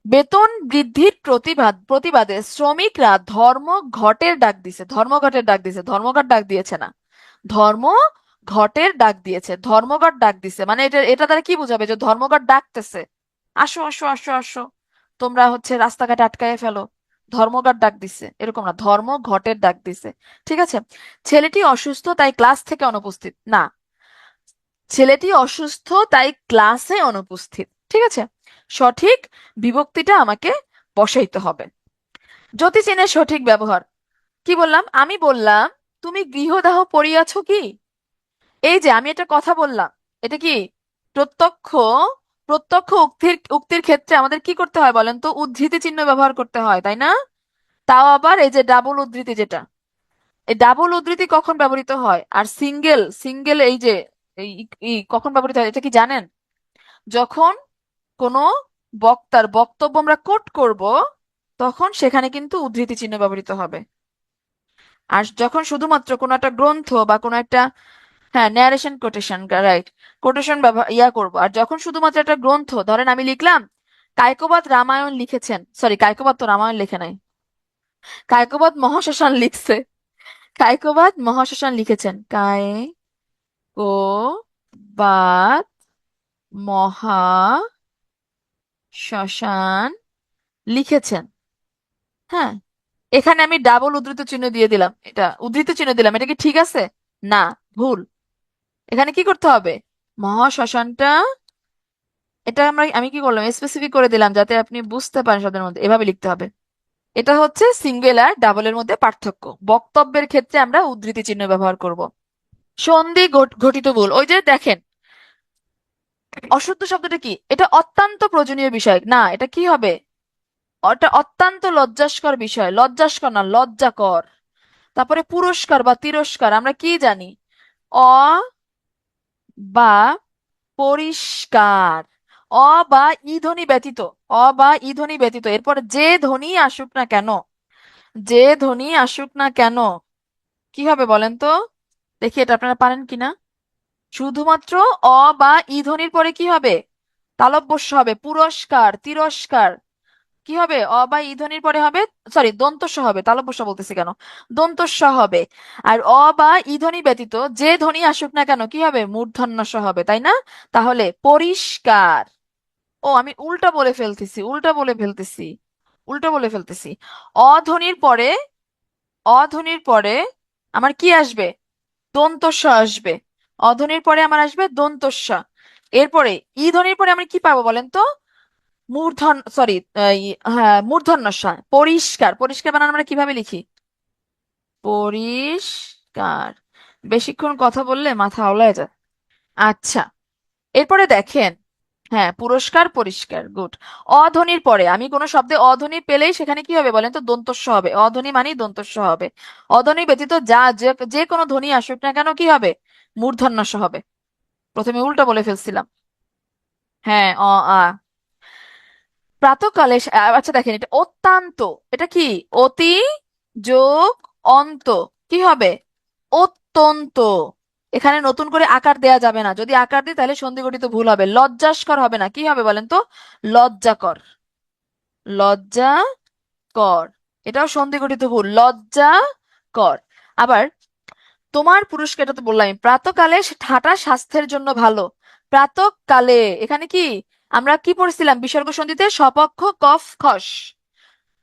বেতন বৃদ্ধির প্রতিবাদে শ্রমিকরা ধর্মঘটের ডাক দিছে, ধর্মঘট ডাক দিয়েছে না। ধর্মঘটের ডাক দিয়েছে, ধর্মঘট ডাক দিছে, মানে এটা এটা দ্বারা কি বোঝাবে? যে ধর্মঘট ডাকতেছে, আসো আসো আসো আসো, তোমরা হচ্ছে রাস্তাঘাটে আটকায় ফেলো। ধর্মঘট ডাক দিছে এরকম না, ধর্মঘটের ডাক দিছে। ঠিক আছে। ছেলেটি অসুস্থ তাই ক্লাস থেকে অনুপস্থিত। না, ছেলেটি অসুস্থ তাই ক্লাসে অনুপস্থিত। ঠিক আছে। সঠিক বিভক্তিটা আমাকে বসাইতে হবে। জ্যোতিষীনের সঠিক ব্যবহার কি বললাম? আমি বললাম, তুমি গৃহদাহ পড়িয়াছ কি? এই যে আমি একটা কথা বললাম, এটা কি প্রত্যক্ষ? প্রত্যক্ষ উক্তির ক্ষেত্রে আমাদের কি করতে হয় বলেন তো? উদ্ধৃতি চিহ্ন ব্যবহার করতে হয়, তাই না? তাও আবার এই যে ডাবল উদ্ধৃতি যেটা, এই ডাবল উদ্ধৃতি কখন ব্যবহৃত হয়? আর সিঙ্গেল সিঙ্গেল এই যে এই কখন ব্যবহৃত হয় এটা কি জানেন? যখন কোনো বক্তার বক্তব্য আমরা কোট করব, তখন সেখানে কিন্তু উদ্ধৃতি চিহ্ন ব্যবহৃত হবে। আর যখন শুধুমাত্র কোনো একটা গ্রন্থ বা কোনো একটা, হ্যাঁ, ন্যারেশন কোটেশন, রাইট, কোটেশন ব্যবহার করব। আর যখন শুধুমাত্র একটা গ্রন্থ, ধরেন আমি লিখলাম কায়কোবাদ রামায়ণ লিখেছেন, সরি কায়কোবাদ তো রামায়ণ লিখে নাই, কায়কোবাদ মহাশ্মশান লিখছে। কায়কোবাদ মহাশ্মশান লিখেছেন, কায়কোবাদ মহাশ্মশান লিখেছেন। হ্যাঁ, এখানে আমি ডাবল উদ্ধৃত চিহ্ন দিয়ে দিলাম, এটা উদ্ধৃত চিহ্ন দিলাম, এটা কি ঠিক আছে? না, ভুল। এখানে কি করতে হবে? মহাশ্মশানটা, এটা আমি কি করলাম, স্পেসিফিক করে দিলাম যাতে আপনি বুঝতে পারেন শব্দের মধ্যে এভাবে লিখতে হবে। এটা হচ্ছে সিঙ্গেল আর ডাবলের মধ্যে পার্থক্য। বক্তব্যের ক্ষেত্রে আমরা উদ্ধৃতি চিহ্ন ব্যবহার করব। সন্ধি ঘটিত ভুল, ওই যে দেখেন, অশুদ্ধ শব্দটা কি? এটা অত্যন্ত প্রয়োজনীয় বিষয় না, এটা কি হবে? ওটা অত্যন্ত লজ্জাস্কর বিষয়, লজ্জাস্কর না, লজ্জাকর। তারপরে পুরস্কার বা তিরস্কার আমরা কি জানি? অ বা পরিষ্কার, অ বা ই ধ্বনি ব্যতীত, এরপর যে ধ্বনি আসুক না কেন, যে ধ্বনি আসুক না কেন, কি হবে বলেন তো? দেখি এটা আপনারা পারেন কিনা। শুধুমাত্র অ বা ই ধ্বনির পরে কি হবে? তালব্যস্য হবে। পুরস্কার, তিরস্কার, কি হবে? অ বা ই ধ্বনির পরে হবে, সরি দন্তস্ব হবে, তালব্যস্য বলতেছি কেন, দন্তস্ব হবে। আর অ বা ই ধ্বনি ব্যতীত যে ধ্বনি আসুক না কেন কি হবে? মূর্ধন্য ষ হবে, তাই না? তাহলে পরিষ্কার। ও আমি উল্টা বলে ফেলতেছি, উল্টা বলে ফেলতেছি। অধ্বনির পরে, অধ্বনির পরে আমার কি আসবে? দন্তস্ব আসবে। অধ্বনির পরে আমার আসবে দন্তস্ব। এরপরে ই ধ্বনির পরে আমি কি পাবো বলেন তো? মূর্ধন, সরি, হ্যাঁ, মূর্ধন্য ষ। পরিষ্কার, পরিষ্কার বানান আমরা কিভাবে লিখি? পরিষ্কার। বেশিক্ষণ কথা বললে মাথা আওলায় যায়। আচ্ছা, এরপরে দেখেন, হ্যাঁ, পুরস্কার, পরিষ্কার, গুড। অধ্বনির পরে আমি কোনো শব্দে অধ্বনি পেলেই সেখানে কি হবে বলেন তো? দন্তস্ব হবে। অধ্বনি মানেই দন্তস্ব হবে। অধ্বনি ব্যতীত যে যে কোনো ধ্বনি আসুক না কেন কি হবে? মূর্ধন্যস্ব হবে। প্রথমে উল্টা বলে ফেলছিলাম। হ্যাঁ, আ। প্রাতঃকালে আচ্ছা দেখেন, এটা অত্যন্ত, এটা কি? অতি যোগ অন্ত, কি হবে? অত্যন্ত। এখানে নতুন করে আকার দেয়া যাবে না, যদি আকার দিই তাহলে সন্ধি গঠিত ভুল হবে। লজ্জাস্কর হবে না, কি হবে বলেন তো? লজ্জাকর, লজ্জাকর। এটাও সন্ধি গঠিত ভুল, লজ্জাকর। আবার তোমার পুরস্কার, এটা তো বললাম প্রাতকালে হাঁটা স্বাস্থ্যের জন্য ভালো। প্রাতকালে এখানে কি আমরা কি পড়ছিলাম বিসর্গ সন্ধিতে? সপক্ষ কফ খস।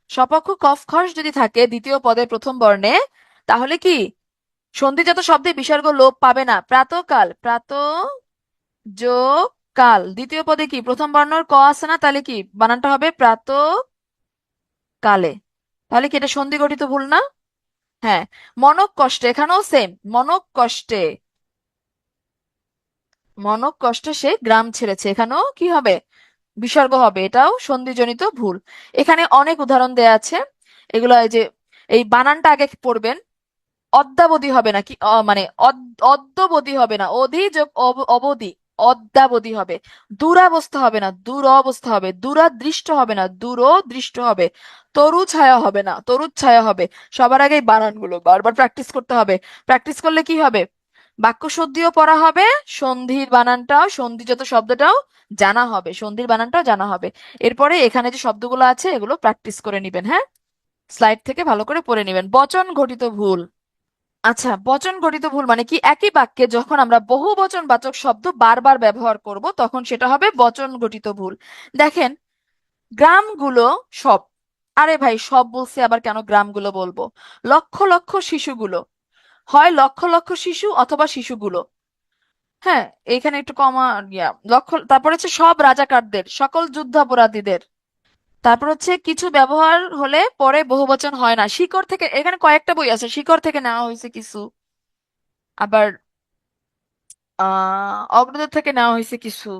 সপক্ষ কফ খস যদি থাকে দ্বিতীয় পদের প্রথম বর্ণে, তাহলে কি সন্ধিজাত শব্দে বিসর্গ লোপ পাবে না। প্রাতকাল, প্রাত যোগ কাল, দ্বিতীয় পদে কি প্রথম বর্ণর ক আছে না, তাহলে কি বানানটা হবে প্রাত কালে। তাহলে কি এটা সন্ধি গঠিত ভুল না? হ্যাঁ। মনক কষ্টে, এখানেও সেম, মনক কষ্টে, মনক কষ্টে সে গ্রাম ছেড়েছে, এখানেও কি হবে বিসর্গ হবে, এটাও সন্ধিজনিত ভুল। এখানে অনেক উদাহরণ দেয়া আছে, এগুলো এই যে এই বানানটা আগে পড়বেন। অদ্যাবধি হবে না কি মানে অদ্যবধি হবে না, অধি যোগ অবধি, অদ্যাবধি হবে। দুরাবস্থা হবে না, দুরবস্থা হবে। দূরাদৃষ্ট হবে না, দূরদৃষ্ট হবে। তরু ছায়া হবে না, তরুচ্ছায়া হবে। সবার আগে এই বানানগুলো বারবার প্র্যাকটিস করতে হবে। প্র্যাকটিস করলে কি হবে, বাক্য শুদ্ধিও পড়া হবে, সন্ধির বানানটাও, সন্ধিজাত শব্দটাও জানা হবে, সন্ধির বানানটাও জানা হবে। এরপরে এখানে যে শব্দগুলো আছে এগুলো প্র্যাকটিস করে নিবেন, হ্যাঁ। স্লাইড থেকে ভালো করে পড়ে নিবেন। বচন ঘটিত ভুল। আচ্ছা, বচন গঠিত ভুল মানে কি? একই বাক্যে যখন আমরা বহু বচন বাচক শব্দ বারবার ব্যবহার করব তখন সেটা হবে বচন গঠিত ভুল। দেখেন, গ্রামগুলো সব, আরে ভাই সব বলছে আবার কেন গ্রামগুলো বলবো? লক্ষ লক্ষ শিশুগুলো, হয় লক্ষ লক্ষ শিশু অথবা শিশুগুলো। হ্যাঁ, এখানে একটু কমা, লক্ষ, তারপর হচ্ছে সব রাজাকারদের, সকল যুদ্ধাপরাধীদের। তারপর হচ্ছে কিছু ব্যবহার হলে পরে বহুবচন হয় না। শিকড় থেকে, এখানে কয়েকটা বই আছে, শিকড় থেকে নেওয়া হয়েছে কিছু, আবার অগ্রদূত থেকে নেওয়া হয়েছে কিছু।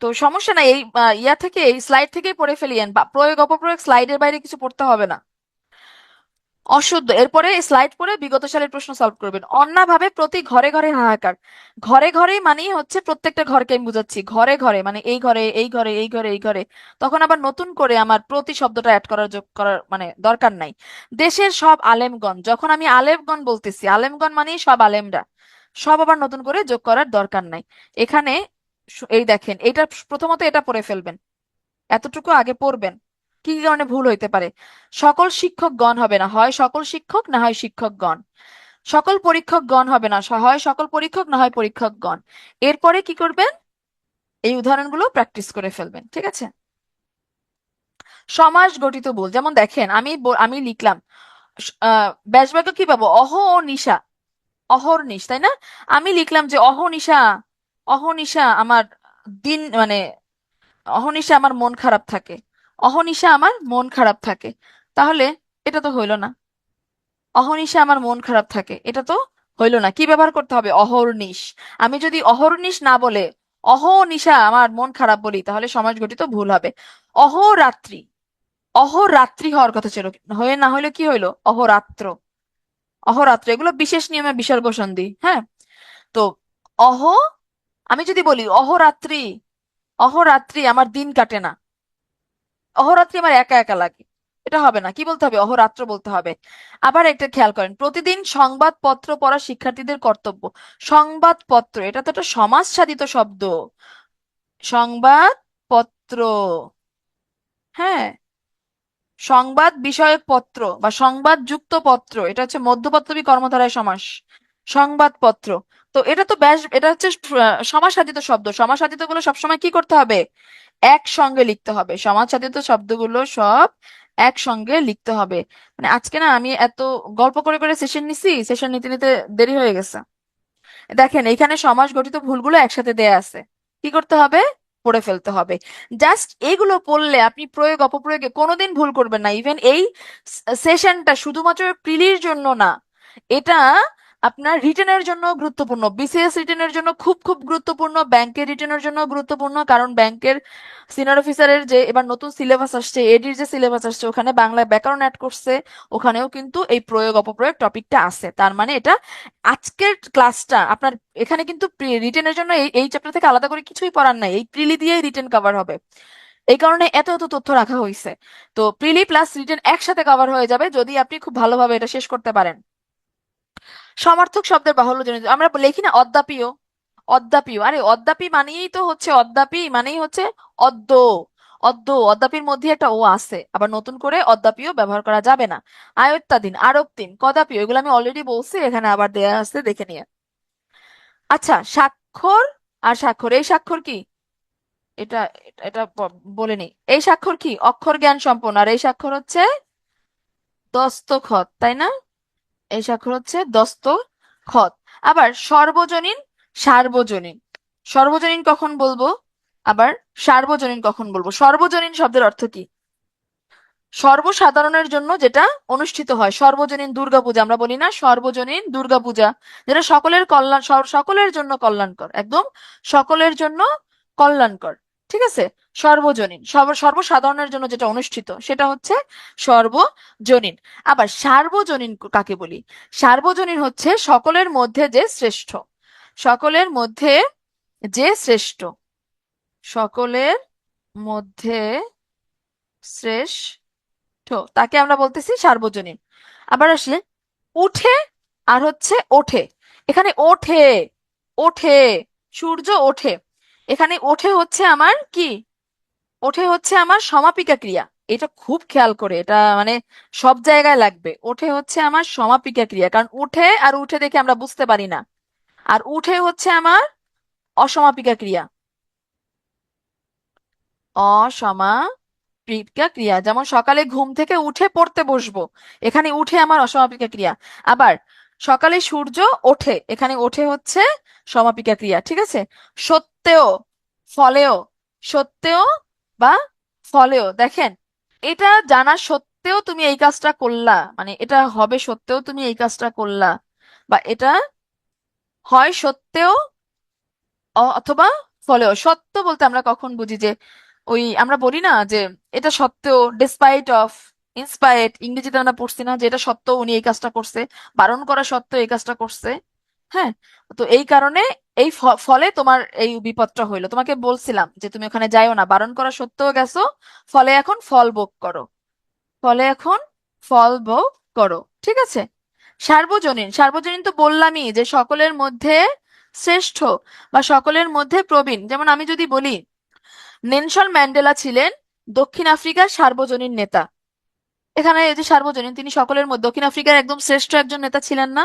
তো সমস্যা নাই, এই ইয়া থেকে, এই স্লাইড থেকেই পড়ে ফেলিয়েন, বা প্রয়োগ অপপ্রয়োগ স্লাইডের বাইরে কিছু পড়তে হবে না। অশুদ্ধ, এরপরে স্লাইড পড়ে বিগত সালের প্রশ্ন সলভ করবেন। অন্যভাবে প্রতি ঘরে ঘরে হাহাকার। ঘরে ঘরে মানেই হচ্ছে প্রত্যেকটা ঘরকে আমি বুঝাচ্ছি, ঘরে ঘরে মানে এই ঘরে, এই ঘরে, এই ঘরে, এই ঘরে। তখন আবার নতুন করে আমার প্রতি শব্দটা অ্যাড করার যোগ করার মানে দরকার নাই। দেশের সব আলেমগণ, যখন আমি আলেমগণ বলতেছি, আলেমগণ মানেই সব আলেমরা, সব আবার নতুন করে যোগ করার দরকার নাই এখানে। এই দেখেন, এটা প্রথমত এটা পড়ে ফেলবেন, এতটুকু আগে পড়বেন। কি কি কারণে ভুল হইতে পারে? সকল শিক্ষকগণ হবে না, হয় সকল শিক্ষক না হয় শিক্ষকগণ। সকল পরীক্ষকগণ হবে না, হয় সকল পরীক্ষক না হয় পরীক্ষকগণ। এরপরে কি করবেন, এই উদাহরণগুলো প্র্যাকটিস করে ফেলবেন, ঠিক আছে। সমাস গঠিত ভুল, যেমন দেখেন আমি লিখলাম ব্যাসবাক্য কি পাবো, অহ ও নিশা, অহর্নিশ, তাই না? আমি লিখলাম যে অহনিশা, অহনিশা আমার দিন মানে অহনিশা আমার মন খারাপ থাকে, অহনিশা আমার মন খারাপ থাকে। তাহলে এটা তো হইল না। অহনিশা আমার মন খারাপ থাকে, এটা তো হইল না। কি ব্যবহার করতে হবে, অহর্নিশ। আমি যদি অহর্নিশ না বলে অহনিশা আমার মন খারাপ বলি তাহলে সমাজ গঠিত ভুল হবে। অহরাত্রি, অহরাত্রি হওয়ার কথা ছিল, হয়ে না হইলে কি হইলো, অহরাত্র। অহরাত্র এগুলো বিশেষ নিয়মে বিসর্গ সন্ধি, হ্যাঁ। তো অহ, আমি যদি বলি অহরাত্রি, অহরাত্রি আমার দিন কাটে না, অহরাত্রি আমার একা একা লাগে, এটা হবে না। কি বলতে হবে, অহরাত্র বলতে হবে। আবার একটা খেয়াল করেন, প্রতিদিন সংবাদপত্র পড়া শিক্ষার্থীদের কর্তব্য। সংবাদপত্র, এটা তো একটা সমাজ সাধিত শব্দ, সংবাদপত্র, হ্যাঁ। সংবাদ বিষয়ক পত্র বা সংবাদ যুক্ত পত্র, এটা হচ্ছে মধ্যপত্তবী কর্মধারয় সমাস, সংবাদপত্র। তো এটা তো ব্যাস, এটা হচ্ছে সমাজসাধিত শব্দ। সমাজসাধিত গুলো সবসময় কি করতে হবে, একসঙ্গে লিখতে হবে। সমাজসাধিত শব্দগুলো সব একসঙ্গে লিখতে হবে। মানে আজকে না আমি এত গল্প করে করে সেশন নিছি, সেশন নিতে নিতে দেরি হয়ে গেছে। দেখেন এইখানে সমাস গঠিত ভুলগুলো একসাথে দেয়া আছে, কি করতে হবে, পড়ে ফেলতে হবে। জাস্ট এগুলো পড়লে আপনি প্রয়োগ অপপ্রয়োগে কোনোদিন ভুল করবেন না। ইভেন এই সেশনটা শুধুমাত্র প্রিলির জন্য না, এটা আপনার রিটেনের জন্য গুরুত্বপূর্ণ, বিসিএস রিটেনের জন্য খুব খুব গুরুত্বপূর্ণ, ব্যাংকের রিটেনের জন্য গুরুত্বপূর্ণ। কারণ ব্যাংকের সিনিয়র অফিসারের যে এবার নতুন সিলেবাস আসছে, এডির যে সিলেবাস আসছে, ওখানে বাংলা ব্যাকরণ অ্যাড করছে, ওখানেও কিন্তু এই প্রয়োগ অপপ্রয়োগ টপিকটা আছে। তার মানে এটা আজকের ক্লাসটা আপনার, এখানে কিন্তু রিটেনের জন্য এই এই চ্যাপ্টার থেকে আলাদা করে কিছুই পড়ার নাই, এই প্রিলি দিয়েই রিটেন কভার হবে। এই কারণে এত এত তথ্য রাখা হয়েছে। তো প্রিলি প্লাস রিটেন একসাথে কভার হয়ে যাবে যদি আপনি খুব ভালোভাবে এটা শেষ করতে পারেন। সমার্থক শব্দের বাহুল্য জনিত, আমরা লিখি না অদ্যাপিও, অদ্যাপিও, আরে অদ্যাপি মানেই তো হচ্ছে, অদ্যাপি মানেই হচ্ছে অদ্য, অদ্যাপির মধ্যে একটা ও আছে, আবার নতুন করে অদ্যাপিও ব্যবহার করা যাবে না। আয়ত্তাধীন, আরোপতিন, কদাপিও, এগুলো আমি অলরেডি বলছি, এখানে আবার দেয়া আছে, দেখে নিয়ে। আচ্ছা, স্বাক্ষর আর স্বাক্ষর, এই স্বাক্ষর কি? এটা এটা বলে নি। এই স্বাক্ষর কি? অক্ষর জ্ঞান সম্পন্ন। আর এই স্বাক্ষর হচ্ছে দস্তখত, তাই না? এই স্বাক্ষর হচ্ছে দস্তখত। আবার সর্বজনীন, সার্বজনীন। সর্বজনীন কখন বলবো, আবার সার্বজনীন কখন বলবো? সর্বজনীন শব্দের অর্থ কি? সর্বসাধারণের জন্য যেটা অনুষ্ঠিত হয়। সর্বজনীন দুর্গাপূজা আমরা বলি না, সর্বজনীন দুর্গাপূজা, যেটা সকলের কল্যাণ, সকলের জন্য কল্যাণকর, একদম সকলের জন্য কল্যাণকর। ঠিক আছে? সর্বজনীন, সর্বসাধারণের জন্য যেটা অনুষ্ঠিত সেটা হচ্ছে সর্বজনীন। আবার সার্বজনীন কাকে বলি? সার্বজনীন হচ্ছে সকলের মধ্যে যে শ্রেষ্ঠ, সকলের মধ্যে যে শ্রেষ্ঠ, সকলের মধ্যে শ্রেষ্ঠ, তাকে আমরা বলতেছি সার্বজনীন। আবার আসলে উঠে আর হচ্ছে ওঠে। এখানে ওঠে, ওঠে, সূর্য ওঠে, এখানে ওঠে হচ্ছে আমার কি? ওঠে হচ্ছে আমার সমাপিকা ক্রিয়া। এটা খুব খেয়াল করে, এটা মানে সব জায়গায় লাগবে। ওঠে হচ্ছে আমার সমাপিকা ক্রিয়া, কারণ উঠে আর উঠে দেখে আমরা বুঝতে পারি না। আর উঠে হচ্ছে আমার অসমাপিকা ক্রিয়া, অসমাপিকা ক্রিয়া। যেমন সকালে ঘুম থেকে উঠে পড়তে বসবো, এখানে উঠে আমার অসমাপিকা ক্রিয়া। আবার সকালে সূর্য ওঠে, এখানে ওঠে হচ্ছে সমাপিকা ক্রিয়া। ঠিক আছে? সত্ত্বেও, ফলেও, সত্ত্বেও বা ফলেও, দেখেন, এটা জানা সত্ত্বেও তুমি এই কাজটা করলা, মানে এটা হবে সত্ত্বেও তুমি এই কাজটা করলা, বা এটা হয় সত্ত্বেও অথবা ফলেও। সত্য বলতে আমরা কখন বুঝি? যে ওই আমরা বলি না যে এটা সত্ত্বেও, ডিসপাইট অফ, ইনস্পাইট, ইংরেজিতে আমরা পড়ছি না যে এটা সত্ত্বেও উনি এই কাজটা করছে, বারণ করা সত্ত্বেও এই কাজটা করছে। হ্যাঁ, তো এই কারণে এই ফলে তোমার এই বিপদটা হইলো। তোমাকে বলছিলাম যে তুমি ওখানে যাইও না, বারণ করা সত্ত্বেও গেছো, ফলে এখন ফল ভোগ করো, ফলে এখন ফল ভোগ করো। ঠিক আছে? সার্বজনীন, সার্বজনীন তো বললামই যে সকলের মধ্যে শ্রেষ্ঠ বা সকলের মধ্যে প্রবীণ। যেমন আমি যদি বলি নেলসন ম্যান্ডেলা ছিলেন দক্ষিণ আফ্রিকার সার্বজনীন নেতা, এখানে এই যে সার্বজনীন, তিনি সকলের মধ্যে, দক্ষিণ আফ্রিকার একদম শ্রেষ্ঠ একজন নেতা ছিলেন না?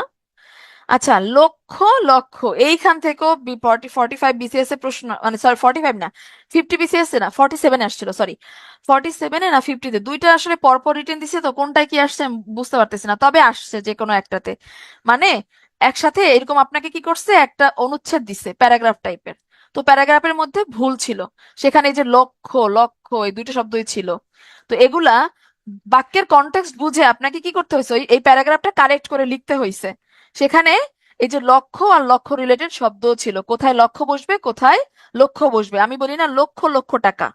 আচ্ছা, লক্ষ লক্ষ, এইখান থেকেও 45 বিসিএস এ প্রশ্ন, মানে সরি 45 না, 50 বিসিএস এ না, 47 আসছিল, সরি 47 না 50-তে, দুইটা আসলে পরপর রিটেন দিছে, তো কোনটায় কি আসছে আমি বুঝতে পারতেছি না, তবে আসছে যে কোনো একটাতে। মানে একসাথে এরকম আপনাকে কি করছে, একটা অনুচ্ছেদ দিছে প্যারাগ্রাফ টাইপের, তো প্যারাগ্রাফের মধ্যে ভুল ছিল, সেখানে এই যে লক্ষ লক্ষ এই দুইটা শব্দই ছিল। তো এগুলা বাক্যের কনটেক্সট বুঝে আপনাকে কি করতে হয়েছে, এই প্যারাগ্রাফটা কারেক্ট করে লিখতে হয়েছে। সেখানে এই যে লক্ষ্য আর লক্ষ্য রিলেটেড শব্দ ছিল, কোথায় লক্ষ্য বসবে কোথায় লক্ষ্য বসবে। আমি বলি না লক্ষ লক্ষ টাকা,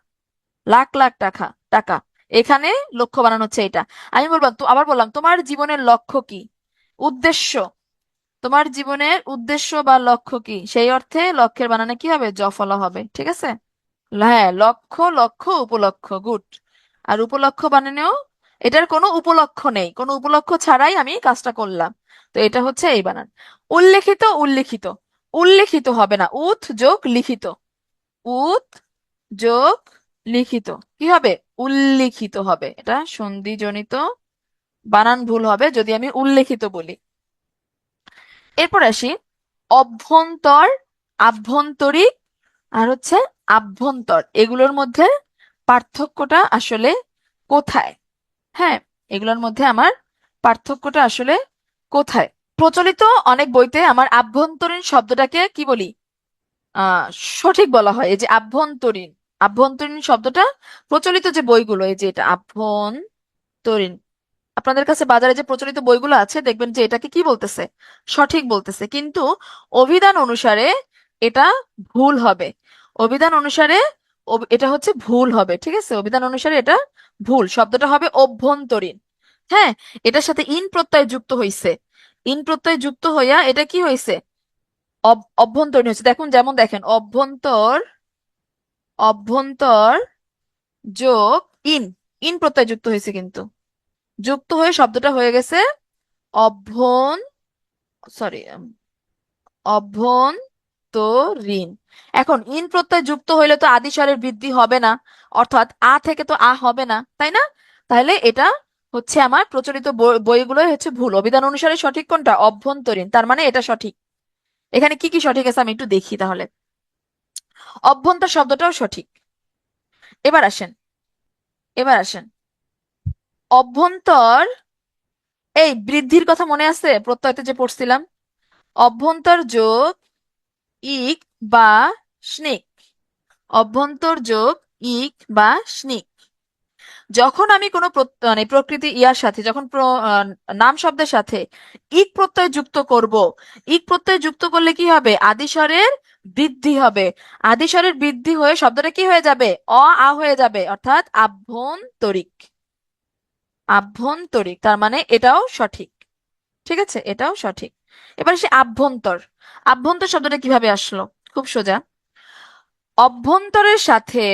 লাখ লাখ টাকা টাকা, এখানে লক্ষ্য বানানো হচ্ছে এটা। আমি বললাম তো, আবার বললাম তোমার জীবনের লক্ষ্য কি, উদ্দেশ্য, তোমার জীবনের উদ্দেশ্য বা লক্ষ্য কি, সেই অর্থে লক্ষ্যের বানানে কি হবে, জফলা হবে। ঠিক আছে? হ্যাঁ, লক্ষ্য লক্ষ্য উপলক্ষ, গুড। আর উপলক্ষ বানানেও এটার কোনো উপলক্ষ নেই, কোনো উপলক্ষ ছাড়াই আমি কাজটা করলাম, তো এটা হচ্ছে এই বানান। উল্লেখিত, উল্লেখিত, উল্লেখিত হবে না, উৎ যোগ লিখিত, উৎ যোগ লিখিত, কি হবে, উল্লিখিত হবে। এটা সন্ধিজনিত, বানান ভুল হবে যদি আমি উল্লেখিত বলি। এরপর আসি অভ্যন্তর, আভ্যন্তরিক আর হচ্ছে আভ্যন্তর, এগুলোর মধ্যে পার্থক্যটা আসলে কোথায়? হ্যাঁ, এগুলোর মধ্যে আমার পার্থক্যটা আসলে কোথায়? প্রচলিত অনেক বইতে আমার আভ্যন্তরীণ শব্দটাকে কি বলি, আহ সঠিক বলা হয়। এই যে আভ্যন্তরীণ, আভ্যন্তরীণ শব্দটা প্রচলিত যে বইগুলো, এই যে এটা আভ্যন্তরীণ, আপনাদের কাছে বাজারে যে প্রচলিত বইগুলো আছে দেখবেন যে এটাকে কি বলতেছে, সঠিক বলতেছে, কিন্তু অভিধান অনুসারে এটা ভুল হবে। অভিধান অনুসারে এটা হচ্ছে ভুল হবে। ঠিক আছে? অভিধান অনুসারে এটা ভুল, শব্দটা হবে অভ্যন্তরীণ। হ্যাঁ, এটার সাথে ইন প্রত্যয় যুক্ত হইছে, ইন প্রত্যয় যুক্ত হইয়া এটা কি হয়েছে, অভ্যন্তরীণ হয়েছে। দেখুন, যেমন দেখেন, অভ্যন্তর, অভ্যন্তর যোগ ইন, ইন প্রত্যয় যুক্ত হয়েছে, কিন্তু যুক্ত হয়ে শব্দটা হয়ে গেছে অভ্যন, সরি, অভ্যন্তরীণ। অভ্যন্তরীণ। এখন ইন প্রত্যয় যুক্ত হইলে তো আদি স্বরের বৃদ্ধি হবে না, অর্থাৎ আ থেকে তো আ হবে না, তাই না? তাহলে এটা হচ্ছে আমার প্রচলিত বইগুলোই হচ্ছে ভুল। অভিধান অনুসারে সঠিক কোনটা? অভ্যন্তরীণ, তার মানে এটা সঠিক। এখানে কি কি সঠিক আছে আমি একটু দেখি তাহলে। অভ্যন্তর শব্দটাও সঠিক। এবার আসেন, এবার আসেন অভ্যন্তর, এই বৃদ্ধির কথা মনে আছে প্রত্যয়তে যে পড়ছিলাম? অভ্যন্তর যোগ ইক বা স্নিক, অভ্যন্তর যোগ ইক বা স্নিক। যখন আমি কোনো মানে প্রকৃতি ইয়ার সাথে যখন নাম শব্দের সাথে ইক প্রত্যয় যুক্ত করব, ইক প্রত্যয় যুক্ত করলে কি হবে? আদিস্বরের বৃদ্ধি হবে। আদিস্বরের বৃদ্ধি হয়ে শব্দটা কি হয়ে যাবে? আ হয়ে যাবে, অর্থাৎ আভ্যন্তরিক। আভ্যন্তরিক, তার মানে এটাও সঠিক। ঠিক আছে, এটাও সঠিক। এবার সে আভ্যন্তর, আভ্যন্তর শব্দটা কিভাবে আসলো? খুব সোজা। অভ্যন্তরের সাথে,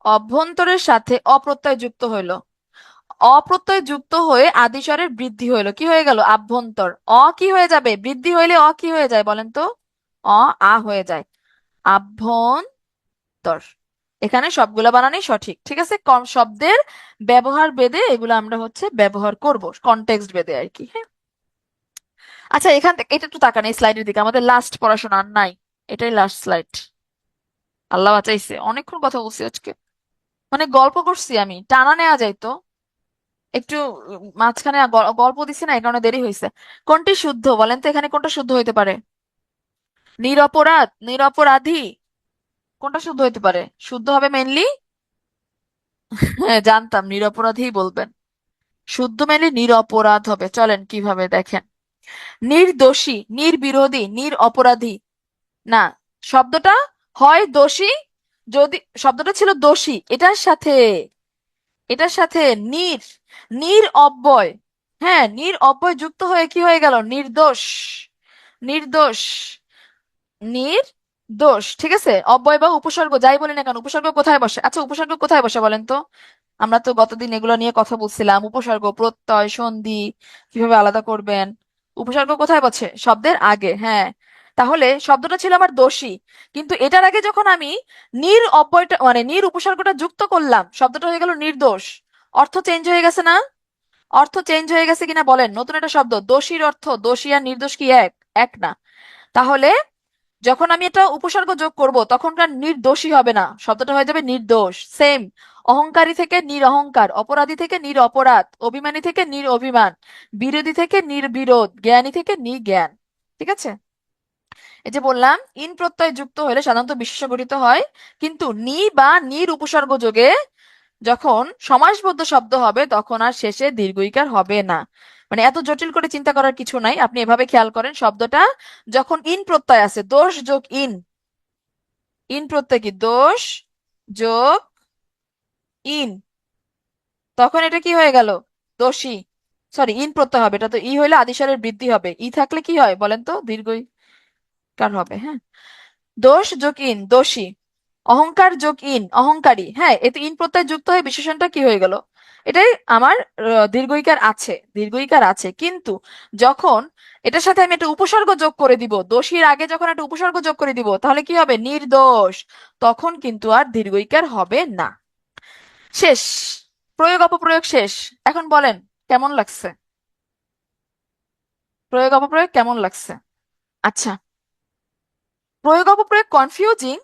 অভ্যন্তরের সাথে অপ্রত্যয় যুক্ত হইলো, অপ্রত্যয় যুক্ত হয়ে আদিস্বরের বৃদ্ধি হইলো, কি হয়ে গেল? আভ্যন্তর। কি হয়ে যাবে? বৃদ্ধি হইলে কি হয়ে যায় বলেন তো? আ হয়ে যায়, আভ্যন্তর। এখানে সবগুলা বানানই সঠিক, ঠিক আছে। কম শব্দের ব্যবহার বেদে এগুলো আমরা হচ্ছে ব্যবহার করব, কনটেক্সট বেদে আর কি, হ্যাঁ। আচ্ছা, এখান থেকে এটা একটু তাকান এই স্লাইডের দিকে, আমাদের লাস্ট পড়াশোনা আর নাই, এটাই লাস্ট স্লাইড। আল্লাহ বাঁচাইছে, অনেকক্ষণ কথা বলছি আজকে, মানে গল্প করছি আমি, টানা নেওয়া যায় তো একটু। মাঝখানে গল্প দিছি না, এই কারণে দেরি হয়েছে। কোনটি শুদ্ধ বলেন তো? এখানে কোনটা শুদ্ধ হইতে পারে? নিরপরাধ, নিরপরাধী, কোনটা শুদ্ধ হইতে পারে? শুদ্ধ হবে মেনলি, হ্যাঁ জানতাম নিরপরাধী বলবেন। শুদ্ধ মেনলি নিরপরাধ হবে। চলেন কিভাবে দেখেন। নির্দোষী, নির্বিরোধী, অপরাধী, না, শব্দটা হয় দোষী, যদি শব্দটা ছিল দোষী, এটার সাথে, এটার সাথে নির, অব্যয়, হ্যাঁ অব্যয় যুক্ত হয়ে কি হয়ে গেল? নির্দোষ, নির্দোষ, দোষ, ঠিক আছে। অব্যয় বা উপসর্গ যাই বলি না কেন, উপসর্গ কোথায় বসে? আচ্ছা, উপসর্গ কোথায় বসে বলেন তো? আমরা তো গতদিন এগুলো নিয়ে কথা বলছিলাম, উপসর্গ, প্রত্যয়, সন্ধি কিভাবে আলাদা করবেন। উপসর্গ কোথায় বসে? শব্দের আগে, হ্যাঁ। তাহলে শব্দটা ছিল আমার দোষী, কিন্তু এটার আগে যখন আমি অব্যয়টা মানে উপসর্গটা যুক্ত করলাম, শব্দটা হয়ে গেল নির্দোষ। অর্থ চেঞ্জ হয়ে গেছে না? অর্থ চেঞ্জ হয়ে গেছে কিনা বলেন? নতুন একটা শব্দ, দোষীর অর্থ, দোষী আর নির্দোষ কি এক? এক না। তাহলে যখন আমি এটা উপসর্গ যোগ করব তখনকার নির্দোষী হবে না, শব্দটা হয়ে যাবে নির্দোষ। সেম, অহংকারী থেকে নিরহংকার, অপরাধী থেকে নিরপরাধ, অভিমানী থেকে অভিমান, বিরোধী থেকে নির্বিরোধ, জ্ঞানী থেকে নিজ্ঞান। ঠিক আছে। এই যে বললাম, ইন প্রত্যয় যুক্ত হলে সাধারণত বিশেষ্য গঠিত হয়, কিন্তু নি বা নির উপসর্গ যোগে যখন সমাসবদ্ধ শব্দ হবে তখন আর শেষে দীর্ঘইকার হবে না। মানে এত জটিল করে চিন্তা করার কিছু নাই, আপনি এভাবে খেয়াল করেন, শব্দটা যখন ইন প্রত্যয় আছে, দোষ যোগ ইন, ইন প্রত্যয় কি? দোষ যোগ ইন, তখন এটা কি হয়ে গেল? দোষী। সরি, ইন প্রত্যয় হবে, এটা তো ই হইলে আদিস্বরের বৃদ্ধি হবে, ই থাকলে কি হয় বলেন তো? দীর্ঘইকার হবে, হ্যাঁ। দোষ যোগ ইন, দোষী। অহংকার যোগ ইন, অহংকারী, হ্যাঁ। এতে ইন প্রত্যয় যুক্ত হয়ে বিশেষণটা কি হয়ে গেল? এটাই আমার দীর্ঘইকার আছে, দীর্ঘইকার আছে, কিন্তু যখন এটার সাথে আমি একটা উপসর্গ যোগ করে দিব, দোষীর আগে যখন একটা উপসর্গ যোগ করে দিব তাহলে কি হবে? নির্দোষ। তখন কিন্তু আর দীর্ঘইকার হবে না। শেষ, প্রয়োগ অপপ্রয়োগ শেষ। এখন বলেন কেমন লাগছে? প্রয়োগ অপপ্রয়োগ কেমন লাগছে? আচ্ছা, প্রয়োগ অপপ্রয়োগ কনফিউজিং,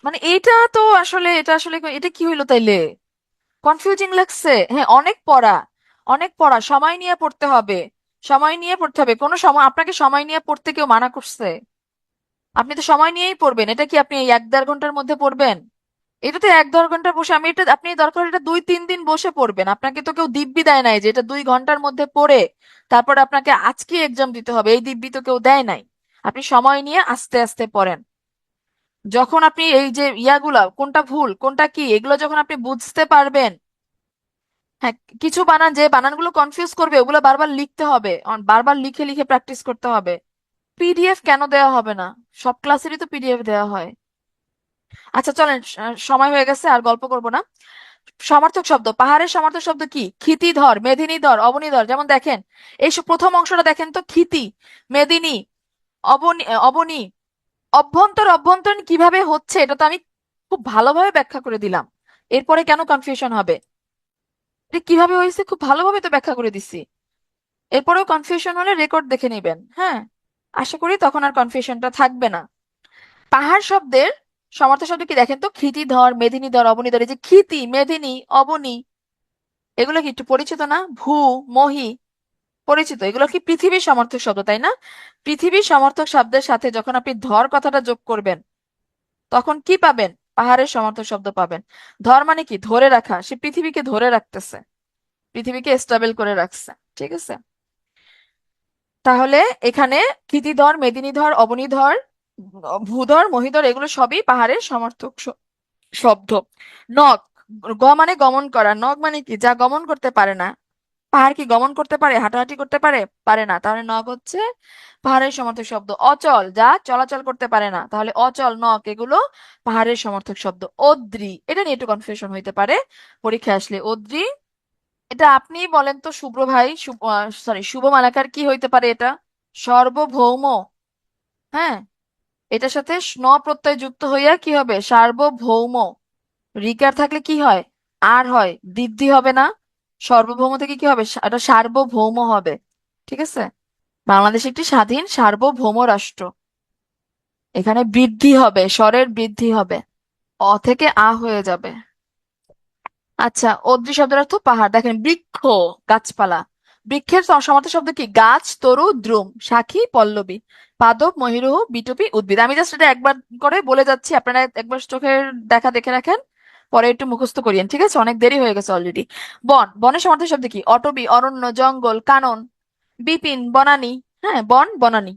মানে এটা আসলে এটা কি হইলো তাইলে? কনফিউজিং লাগছে? হ্যাঁ, অনেক পড়া, অনেক পড়া, সময় নিয়ে পড়তে হবে, সময় নিয়ে পড়তে হবে। কোনো সময় আপনাকে সময় নিয়ে পড়তে কেউ মানা করছে? আপনি তো সময় নিয়েই পড়বেন। এটা কি আপনি এই 1-1.5 ঘন্টার মধ্যে পড়বেন? এটা তো 1-1.5 ঘন্টা বসে, আমি এটা, আপনি দরকার হলে এটা 2-3 দিন বসে পড়বেন। আপনাকে তো কেউ দিব্যি দেয় নাই যে এটা 2 ঘন্টার মধ্যে পড়ে তারপর আপনাকে আজকে এক্সাম দিতে হবে, এই দিব্যি তো কেউ দেয় নাই। আপনি সময় নিয়ে আস্তে আস্তে পড়েন। যখন আপনি এই যে ইয়াগুলা, কোনটা ভুল কোনটা কি, এগুলো যখন আপনি বুঝতে পারবেন, হ্যাঁ, কিছু বানান যে বানানগুলো কনফিউজ করবে ওগুলো বারবার লিখতে হবে, বারবার লিখে লিখে প্র্যাকটিস করতে হবে। পিডিএফ কেন দেওয়া হবে না? সব ক্লাসেরই তো পিডিএফ দেওয়া হয়। আচ্ছা চলেন, সময় হয়ে গেছে, আর গল্প করব না। সমার্থক শব্দ, পাহাড়ের সমার্থক শব্দ কি? ক্ষিতিধর, মেদিনীধর, অবনীধর। যেমন দেখেন, এই প্রথম অংশটা দেখেন তো, ক্ষিতি, মেদিনী, অবনী, অবনী, অভ্যন্তরীণ কিভাবে হচ্ছে এটা তো আমি খুব ভালোভাবে ব্যাখ্যা করে দিলাম। এরপরে কেন কনফিউশন হবে? এটা কিভাবে হয়েছে খুব ভালোভাবে তো ব্যাখ্যা করে দিছি। এরপরেও কনফিউশন হলে রেকর্ড দেখে নেবেন, হ্যাঁ। আশা করি তখন আর কনফিউশনটা থাকবে না। পাহাড় শব্দের সমার্থক শব্দ কি দেখেন তো, ক্ষিতিধর, মেদিনীধর, অবনীধর। এই যে ক্ষিতি, মেদিনী, অবনী, এগুলো কি একটু পরিচিত না? ভূ, মহি, পরিচিত। এগুলো কি পৃথিবীর সমার্থক শব্দ, তাই না? পৃথিবীর সমার্থক শব্দের সাথে যখন আপনি ধর কথাটা যোগ করবেন তখন কি পাবেন? পাহাড়ের সমার্থক শব্দ পাবেন। ধর মানে কি? ধরে রাখা। সে পৃথিবীকে ধরে রাখতেছে, পৃথিবীকে স্টেবল করে রাখছে। ঠিক আছে? তাহলে এখানে ক্ষিতিধর, মেদিনীধর, অবনীধর, ভূধর, মহিধর এগুলো সবই পাহাড়ের সমার্থক শব্দ। নগ, গ মানে গমন করা। নগ মানে কি? যা গমন করতে পারে না। পাহাড় কি গমন করতে পারে? হাঁটাহাঁটি করতে পারে? পারে না। তাহলে নগ হচ্ছে পাহাড়ের সমর্থক শব্দ। অচল, যা চলাচল করতে পারে না, তাহলে অচল, নগ এগুলো পাহাড়ের সমর্থক শব্দ। অদ্রি, এটা নিয়ে একটু কনফিউশন হইতে পারে পরীক্ষা আসলে। অদ্রি, এটা আপনি বলেন তো শুভ্র ভাই, সরি শুভ মালাকার, কি হইতে পারে এটা? সার্বভৌম। হ্যাঁ, এটার সাথে স্ন প্রত্যয় যুক্ত হইয়া কি হবে? সার্বভৌম। রিকার থাকলে কি হয়? আর হয়, বৃদ্ধি হবে না? সার্বভৌম থেকে কি হবে? এটা সার্বভৌম হবে। ঠিক আছে? বাংলাদেশ একটি স্বাধীন সার্বভৌম রাষ্ট্র। এখানে বৃদ্ধি হবে, স্বরের বৃদ্ধি হবে, অ থেকে আ হয়ে যাবে। আচ্ছা, অদ্রি শব্দের অর্থ পাহাড়। দেখেন, বৃক্ষ, গাছপালা। বৃক্ষের সমার্থক শব্দ কি? গাছ, তরু, দ্রুম, শাখী, পল্লবী, পাদপ, মহিরুহ, বিটপি, উদ্ভিদ। আমি জাস্ট এটা একবার করে বলে যাচ্ছি, আপনারা একবার চোখের দেখা দেখে রাখেন, পরে একটু মুখস্থ করিয়েন। ঠিক আছে? অনেক দেরি হয়ে গেছে অলরেডি। বন, বনের সমার্থক শব্দ কি? অটবি, অরণ্য, জঙ্গল, কানন, বিপিন, বনানী। হ্যাঁ, বন, বনানী।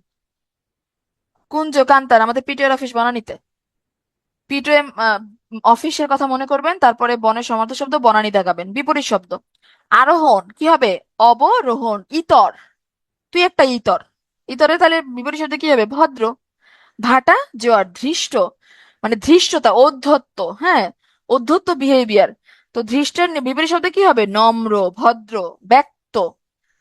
কুঞ্জ, কান্তার, আমাদের পিটিআর অফিস বনানীতে। পিটিএম অফিসের কথা মনে করবেন, তারপরে বনের সমার্থক শব্দ বনানী দাগাবেন। বিপরীত শব্দ, আরোহণ কি হবে? অবরোহণ। ইতর, তুই একটা ইতর। ইতরে তাহলে বিপরীত শব্দ কি হবে? ভদ্র। ভাটা, জোয়ার। ধৃষ্ট মানে ধৃষ্টতা, ঔদ্ধত্য। হ্যাঁ, ঔদ্ধত্য বিহেভিয়ার। তো ধৃষ্টের বিপরীত শব্দ কি হবে? নম্র, ভদ্র। ব্যক্ত,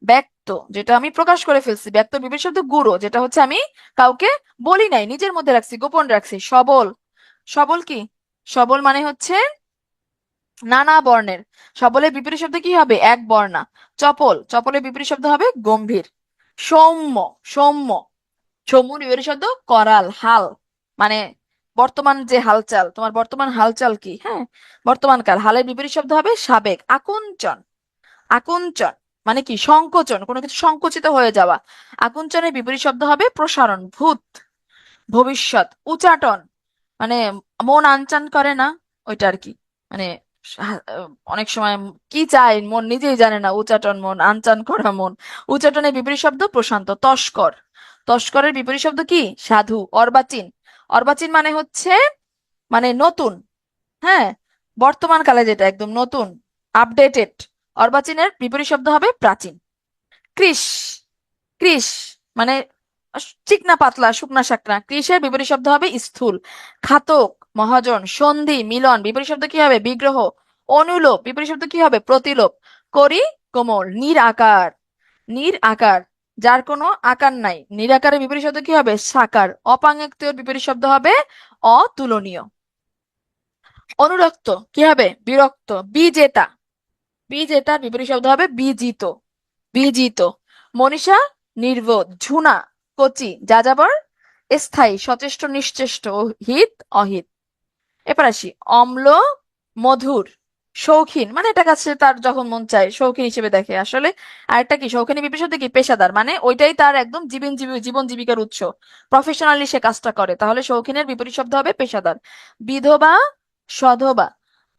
ব্যক্ত যেটা আমি প্রকাশ করে ফেলছি। ব্যক্ত বিপরীত শব্দ গুরু, যেটা হচ্ছে আমি কাউকে বলি নাই, নিজের মধ্যে রাখছি, গোপন রাখছি। সবল, সবল কি? সবল মানে হচ্ছে নানা বর্ণের। সবলের বিপরীত শব্দ কি হবে? এক বর্ণা। চপল, চপলের বিপরীত শব্দ হবে গম্ভীর। সৌম্য, সৌম্য। সৌম্যর বিপরীত শব্দ করাল, হাল। মানে বর্তমান যে হালচাল, তোমার বর্তমান হালচাল কি? হ্যাঁ, বর্তমান কাল। হালের বিপরীত শব্দ হবে সাবেক। আকুঞ্চন, আকুঞ্চন মানে কি? সংকোচন, কোনো কিছু সংকুচিত হয়ে যাওয়া। আকুঞ্চনের বিপরীত শব্দ হবে প্রসারণ। ভূত, ভবিষ্যৎ। উচাটন মানে মন আনচান করে না, ওইটা আর কি। মানে অনেক সময় কি চায় মন নিজেই জানে না। উচাটন, মন আনচান করা মন। উচাটনের বিপরীত শব্দ প্রশান্ত। তস্কর, তস্করের বিপরীত শব্দ কি? সাধু। অর্বাচীন, অর্বাচীন মানে হচ্ছে মানে নতুন। হ্যাঁ, বর্তমান কালে যেটা একদম নতুন, আপডেটেড। অর্বাচীনের বিপরীত শব্দ হবে প্রাচীন। কৃষ, কৃষ মানে চিকনা পাতলা, শুকনা শাকনা। কৃষের বিপরীত শব্দ হবে স্থূল। খাতক, মহাজন। সন্ধি, মিলন, বিপরীত শব্দ কি হবে? বিগ্রহ। অনুলোপ, বিপরীত শব্দ কি হবে? প্রতিলোপ। করি, কোমল। নীর আকার, নীর আকার যার কোনো আকার নাই। নিরাকারের বিপরীত শব্দ কি হবে? সাকার। অপাঙ্গের বিপরীত শব্দ হবে অতুলনীয়। অনুরক্ত কি হবে? বিরক্ত। বিজেতা, বিজেতার বিপরীত শব্দ হবে বিজিত, বিজিত। মনীষা, নির্বোধ। ঝুনা, কচি। যাযাবর, স্থায়ী। সচেষ্ট, নিশ্চেষ্ট। হিত, অহিত। এবার আসি, অম্ল, মধুর। শৌখিন মানে এটা কাছে তার যখন মন চায় শৌখিন হিসেবে দেখে আসলে। আরেকটা কি? শৌখিনী বিপরীত শব্দ কি? পেশাদার, মানে ওইটাই তার একদম জীবন জীবিকার উৎস। প্রফেশনালি সে কাজটা করে, তাহলে শৌখিনের বিপরীত শব্দ হবে পেশাদার। বিধবা, সধবা।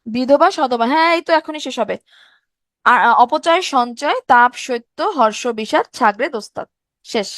বিধবা, সধবা, হ্যাঁ এই তো এখনই শেষ হবে। অপচয়, সঞ্চয়। তাপ, সত্য। হর্ষ, বিষাদ। ছাগড়ে, দোস্তাদ। শেষ।